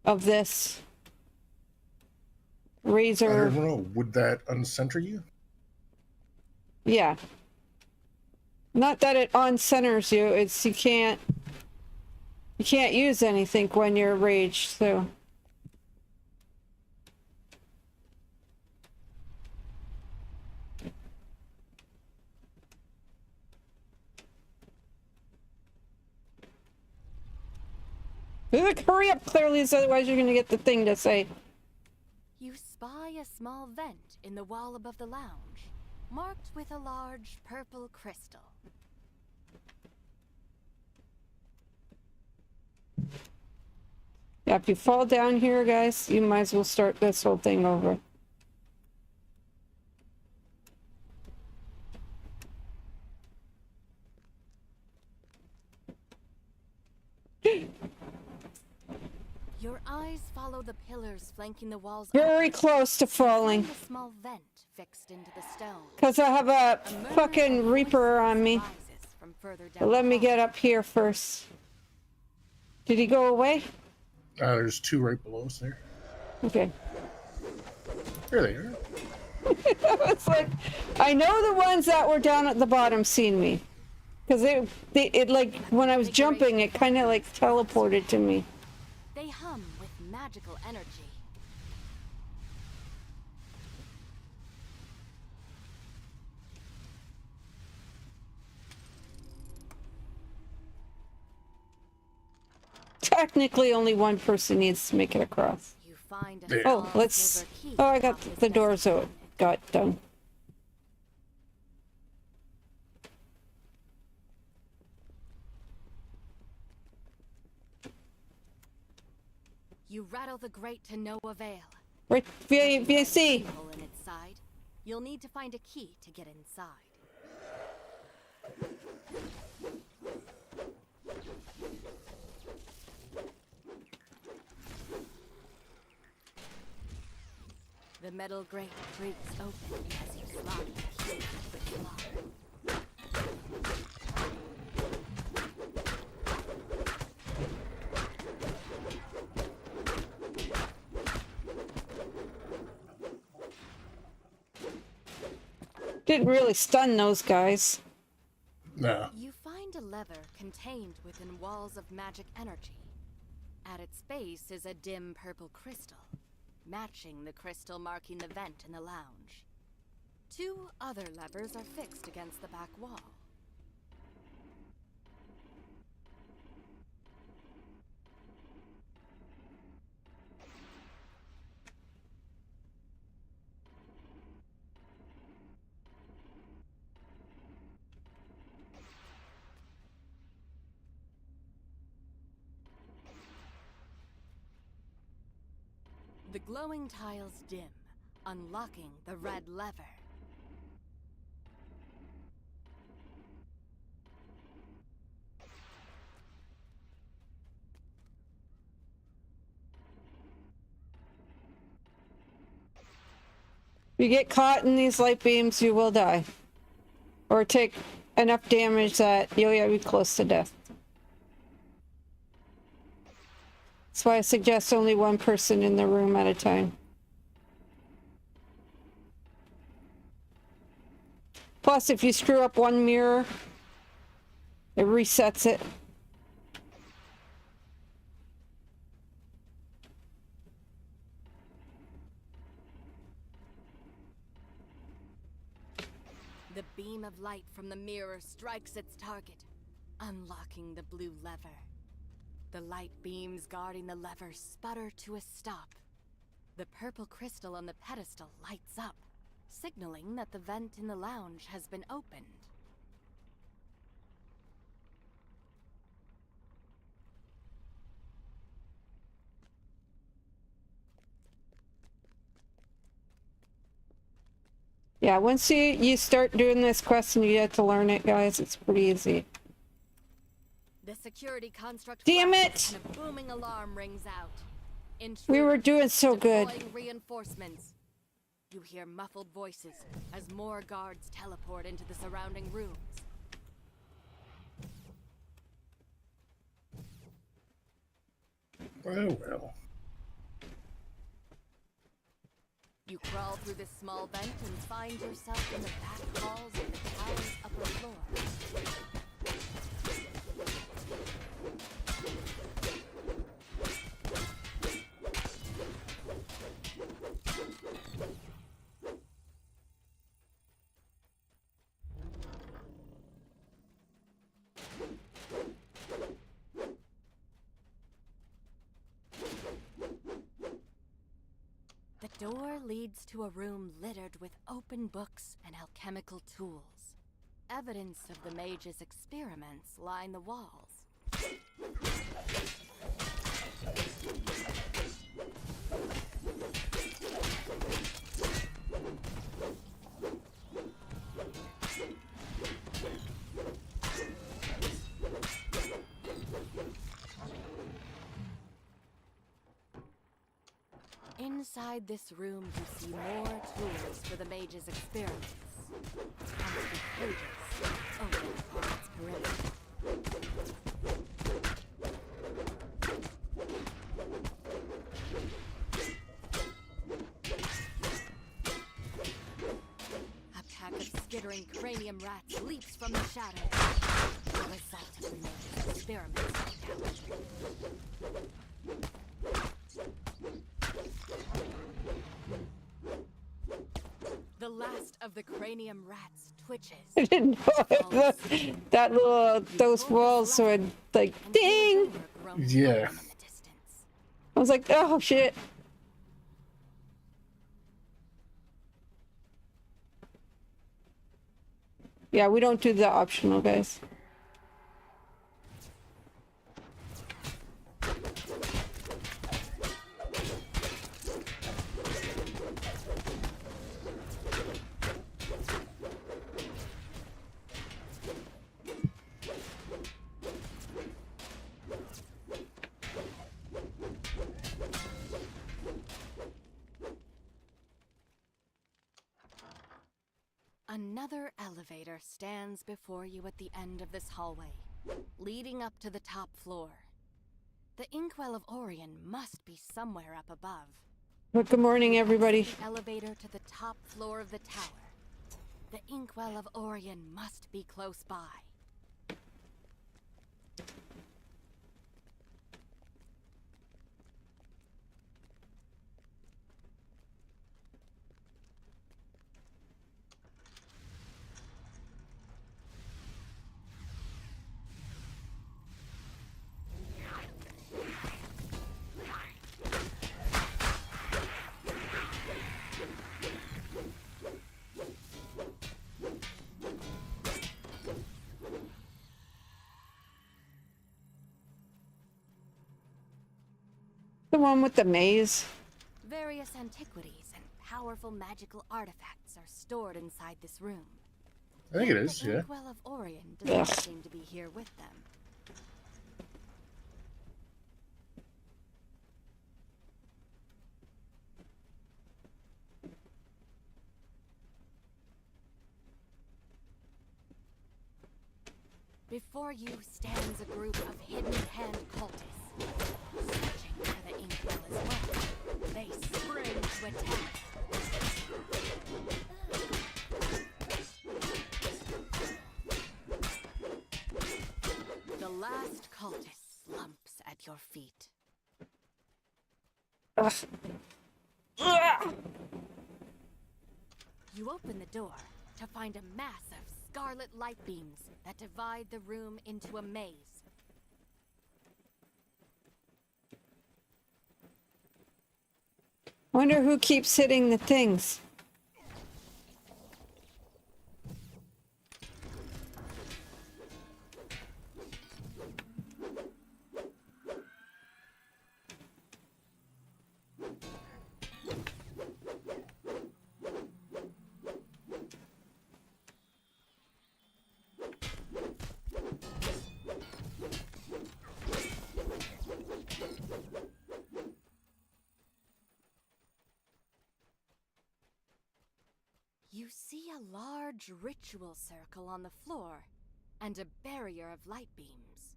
of this I razor. don't know. Would that uncenter you? Yeah. Not that it uncenters you, it's you can't use anything when you're raged, so. Look, hurry up, clearly, otherwise you're gonna get the thing to say. You spy a small vent in the wall above the lounge, marked with a large purple crystal. Yeah, if you fall down here, guys, you might as well start this whole thing over. Your eyes follow the pillars flanking the walls. Very close to falling. A small vent fixed into the stone. Because I have a fucking Reaper on me. But let me get up here first. Did he go away? There's two right below us there. Okay. There they are. It's like, I know the ones that were down at the bottom seen me. Because it like, when I was jumping, it kind of like teleported to me. They hum with magical energy. Technically, only one person needs to make it across. You find Yeah. Oh, let's. Oh, I got the doors out. Got done. You rattle the grate to no avail. Right, VC. Hole in its side. You'll need to find a key to get inside. The metal grate creaks open as you slide the key into its lock. Didn't really stun those guys. No. You find a lever contained within walls of magic energy. At its base is a dim purple crystal, matching the crystal marking the vent in the lounge. 2 other levers are fixed against the back wall. The glowing tiles dim, unlocking the red lever. If you get caught in these light beams, you will die. Or take enough damage that you'll be close to death. That's why I suggest only one person in the room at a time. Plus, if you screw up one mirror, it resets it. The beam of light from the mirror strikes its target, unlocking the blue lever. The light beams guarding the lever sputter to a stop. The purple crystal on the pedestal lights up, signaling that the vent in the lounge has been opened. Yeah, once you start doing this quest and you get to learn it, guys, it's pretty easy. The security construct Damn flashes it! and a booming alarm rings out. We were Intruders doing so good. deploying reinforcements. You hear muffled voices as more guards teleport into the surrounding rooms. Oh well. You crawl through this small vent and find yourself in the back halls of the tower's upper floor. The door leads to a room littered with open books and alchemical tools. Evidence of the mage's experiments line the walls. Inside this room, you see more tools for the mage's experiments. Empty pages open upon its perimeter. A pack of skittering cranium rats leaps from the shadows. The result of the mage's experiments, no doubt. The last of the cranium rats twitches. I didn't know if those walls would like ding. Yeah. I was like, oh shit. Yeah, we don't do the optional, guys. Another elevator stands before you at the end of this hallway, leading up to the top floor. The Inkwell of Orion must be somewhere up above. Well, good morning, everybody. The elevator to the top floor of the tower. The Inkwell of Orion must be close by. The one with the maze. Various antiquities and powerful magical artifacts are stored inside this room. I think it Yet is, the yeah. Inkwell of Orion does not Ugh. seem to be here with them. Before you stands a group of hidden hand cultists, searching for the Inkwell as well. They spring to attack. The last cultist slumps at your feet. Ugh. Ugh. You open the door to find a mass of scarlet light beams that divide the room into a maze. Wonder who keeps hitting the things. You see a large ritual circle on the floor and a barrier of light beams.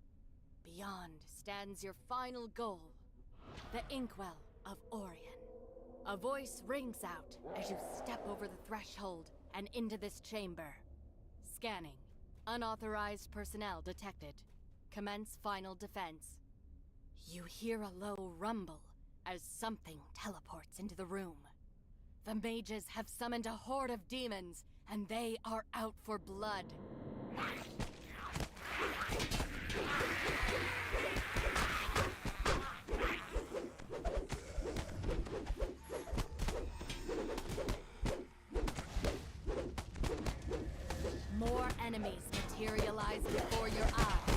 Beyond stands your final goal, the Inkwell of Orion. A voice rings out as you step over the threshold and into this chamber. Scanning. Unauthorized personnel detected. Commence final defense. You hear a low rumble as something teleports into the room. The mages have summoned a horde of demons, and they are out for blood. More enemies materialize before your eyes.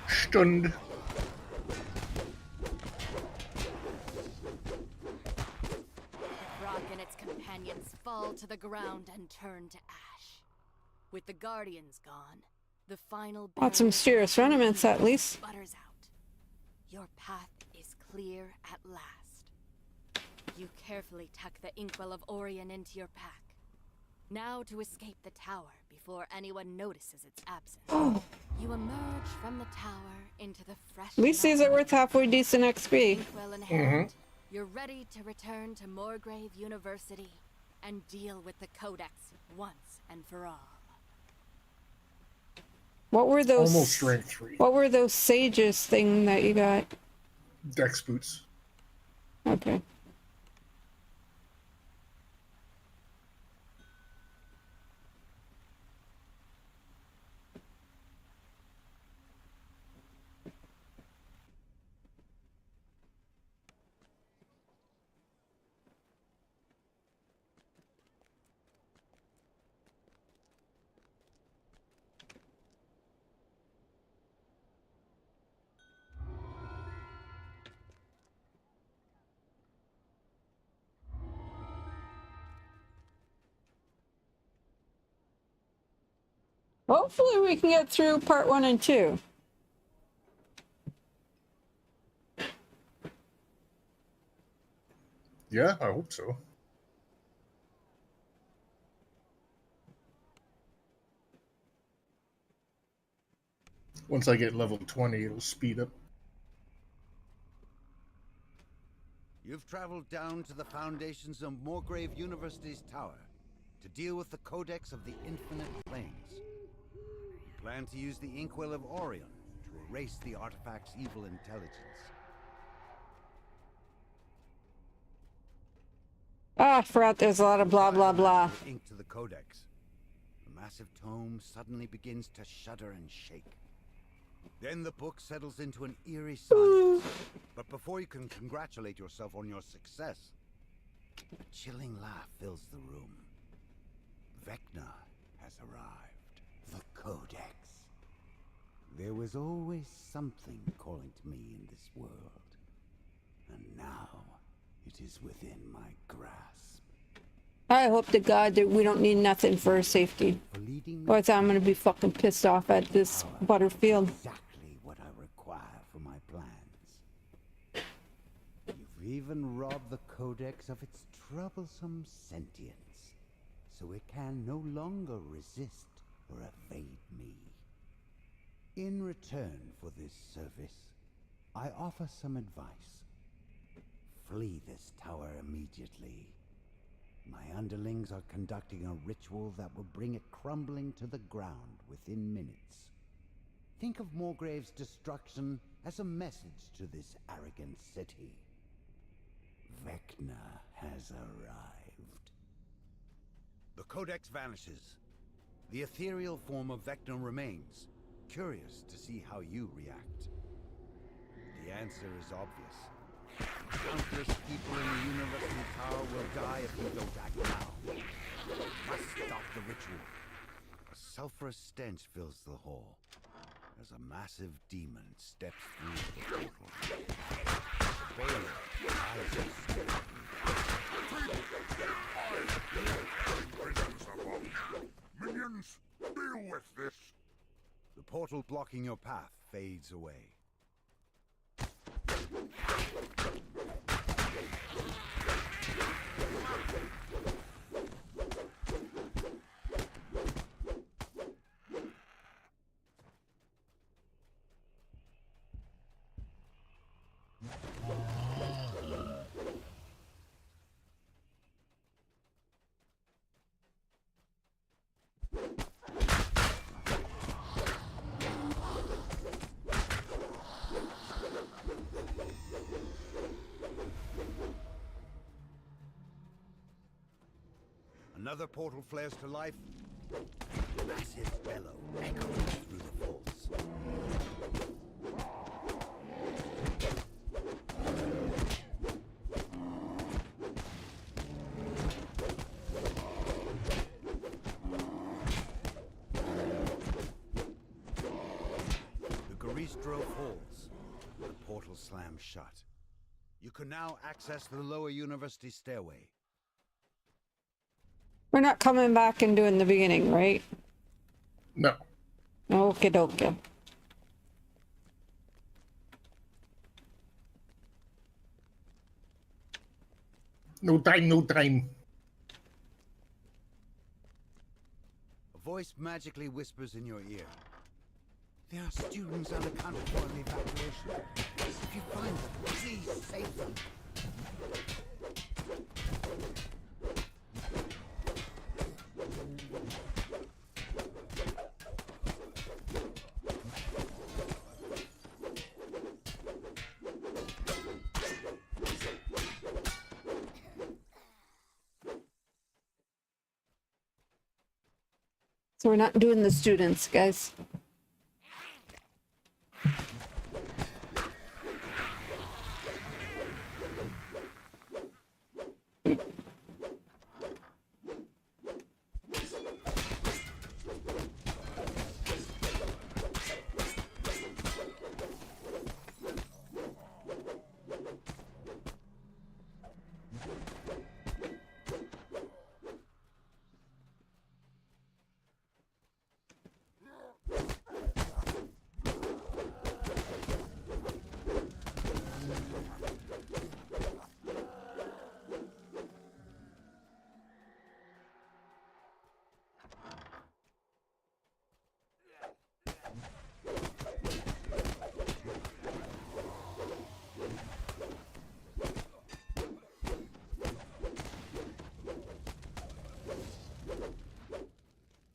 Stunned. Brock and its companions fall to the ground and turn to ash. With the Guardians gone, the final Want some barrier serious to ornaments at evil least. sputters out. Your path is clear at last. You carefully tuck the Inkwell of Orion into your pack. Now to escape the tower before anyone notices its absence. You emerge from the tower into the fresh. At least these are worth halfway decent XP. Inkwell in hand, you're ready to return to Moorgrave University and deal with the Codex once and for all. What were those? Almost strength 3. What were those sages thing that you got? Dex boots. Okay. Hopefully we can get through part 1 and 2. Yeah, I hope so. Once I get level 20, it'll speed up. You've traveled down to the foundations of Morgrave University's tower to deal with the Codex of the Infinite Planes. You plan to use the Inkwell of Orion to erase the artifact's evil intelligence. Ah, I forgot there's a lot of blah, blah, blah. Ink to the Codex. The massive tome suddenly begins to shudder and shake. Then the book settles into an eerie silence. But before you can congratulate yourself on your success, a chilling laugh fills the room. Vecna has arrived. The Codex. There was always something calling to me in this world. And now, it is within my grasp. I hope to God that we don't need nothing for our safety. Or I'm gonna be fucking pissed off at this Butterfield. Exactly what I require for my plans. You've even robbed the Codex of its troublesome sentience, so it can no longer resist or evade me. In return for this service, I offer some advice. Flee this tower immediately. My underlings are conducting a ritual that will bring it crumbling to the ground within minutes. Think of Morgrave's destruction as a message to this arrogant city. Vecna has arrived. The Codex vanishes. The ethereal form of Vecna remains, curious to see how you react. The answer is obvious. Countless people in the University Tower will die if you don't act now. You must stop the ritual. A sulfurous stench fills the hall as a massive demon steps through the portal. The Bailiff rises. Minions, deal with this. The portal blocking your path fades away. Another portal flares to life. A massive bellow echoes through the vaults. The Garistro falls. The portal slams shut. You can now access the lower university stairway. We're not coming back and doing the beginning, right? No. Okay, dokie. No time, no time. A voice magically whispers in your ear. There are students unaccounted for in the evacuation. If you find them, please save them. So we're not doing the students, guys.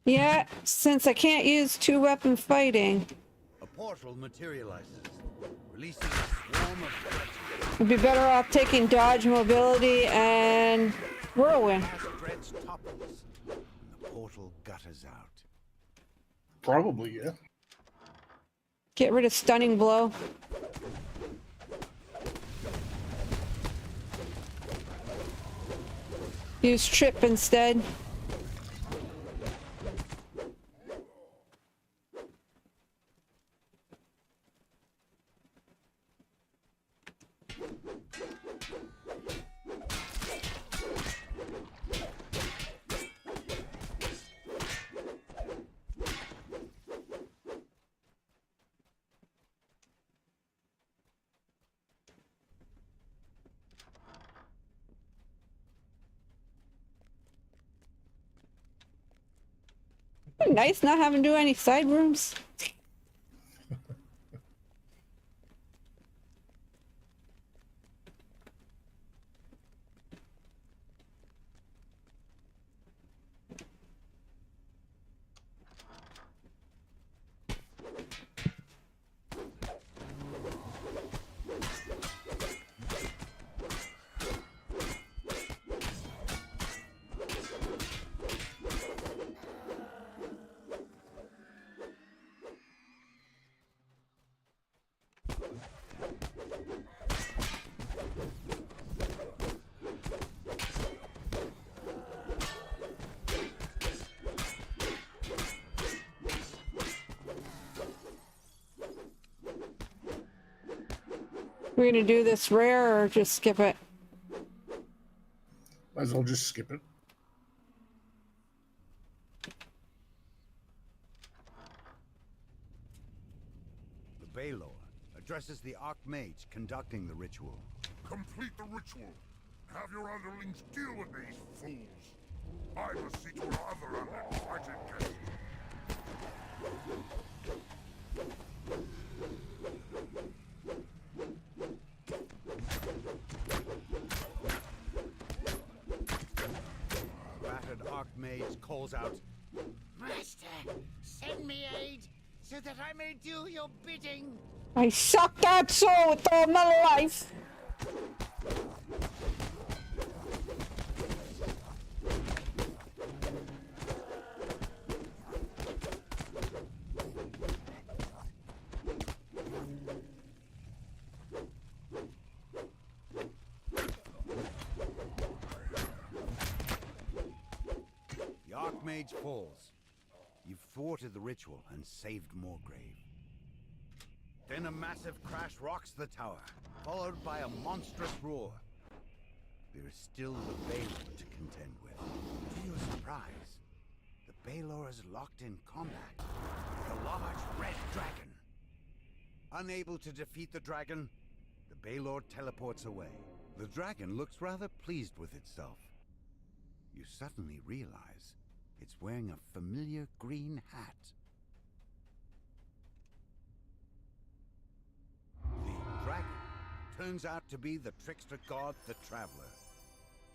Yeah, since I can't use two-weapon fighting, A portal materializes, releasing a swarm of threats. I'd be better off taking dodge, mobility, and whirlwind. As threats topples, and the portal gutters out. Probably, yeah. Get rid of stunning blow. Use trip instead. Nice not having to do any side rooms. We're gonna do this rare or just skip it? Might as well just skip it. The Baylor addresses the Archmage conducting the ritual. Complete the ritual. Have your underlings deal with these fools. I must see to our other uninvited guests. Battered Archmage calls out, Master, send me aid so that I may do your bidding. I suck that soul with all my life. The Archmage falls. You've thwarted the ritual and saved Moorgrave. Then a massive crash rocks the tower, followed by a monstrous roar. There is still the Baylor to contend with. To your surprise, the Baylor is locked in combat with a large red dragon. Unable to defeat the dragon, the Baylor teleports away. The dragon looks rather pleased with itself. You suddenly realize it's wearing a familiar green hat. The dragon turns out to be the trickster god, the Traveler.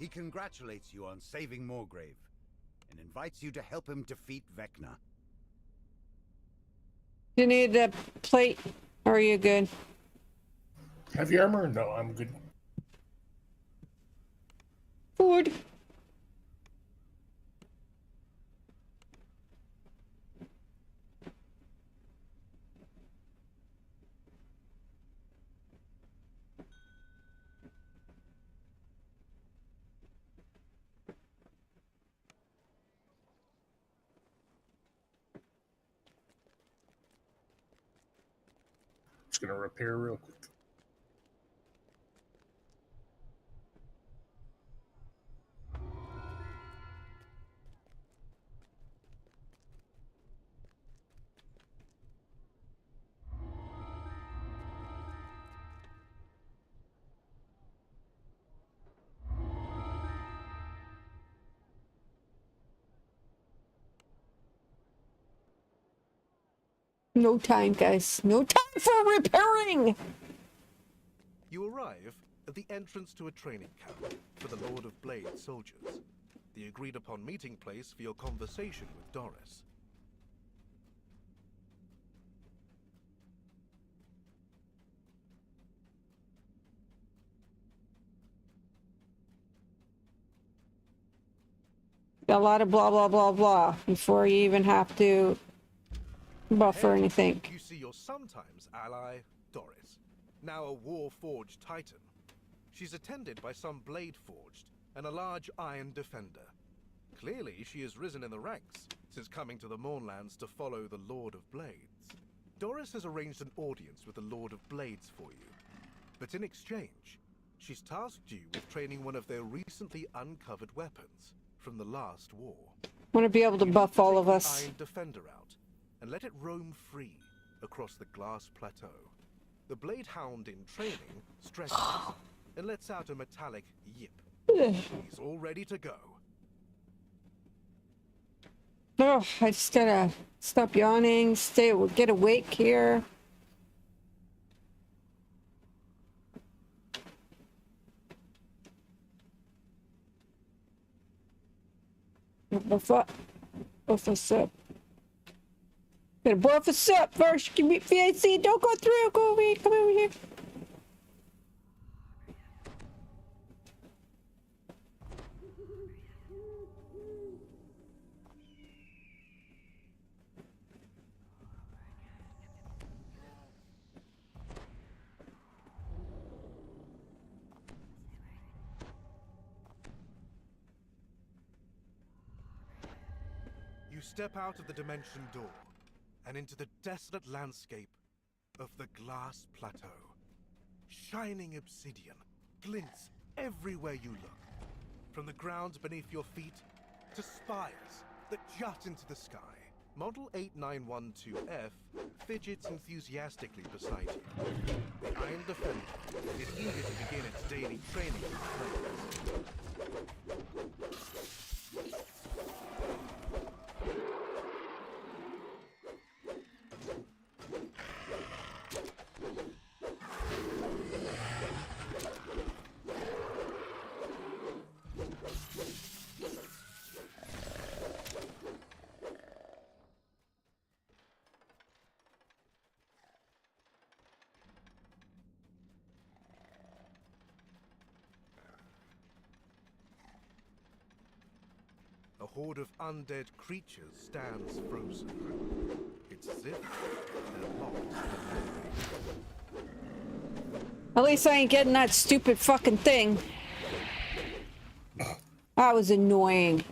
He congratulates you on saving Moorgrave and invites you to help him defeat Vecna. You need the plate, or are you good? Heavy armor? No, I'm good. Food. Just gonna repair real quick. No time, guys. No time for repairing! You arrive at the entrance to a training camp for the Lord of Blade soldiers. the agreed-upon meeting place for your conversation with Doris. A lot of blah, blah, blah, blah before you even have to buffer anything. You see your sometimes ally, Doris, now a war-forged titan. She's attended by some blade-forged and a large iron defender. Clearly, she has risen in the ranks since coming to the Mournlands to follow the Lord of Blades. Doris has arranged an audience with the Lord of Blades for you, but in exchange, she's tasked you with training one of their recently uncovered weapons from the last war. Want to be able to buff all of us. Take the Iron Defender out and let it roam free across the glass plateau. The Blade Hound in training stretches and lets out a metallic yip. He's all ready to go. Oh, I just gotta stop yawning, get awake here. Buff up. Buff us up. Gotta buff us up first. Give me VAC. Don't go through. Go over here. Come over here. You step out of the dimension door and into the desolate landscape of the glass plateau. Shining obsidian glints everywhere you look, from the ground beneath your feet to spires that jut into the sky. Model 8912F fidgets enthusiastically beside you. The Iron Defender is eager to begin its daily training with blades. A horde of undead creatures stands frozen. It's as if they're locked. At least I ain't getting that stupid fucking thing. That was annoying.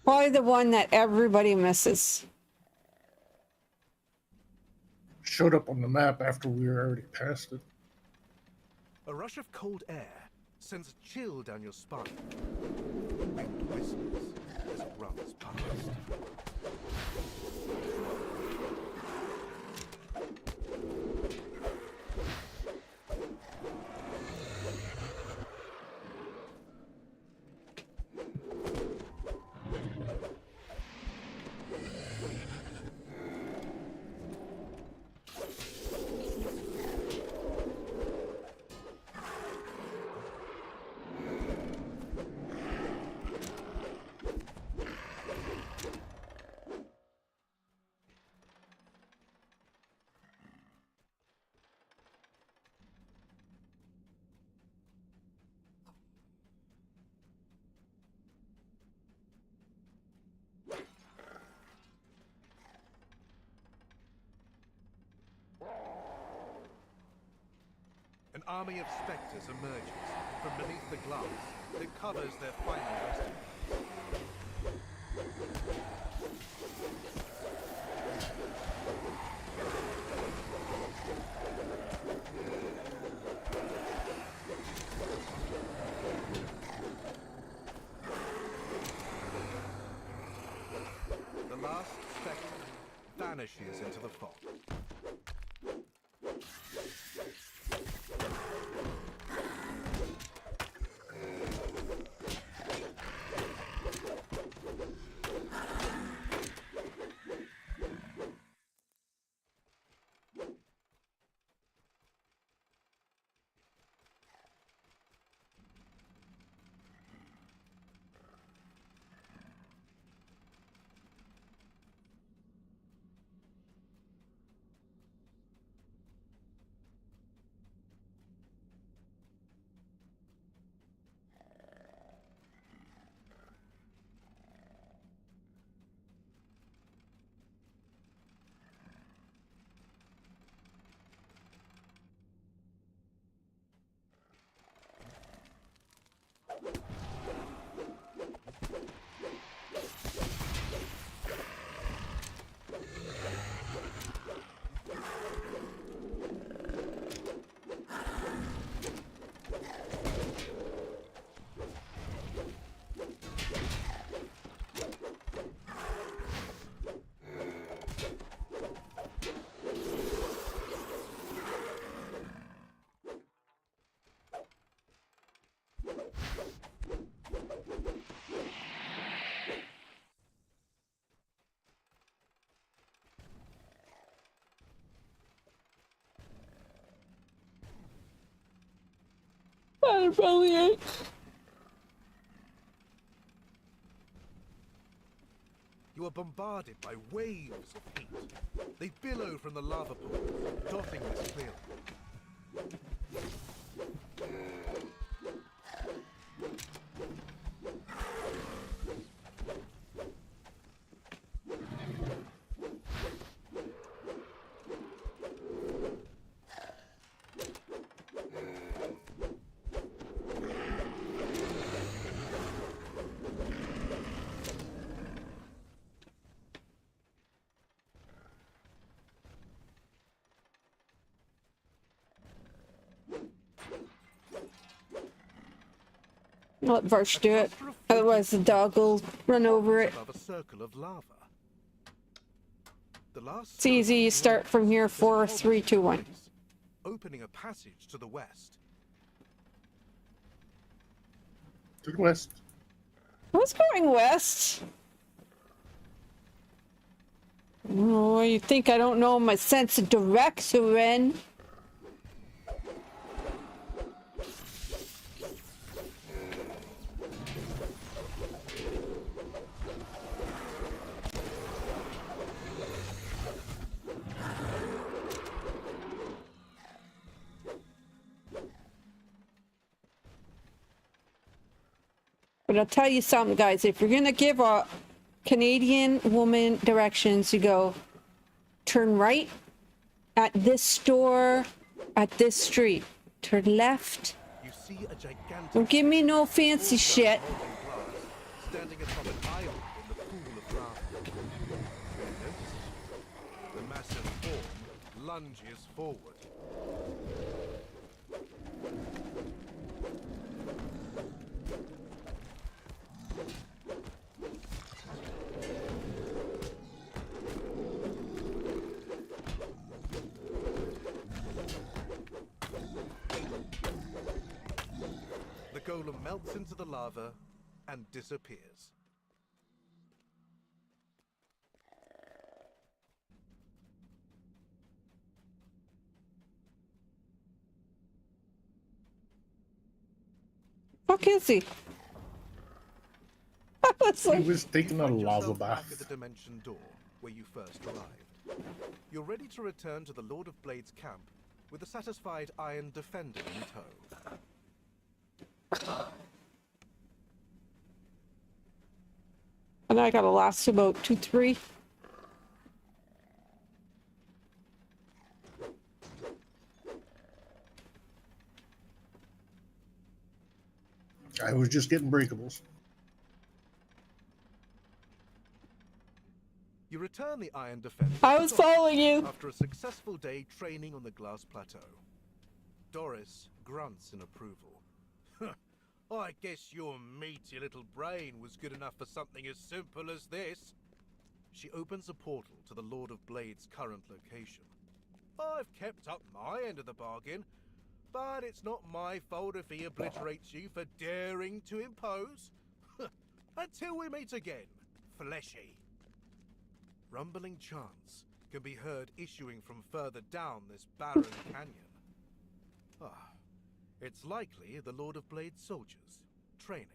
Probably the one that everybody misses. Showed up on the map after we were already past it. A rush of cold air sends a chill down your spine. The wind whistles as it runs past. army of spectres emerges from beneath the glass that covers their final resting place. The last spectre vanishes into the fog. Brilliant. You are bombarded by waves of heat. They billow from the lava pool, dotting this clearing. Let Varsh do it. Otherwise the dog will run over it. Above a circle of lava. The last It's easy, you start from here, 4, 3, 2, 1. opening a passage to the west. To the west. What's going west? Oh, you think I don't know my sense of direction? But I'll tell you something, guys. If you're going to give a Canadian woman directions, you go, turn right at this store, at this street. Turn left. You see a gigantic Don't give me no fancy shit. standing atop an island in the pool of lava. Notice the massive form lunges forward. The golem melts into the lava and disappears. Fuck is he? He was taking a Find lava yourself back bath. at the dimension door where you first arrived. You're ready to return to the Lord of Blades camp with a satisfied Iron Defender in tow. And I gotta last about 2, 3. I was just getting breakables. You return the Iron Defender. I was following you. After a successful day training on the glass plateau. Doris grunts in approval. I guess your meaty little brain was good enough for something as simple as this. She opens a portal to the Lord of Blade's current location. I've kept up my end of the bargain, but it's not my fault if he obliterates you for daring to impose. Until we meet again, fleshy. Rumbling chants can be heard issuing from further down this barren canyon. It's likely the Lord of Blade's soldiers, training.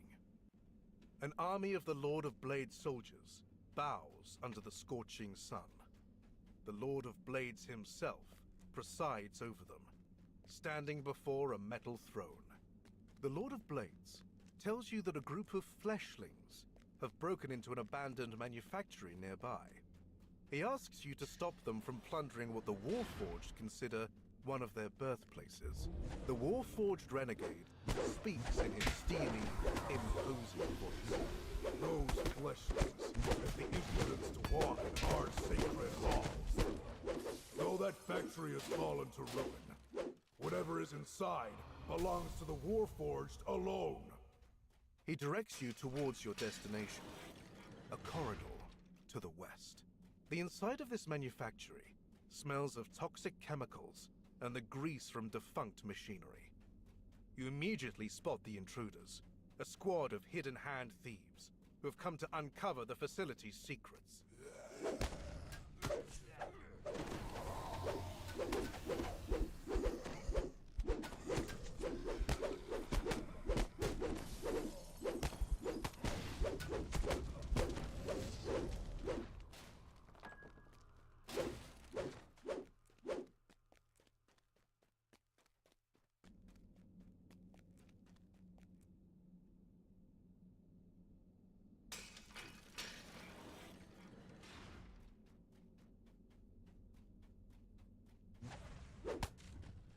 An army of the Lord of Blade's soldiers bows under the scorching sun. The Lord of Blades himself presides over them, standing before a metal throne. The Lord of Blades tells you that a group of fleshlings have broken into an abandoned manufactory nearby. He asks you to stop them from plundering what the Warforged consider one of their birthplaces. The Warforged renegade speaks in his steely, imposing voice. Those fleshlings have the impudence to walk in our sacred halls. Though that factory has fallen to ruin, whatever is inside belongs to the Warforged alone. He directs you towards your destination, a corridor to the west. The inside of this manufactory smells of toxic chemicals and the grease from defunct machinery. You immediately spot the intruders, a squad of hidden-hand thieves who have come to uncover the facility's secrets.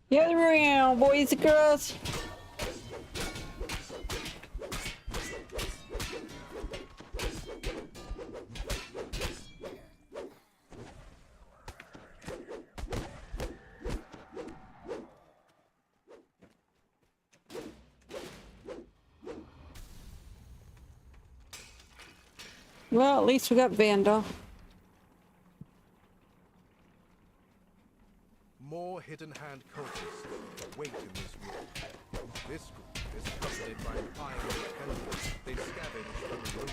Gather around, boys and girls. Well, at least we got Vandal. More hidden-hand cultists wait in this room. This group is trusted by an iron intelligence they scavenge from the ruins.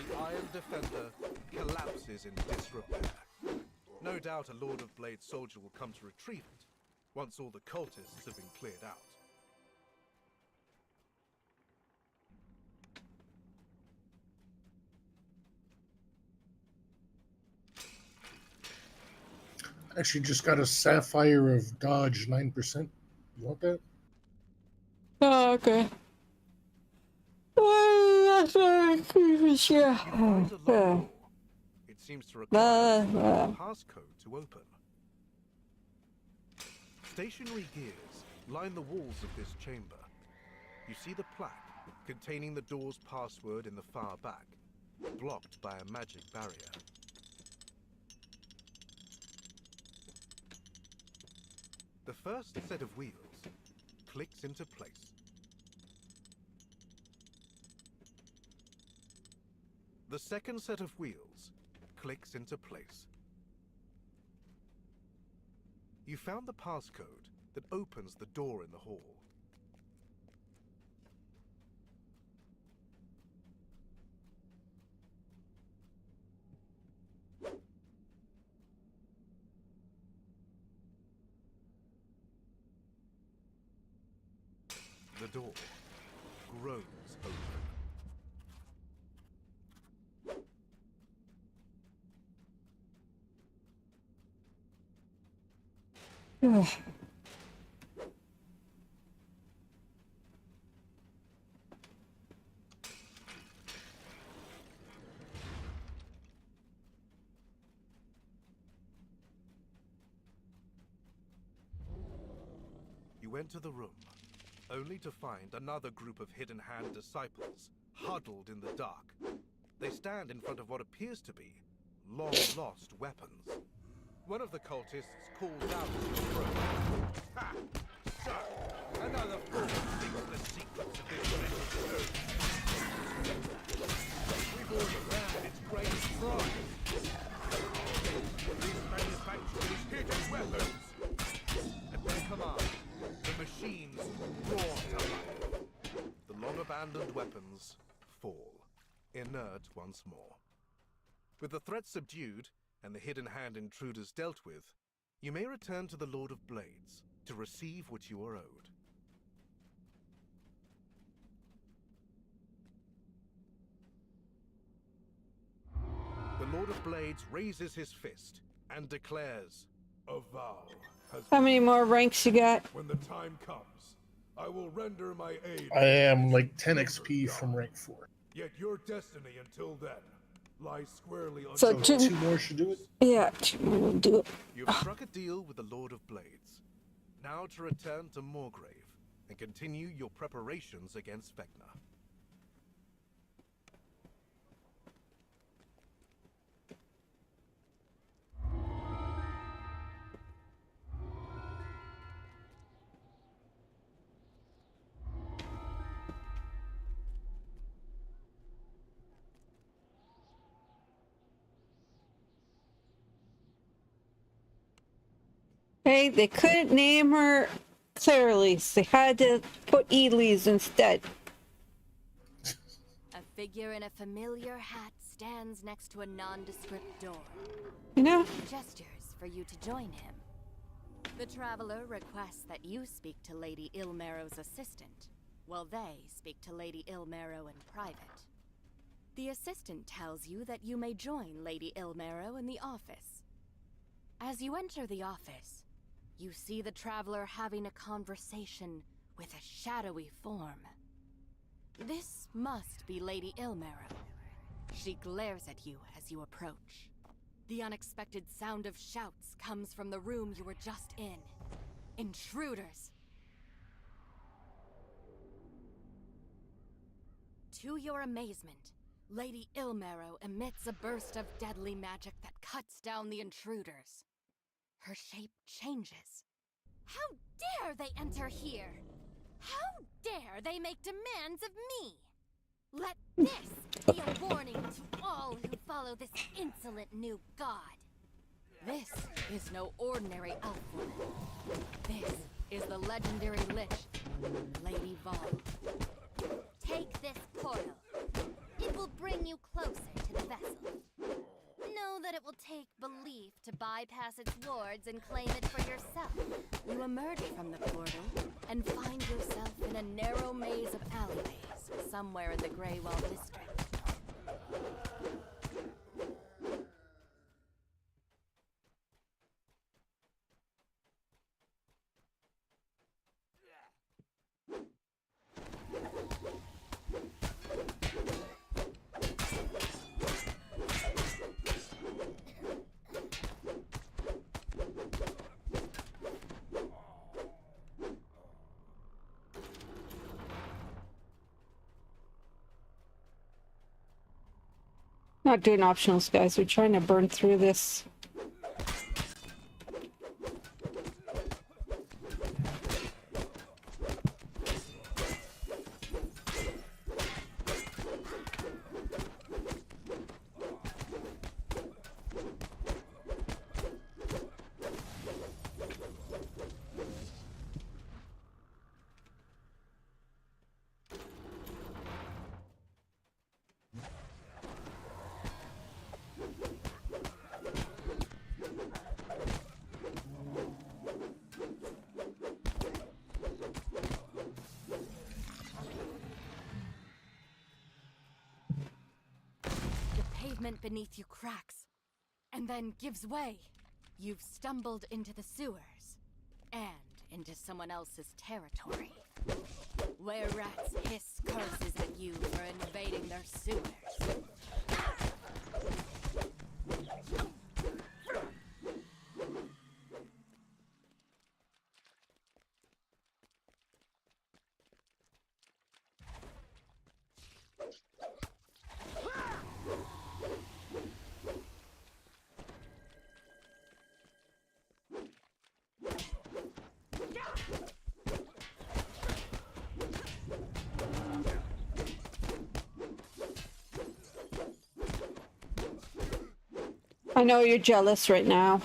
The Iron Defender collapses in disrepair. No doubt a Lord of Blade soldier will come to retrieve it, once all the cultists have been cleared out. Actually, just got a Sapphire of Dodge 9%. You want that? Oh, okay. Oh, that's what You find a locked door. It seems to require a passcode to open. Stationary gears line the walls of this chamber. You see the plaque containing the door's password in the far back, blocked by a magic barrier. The first set of wheels clicks into place. The second set of wheels clicks into place. You found the passcode that opens the door in the hall. The door grows open. enter the room, only to find another group of Hidden Hand disciples huddled in the dark. They stand in front of what appears to be long-lost weapons. One of the cultists calls out to your throat. Ha! So, another fool thinks the secrets of this metal. We've all around its greatest prize. This manufacturer's hidden weapons. At their command, the machines roar to life. The long-abandoned weapons fall, inert once more. With the threat subdued and the Hidden Hand intruders dealt with, you may return to the Lord of Blades to receive what you are owed. The Lord of Blades raises his fist and declares, A vow has How many more ranks you got? When the time comes, I will render my aid. I am like 10 XP from rank 4. Yet your destiny until then lies squarely on So So 2 more should do it? Yeah, 2 more will do it. You've struck a deal with the Lord of Blades. Now to return to Moorgrave and continue your preparations against Vecna. Hey, they couldn't name her Clairlys. They had to put Elise instead. A figure in a familiar hat stands next to a nondescript door. You know? Gestures for you to join him. The traveler requests that you speak to Lady Ilmero's assistant, while they speak to Lady Ilmero in private. The assistant tells you that you may join Lady Ilmero in the office. As you enter the office, you see the traveler having a conversation with a shadowy form. This must be Lady Ilmero. She glares at you as you approach. The unexpected sound of shouts comes from the room you were just in. Intruders! To your amazement, Lady Ilmero emits a burst of deadly magic that cuts down the intruders. Her shape changes. How dare they enter here? How dare they make demands of me? Let this be a warning to all who follow this insolent new god. This is no ordinary elf woman. This is the legendary lich, Lady Vol. Take this portal. It will bring you closer to the vessel. Know that it will take belief to bypass its wards and claim it for yourself. You emerge from the portal and find yourself in a narrow maze of alleyways somewhere in the Greywall district. Not doing optionals, guys. We're trying to burn through this. Beneath you cracks, and then gives way. You've stumbled into the sewers, and into someone else's territory, where rats hiss curses at you for invading their sewers. I know you're jealous right now.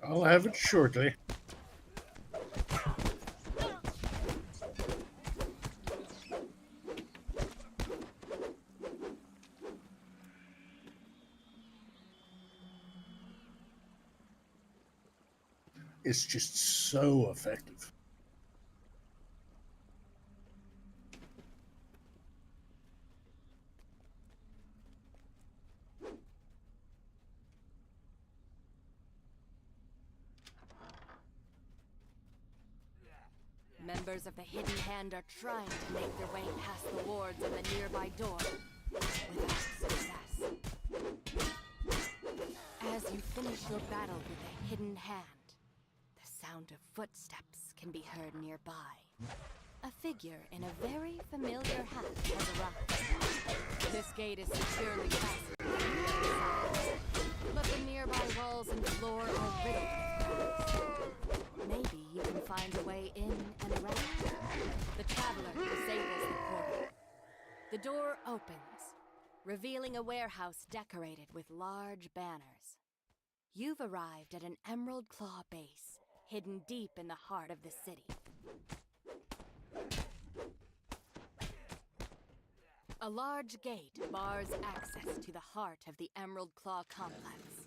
I'll have it shortly. It's just so effective. Members of the Hidden Hand are trying to make their way past the wards on the nearby door, without success. As you finish your battle with the Hidden Hand, the sound of footsteps can be heard nearby. A figure in a very familiar hat has arrived. This gate is securely fastened on the other side, but the nearby walls and floor are riddled with cracks. Maybe you can find a way in and around. The traveler disables the portal. The door opens, revealing a warehouse decorated with large banners. You've arrived at an Emerald Claw base, hidden deep in the heart of the city. A large gate bars access to the heart of the Emerald Claw complex.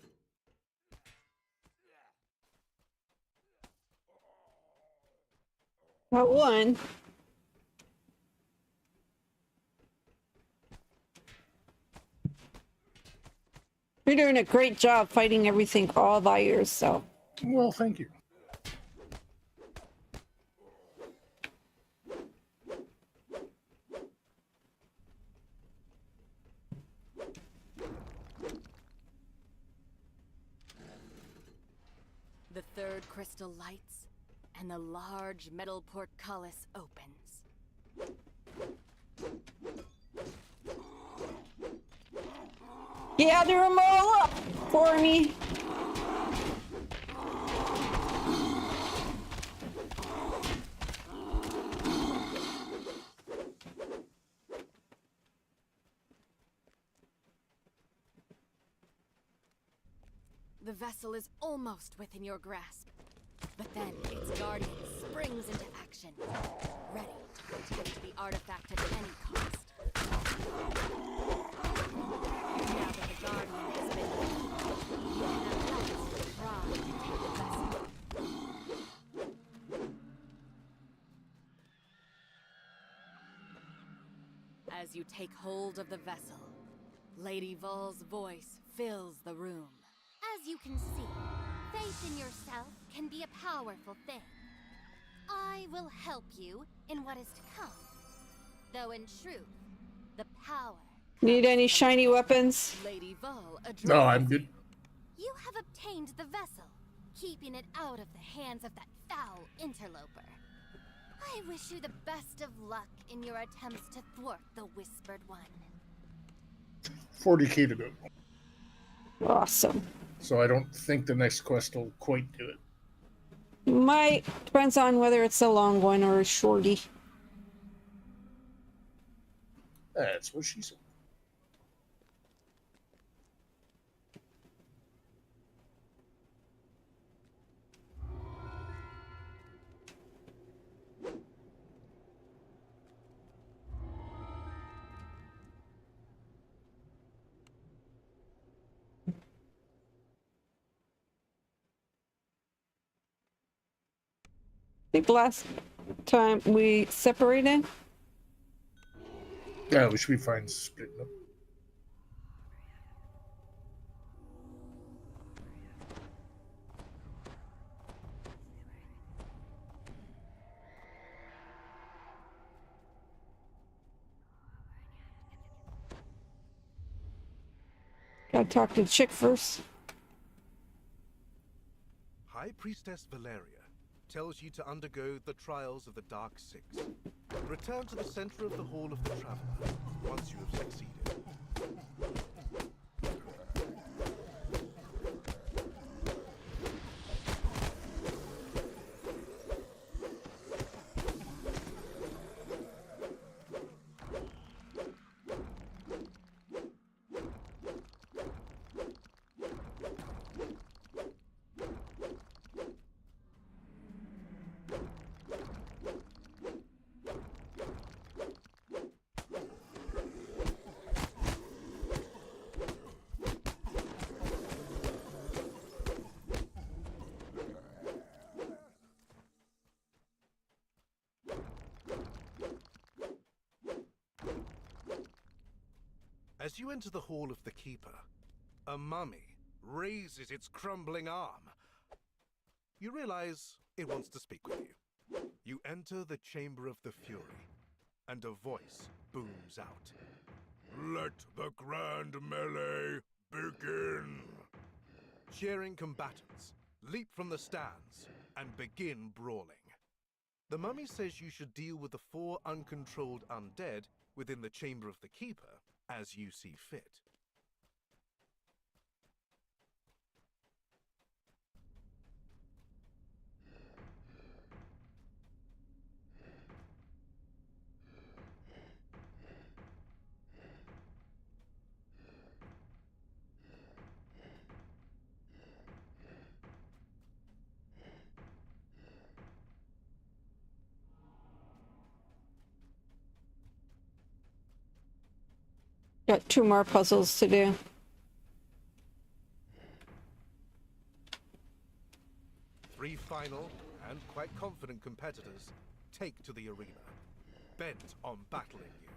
Got one. You're doing a great job fighting everything all by yourself. Well, thank you. The third crystal lights, and the large metal portcullis opens. Gather them all up for me. The vessel is almost within your grasp, but then its guardian springs into action, ready to protect the artifact at any cost. Now that the guardian has been defeated, you can at last try to take the vessel. As you take hold of the vessel, Lady Vol's voice fills the room. As you can see, faith in yourself can be a powerful thing. I will help you in what is to come. Though in truth, the power... Need any shiny weapons? Lady Vol No, I'm good. You have obtained the vessel, keeping it out of the hands of that foul interloper. I wish you the best of luck in your attempts to thwart the Whispered One. 40k to go. Awesome. So I don't think the next quest will quite do it. Might. Depends on whether it's a long one or a shorty. That's what she said. I think last time we separated. Yeah, we should be fine splitting up. Gotta talk to the chick first. High Priestess Valeria tells you to undergo the trials of the Dark Six. Return to the center of the Hall of the Traveler once you have succeeded. As you enter the Hall of the Keeper, a mummy raises its crumbling arm. You realize it wants to speak with you. You enter the Chamber of the Fury, and a voice booms out. Let the grand melee begin! Cheering combatants leap from the stands and begin brawling. The mummy says you should deal with the 4 uncontrolled undead within the Chamber of the Keeper as you see fit. Got 2 more puzzles to do. Three final and quite confident competitors take to the arena, bent on battling you.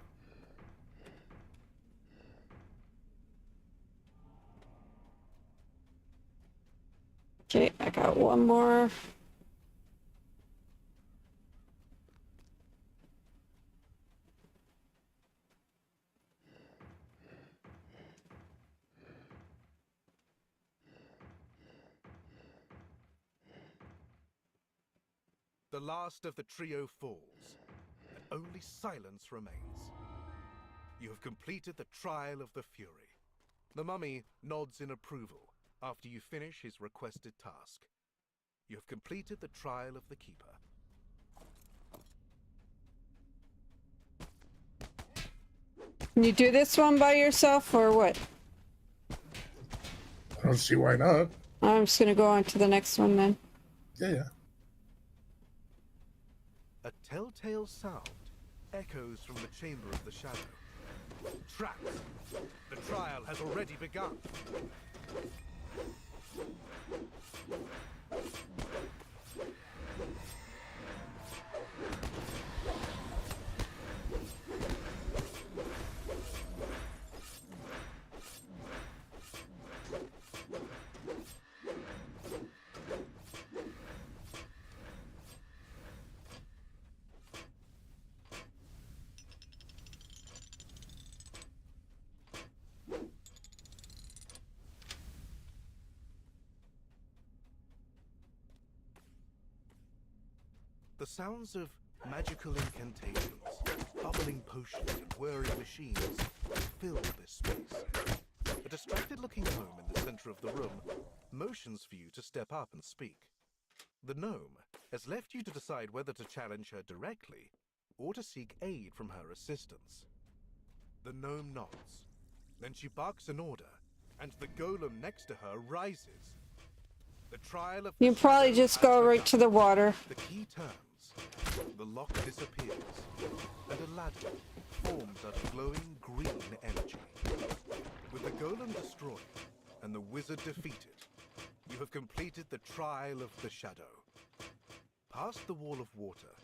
Okay, I got 1 more. The last of the trio falls, and only silence remains. You have completed the trial of the Fury. The mummy nods in approval after you finish his requested task. You have completed the trial of the Keeper. Can you do this one by yourself or what? I don't see why not. I'm just gonna go on to the next one then. Yeah. A telltale sound echoes from the Chamber of the Shadow. Trapped! The trial has already begun! The sounds of magical incantations, bubbling potions, and whirring machines fill this space. A distracted-looking gnome in the center of the room motions for you to step up and speak. The gnome has left you to decide whether to challenge her directly or to seek aid from her assistants. The gnome nods. Then she barks an order, and the golem next to her rises. The trial of the You probably shadow just has go right begun. to the water. The key turns, the lock disappears, and a ladder forms out of glowing green energy. With the golem destroyed and the wizard defeated, you have completed the trial of the shadow. Past the wall of water,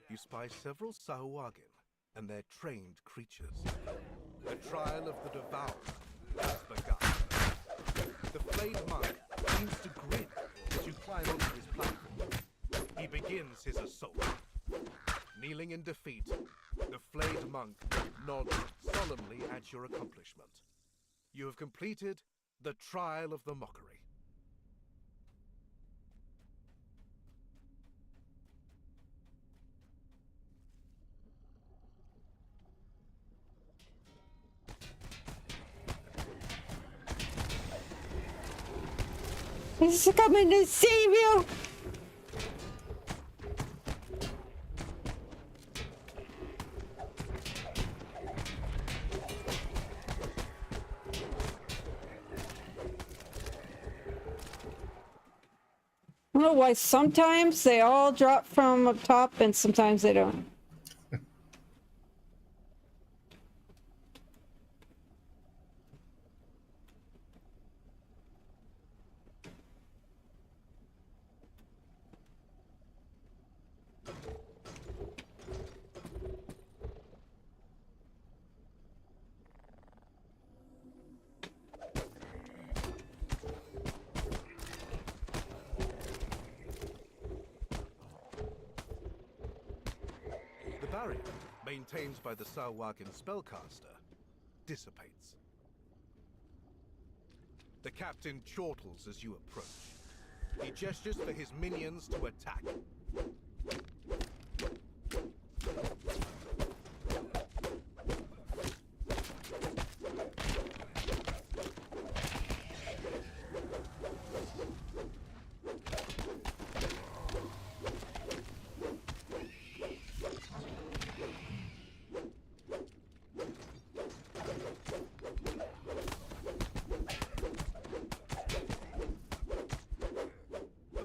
you spy several Sahuagin and their trained creatures. The trial of the devourer has begun. The flayed monk seems to grin as you climb onto his platform. He begins his assault. Kneeling in defeat, the flayed monk nods solemnly at your accomplishment. You have completed the trial of the mockery. He's coming to save you! I don't know why sometimes they all drop from up top and sometimes they don't. barrier, maintained by the Sahuagin spellcaster, dissipates. The captain chortles as you approach. He gestures for his minions to attack.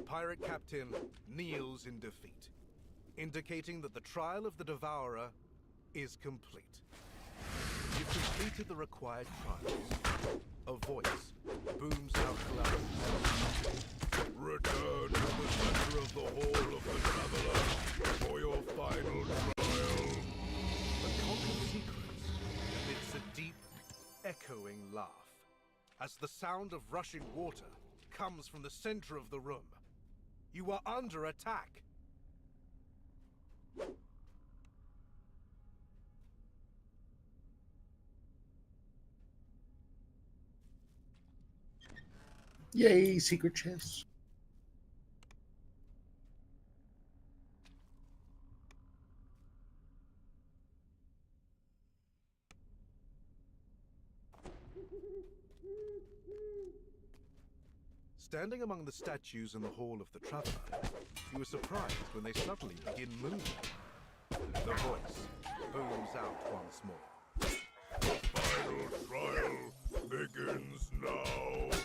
Pirate captain kneels in defeat, indicating that the trial of the Devourer is complete. You've completed the required trials. A voice booms out loud. Return to the center of the Hall of the Traveler for your final trial. The conquered secret emits a deep, echoing laugh, as the sound of rushing water comes from the center of the room. You are under attack. Yay, secret chest. Standing among the statues in the Hall of the Traveler, you are surprised when they suddenly begin moving. The voice booms out once more. The final trial begins now.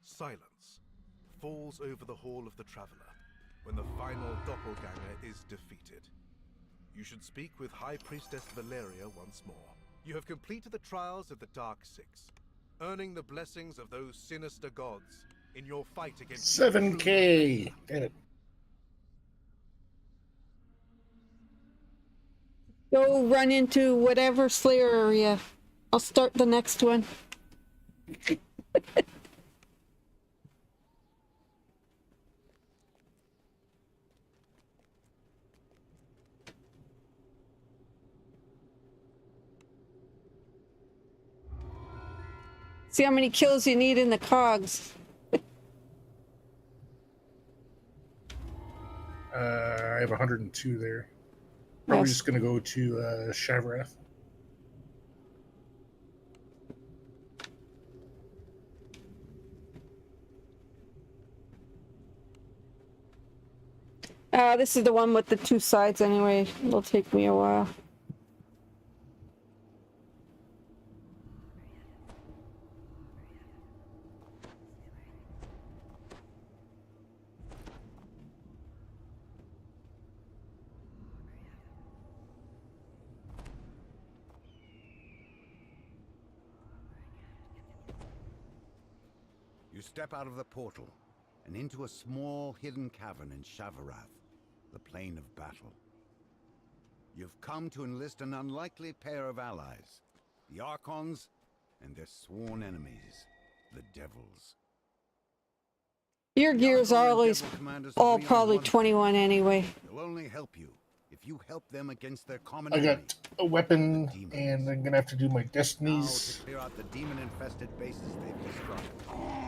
Silence falls over the Hall of the Traveler when the final doppelganger is defeated. You should speak with High Priestess Valeria once more. You have completed the trials of the Dark Six, earning the blessings of those sinister gods in your fight against 7K. Damn it. Go run into whatever Slayer area. I'll start the next one. See how many kills you need in the cogs. I have 102 there. Probably Yes. just going to go to Shavrath. This is the one with the two sides anyway. It'll take me a while. You step out of the portal and into a small hidden cavern in Shavarath, the plane of battle. You've come to enlist an unlikely pair of allies, the Archons and their sworn enemies, the Devils. Your gears are always all probably 21 anyway. They'll only help you if you help them against their common I enemy. got a weapon, and I'm going to have to do my destinies. To clear out the demon-infested bases they've destroyed.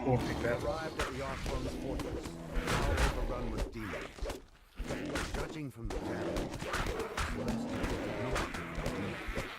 Won't take that long. Arrived at the Archon's fortress, now overrun with demons. Judging from the damage, Celestial did not give them demons.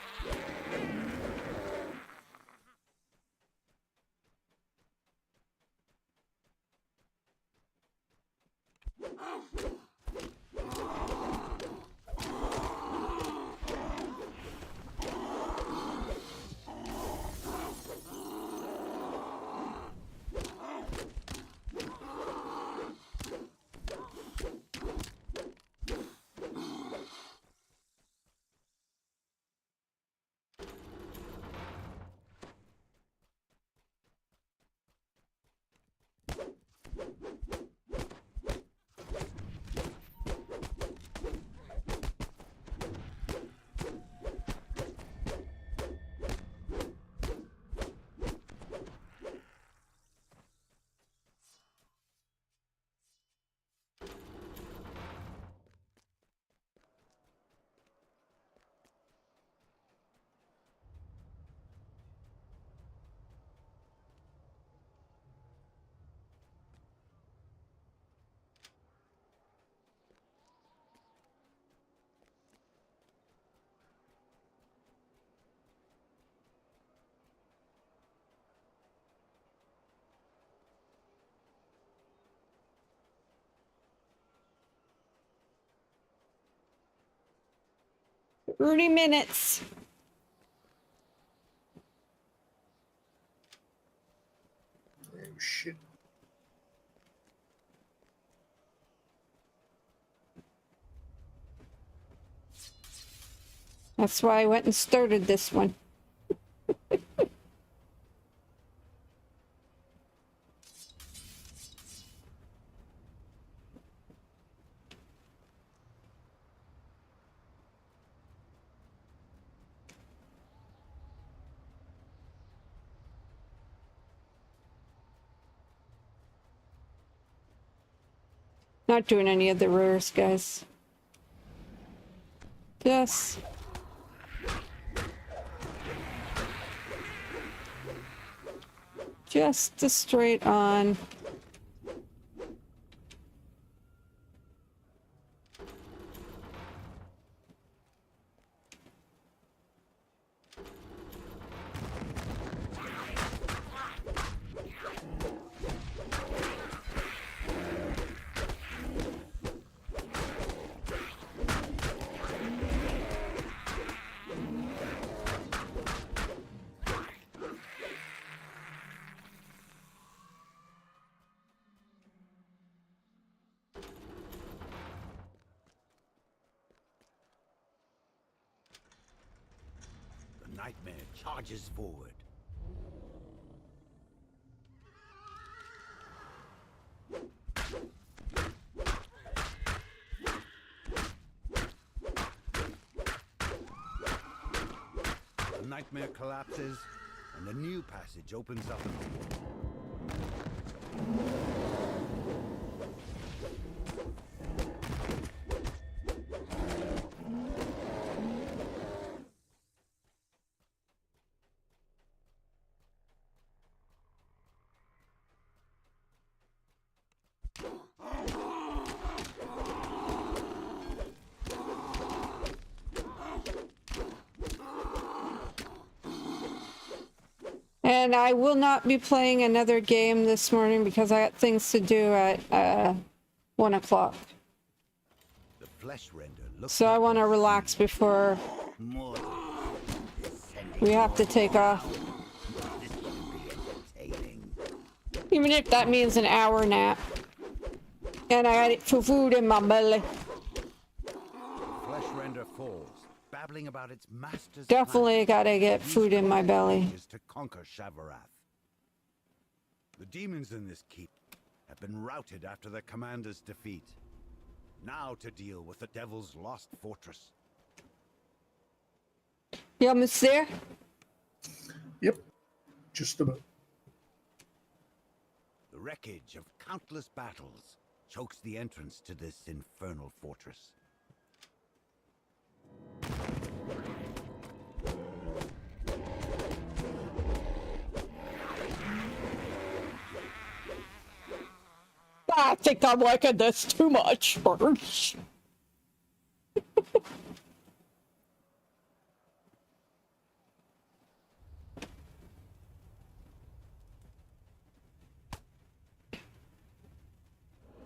30 minutes. Oh, shit. That's why I went and started this one. Not doing any of the rares, guys. Just the straight on. The nightmare charges forward. The nightmare collapses, and a new passage opens up in the wall. And I will not be playing another game this morning because I got things to do at 1 o'clock. The flesh render looks So I want to relax before more. we have to take off. Even if that means an hour nap. And I got food in my belly. Flesh render falls, babbling about its master's Definitely gotta get food in my belly. to conquer Shavarath. The demons in this keep have been routed after their commander's defeat. Now to deal with the devil's lost fortress. You almost there? Yep. Just about. The wreckage of countless battles chokes the entrance to this infernal fortress. I think I'm liking this too much.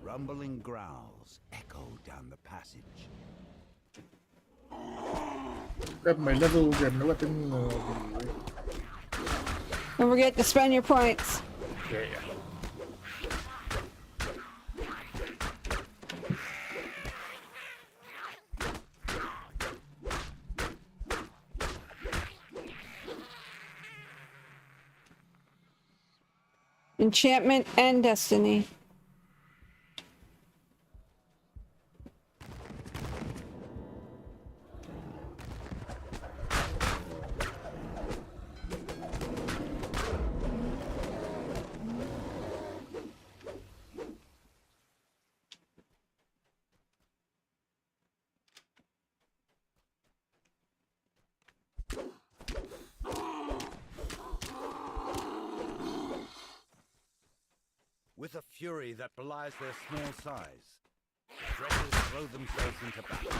Rumbling growls echo down the passage. Grab my level, grab my weapon. Don't forget to spend your points. Yeah. Enchantment and destiny. With a fury that belies their small size, dresses throw themselves into battle.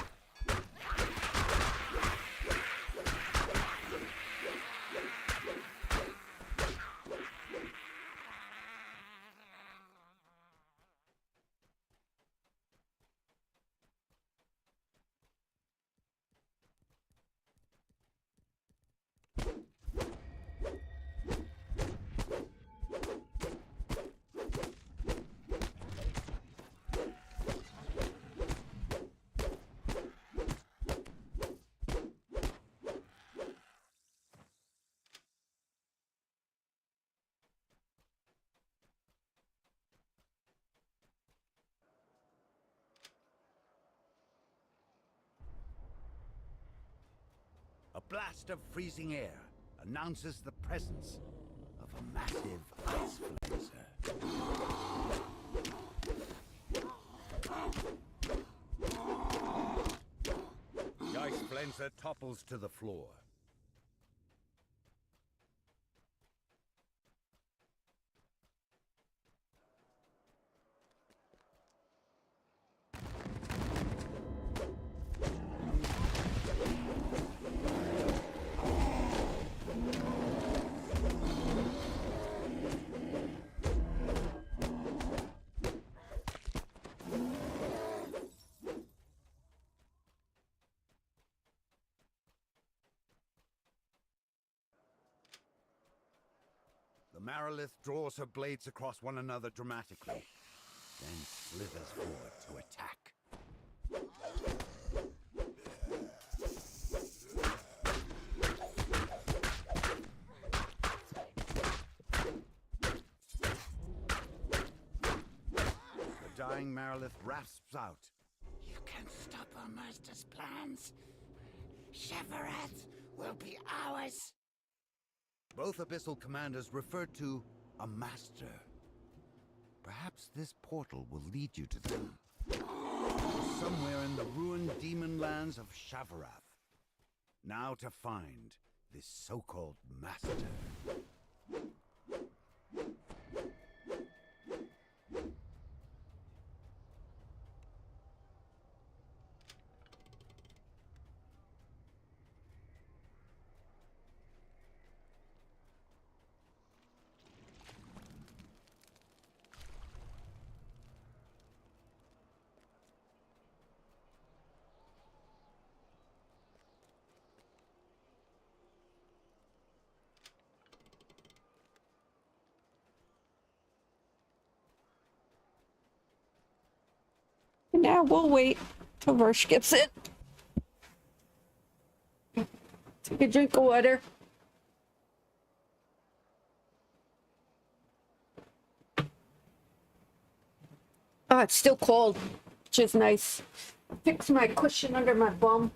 blast of freezing air announces the presence of a massive ice flazer. The ice flazer topples to the floor. The Marilith draws her blades across one another dramatically, then slithers forward to attack. The dying Marilith rasps out. You can stop our master's plans. Shevarath will be ours. Both Abyssal commanders refer to a master. Perhaps this portal will lead you to them. Somewhere in the ruined demon lands of Shavarath. Now to find this so-called master. Now we'll wait till Versh gets in. Take a drink of water. Oh, it's still cold, which is nice. Fix my cushion under my bum.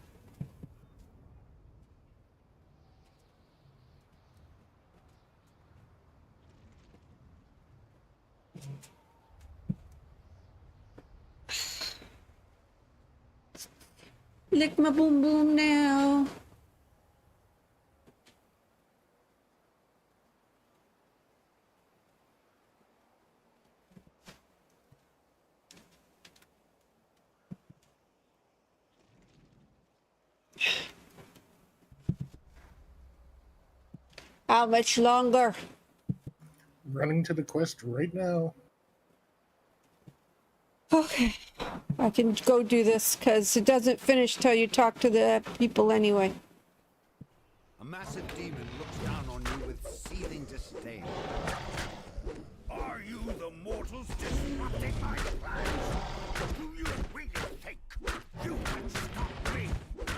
Lick my boom boom now. How much longer? Running to the quest right now. Okay, I can go do this because it doesn't finish till you talk to the people anyway. A massive demon looks down on you with seething disdain. Are you the mortals disrupting my plans? Do you really think you can stop me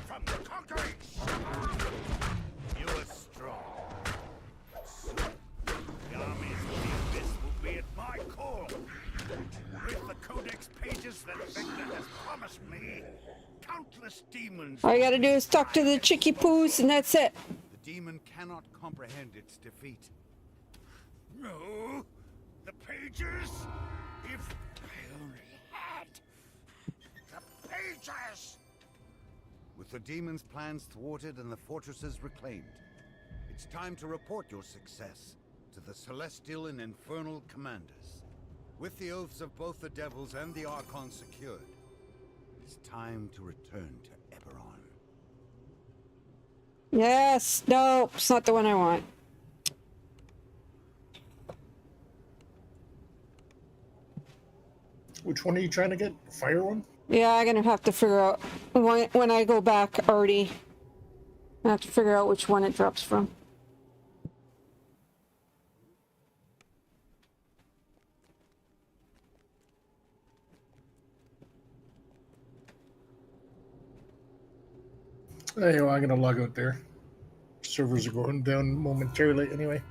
from conquering Shavarath? You are strong. Soon, the armies of the Abyss will be at my call. With the Codex pages that Vector has promised me, countless demons... All you gotta do is talk to the chicky poos and that's it. The demon cannot comprehend its defeat. No, the pages? If I only had the pages! With the demon's plans thwarted and the fortresses reclaimed, it's time to report your success to the Celestial and Infernal Commanders. With the oaths of both the Devils and the Archon secured, it's time to return to Eberron. Yes, no, it's not the one I want. Which one are you trying to get? The fire one? Yeah, I'm gonna have to figure out when I go back already. I have to figure out which one it drops from. Anyway, I'm gonna log out there. Servers are going down momentarily anyway.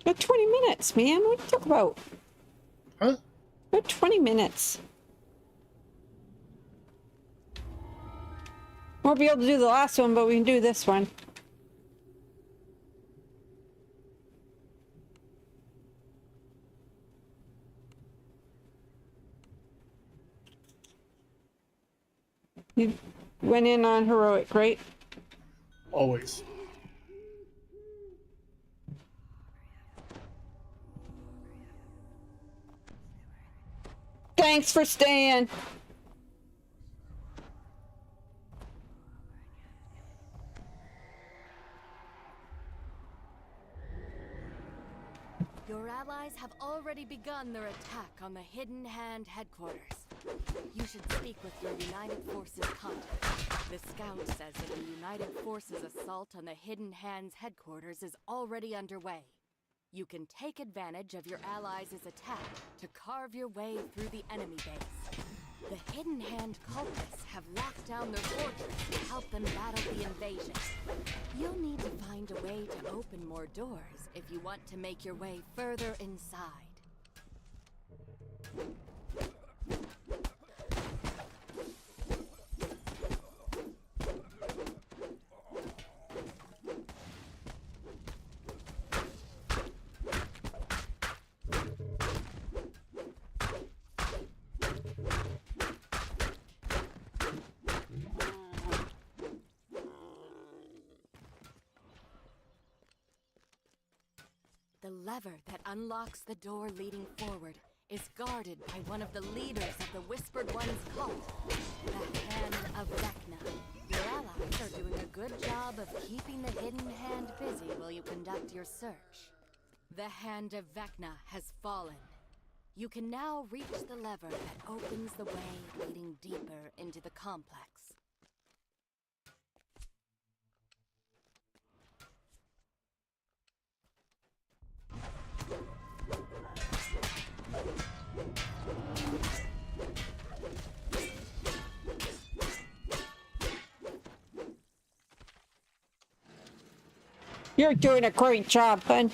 Got 20 minutes, man. What are you talking about? Huh? Got 20 minutes. Won't be able to do the last one, but we can do this one. You went in on heroic, right? Always. Thanks for staying. Your allies have already begun their attack on the Hidden Hand headquarters. You should speak with your United Forces contact. The scout says that the United Forces assault on the Hidden Hand's headquarters is already underway. You can take advantage of your allies' attack to carve your way through the enemy base. The Hidden Hand cultists have locked down their fortress to help them battle the invasion. You'll need to find a way to open more doors if you want to make your way further inside. The lever that unlocks the door leading forward is guarded by one of the leaders of the Whispered One's cult, the Hand of Vecna. Your allies are doing a good job of keeping the Hidden Hand busy while you conduct your search. The Hand of Vecna has fallen. You can now reach the lever that opens the way leading deeper into the complex. You're doing a great job, hun.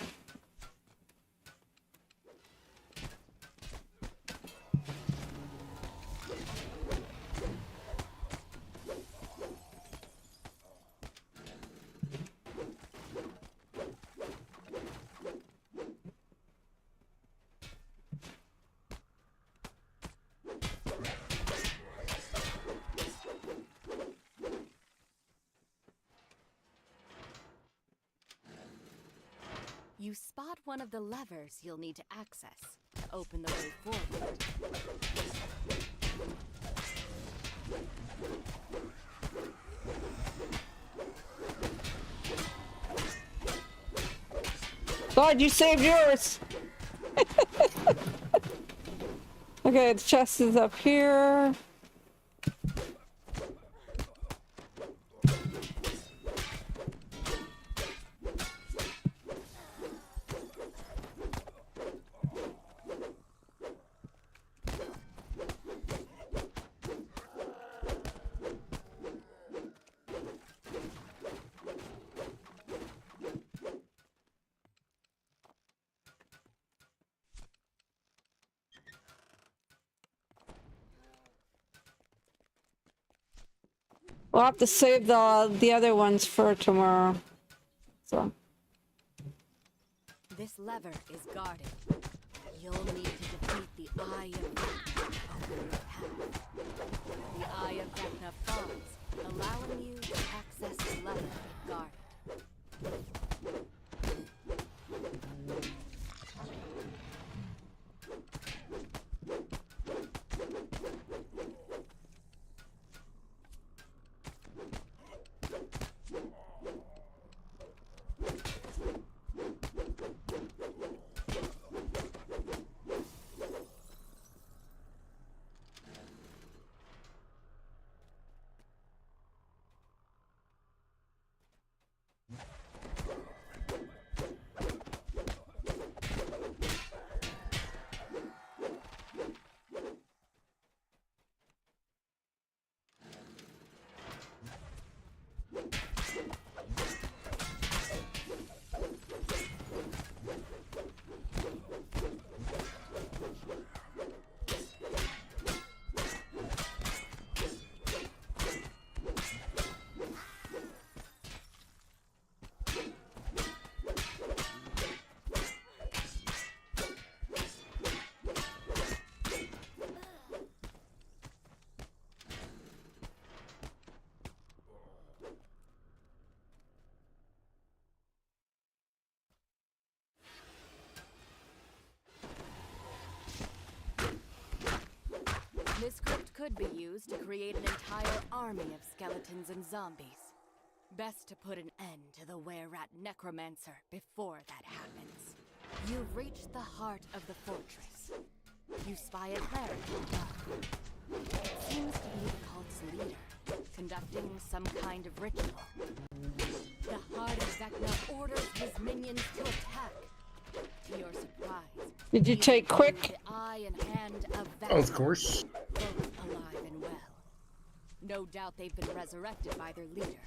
You spot one of the levers you'll need to access to open the way forward. God, you saved yours. Okay, the chest is up here. We'll have to save the other ones for tomorrow. So. This lever is guarded. You'll need to defeat the Eye of Vecna to open your path. The Eye of Vecna falls, allowing you to access the lever guarded. could be used to create an entire army of skeletons and zombies. Best to put an end to the were-rat necromancer before that happens. You've reached the heart of the fortress. You spy a cleric above. Seems to be the cult's leader, conducting some kind of ritual. The Heart of Vecna orders his minions to attack. To your surprise, did you take quick? the eye and hand of Vecna, Of course. both alive and well. No doubt they've been resurrected by their leader.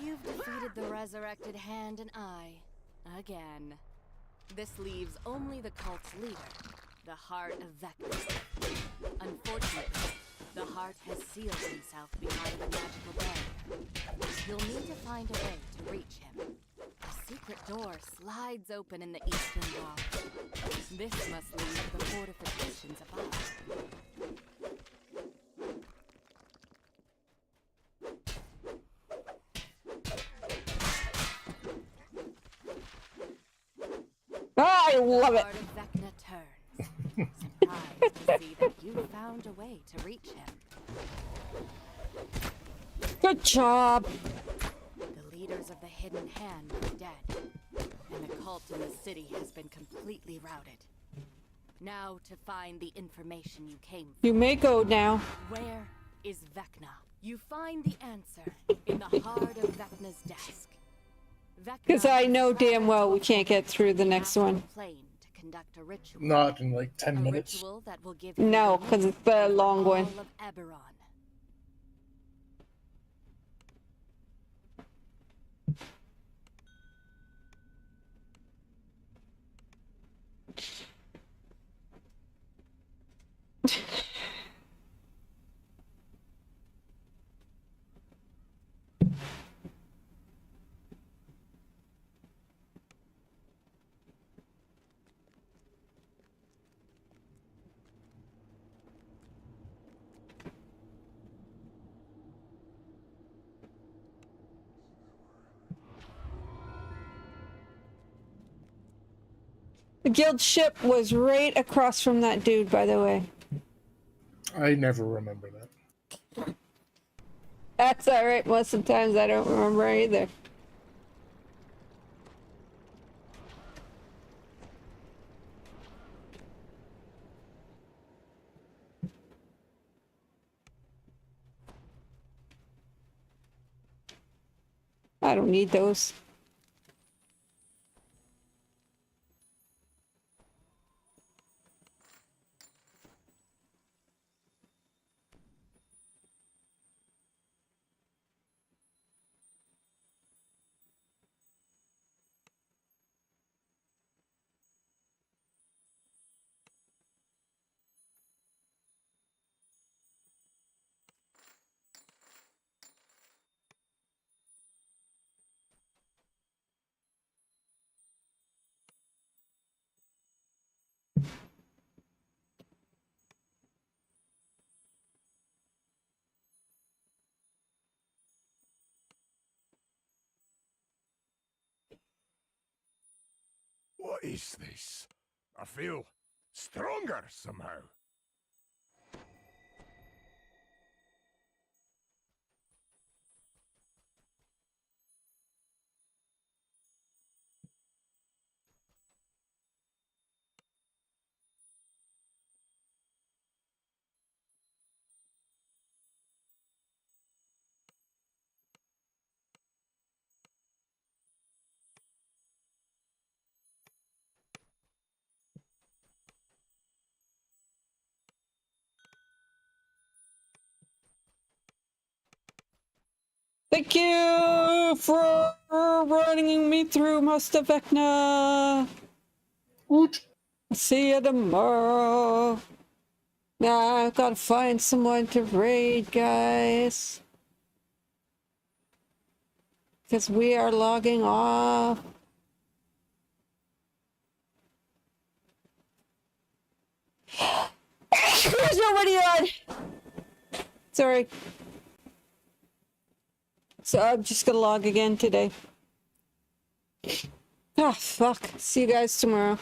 You've defeated the resurrected hand and eye. Again. This leaves only the cult's leader, the Heart of Vecna. Unfortunately, the Heart has sealed himself behind a magical barrier. You'll need to find a way to reach him. A secret door slides open in the eastern wall. This must lead to the fortifications above. I love it. The Heart of Vecna turns, surprised to see that you found a way to reach him. Good job. The leaders of the Hidden Hand are dead, and the cult in the city has been completely routed. Now to find the information you came for. You may go now. Where is Vecna? You find the answer in the heart of Vecna's desk. Because I know damn well we can't get through the next one. To conduct a ritual. Not in like 10 minutes. Ritual that will give No, because it's the long one. all of Eberron. The guild ship was right across from that dude, by the way. I never remember that. That's alright, most of the times I don't remember either. I don't need those. What is this? I feel stronger somehow. Thank you for running me through most of Vecna. See you tomorrow. Now I've got to find someone to raid, guys. Because we are logging off. There's nobody on. Sorry. So I'm just gonna log again today. Ah, fuck. See you guys tomorrow.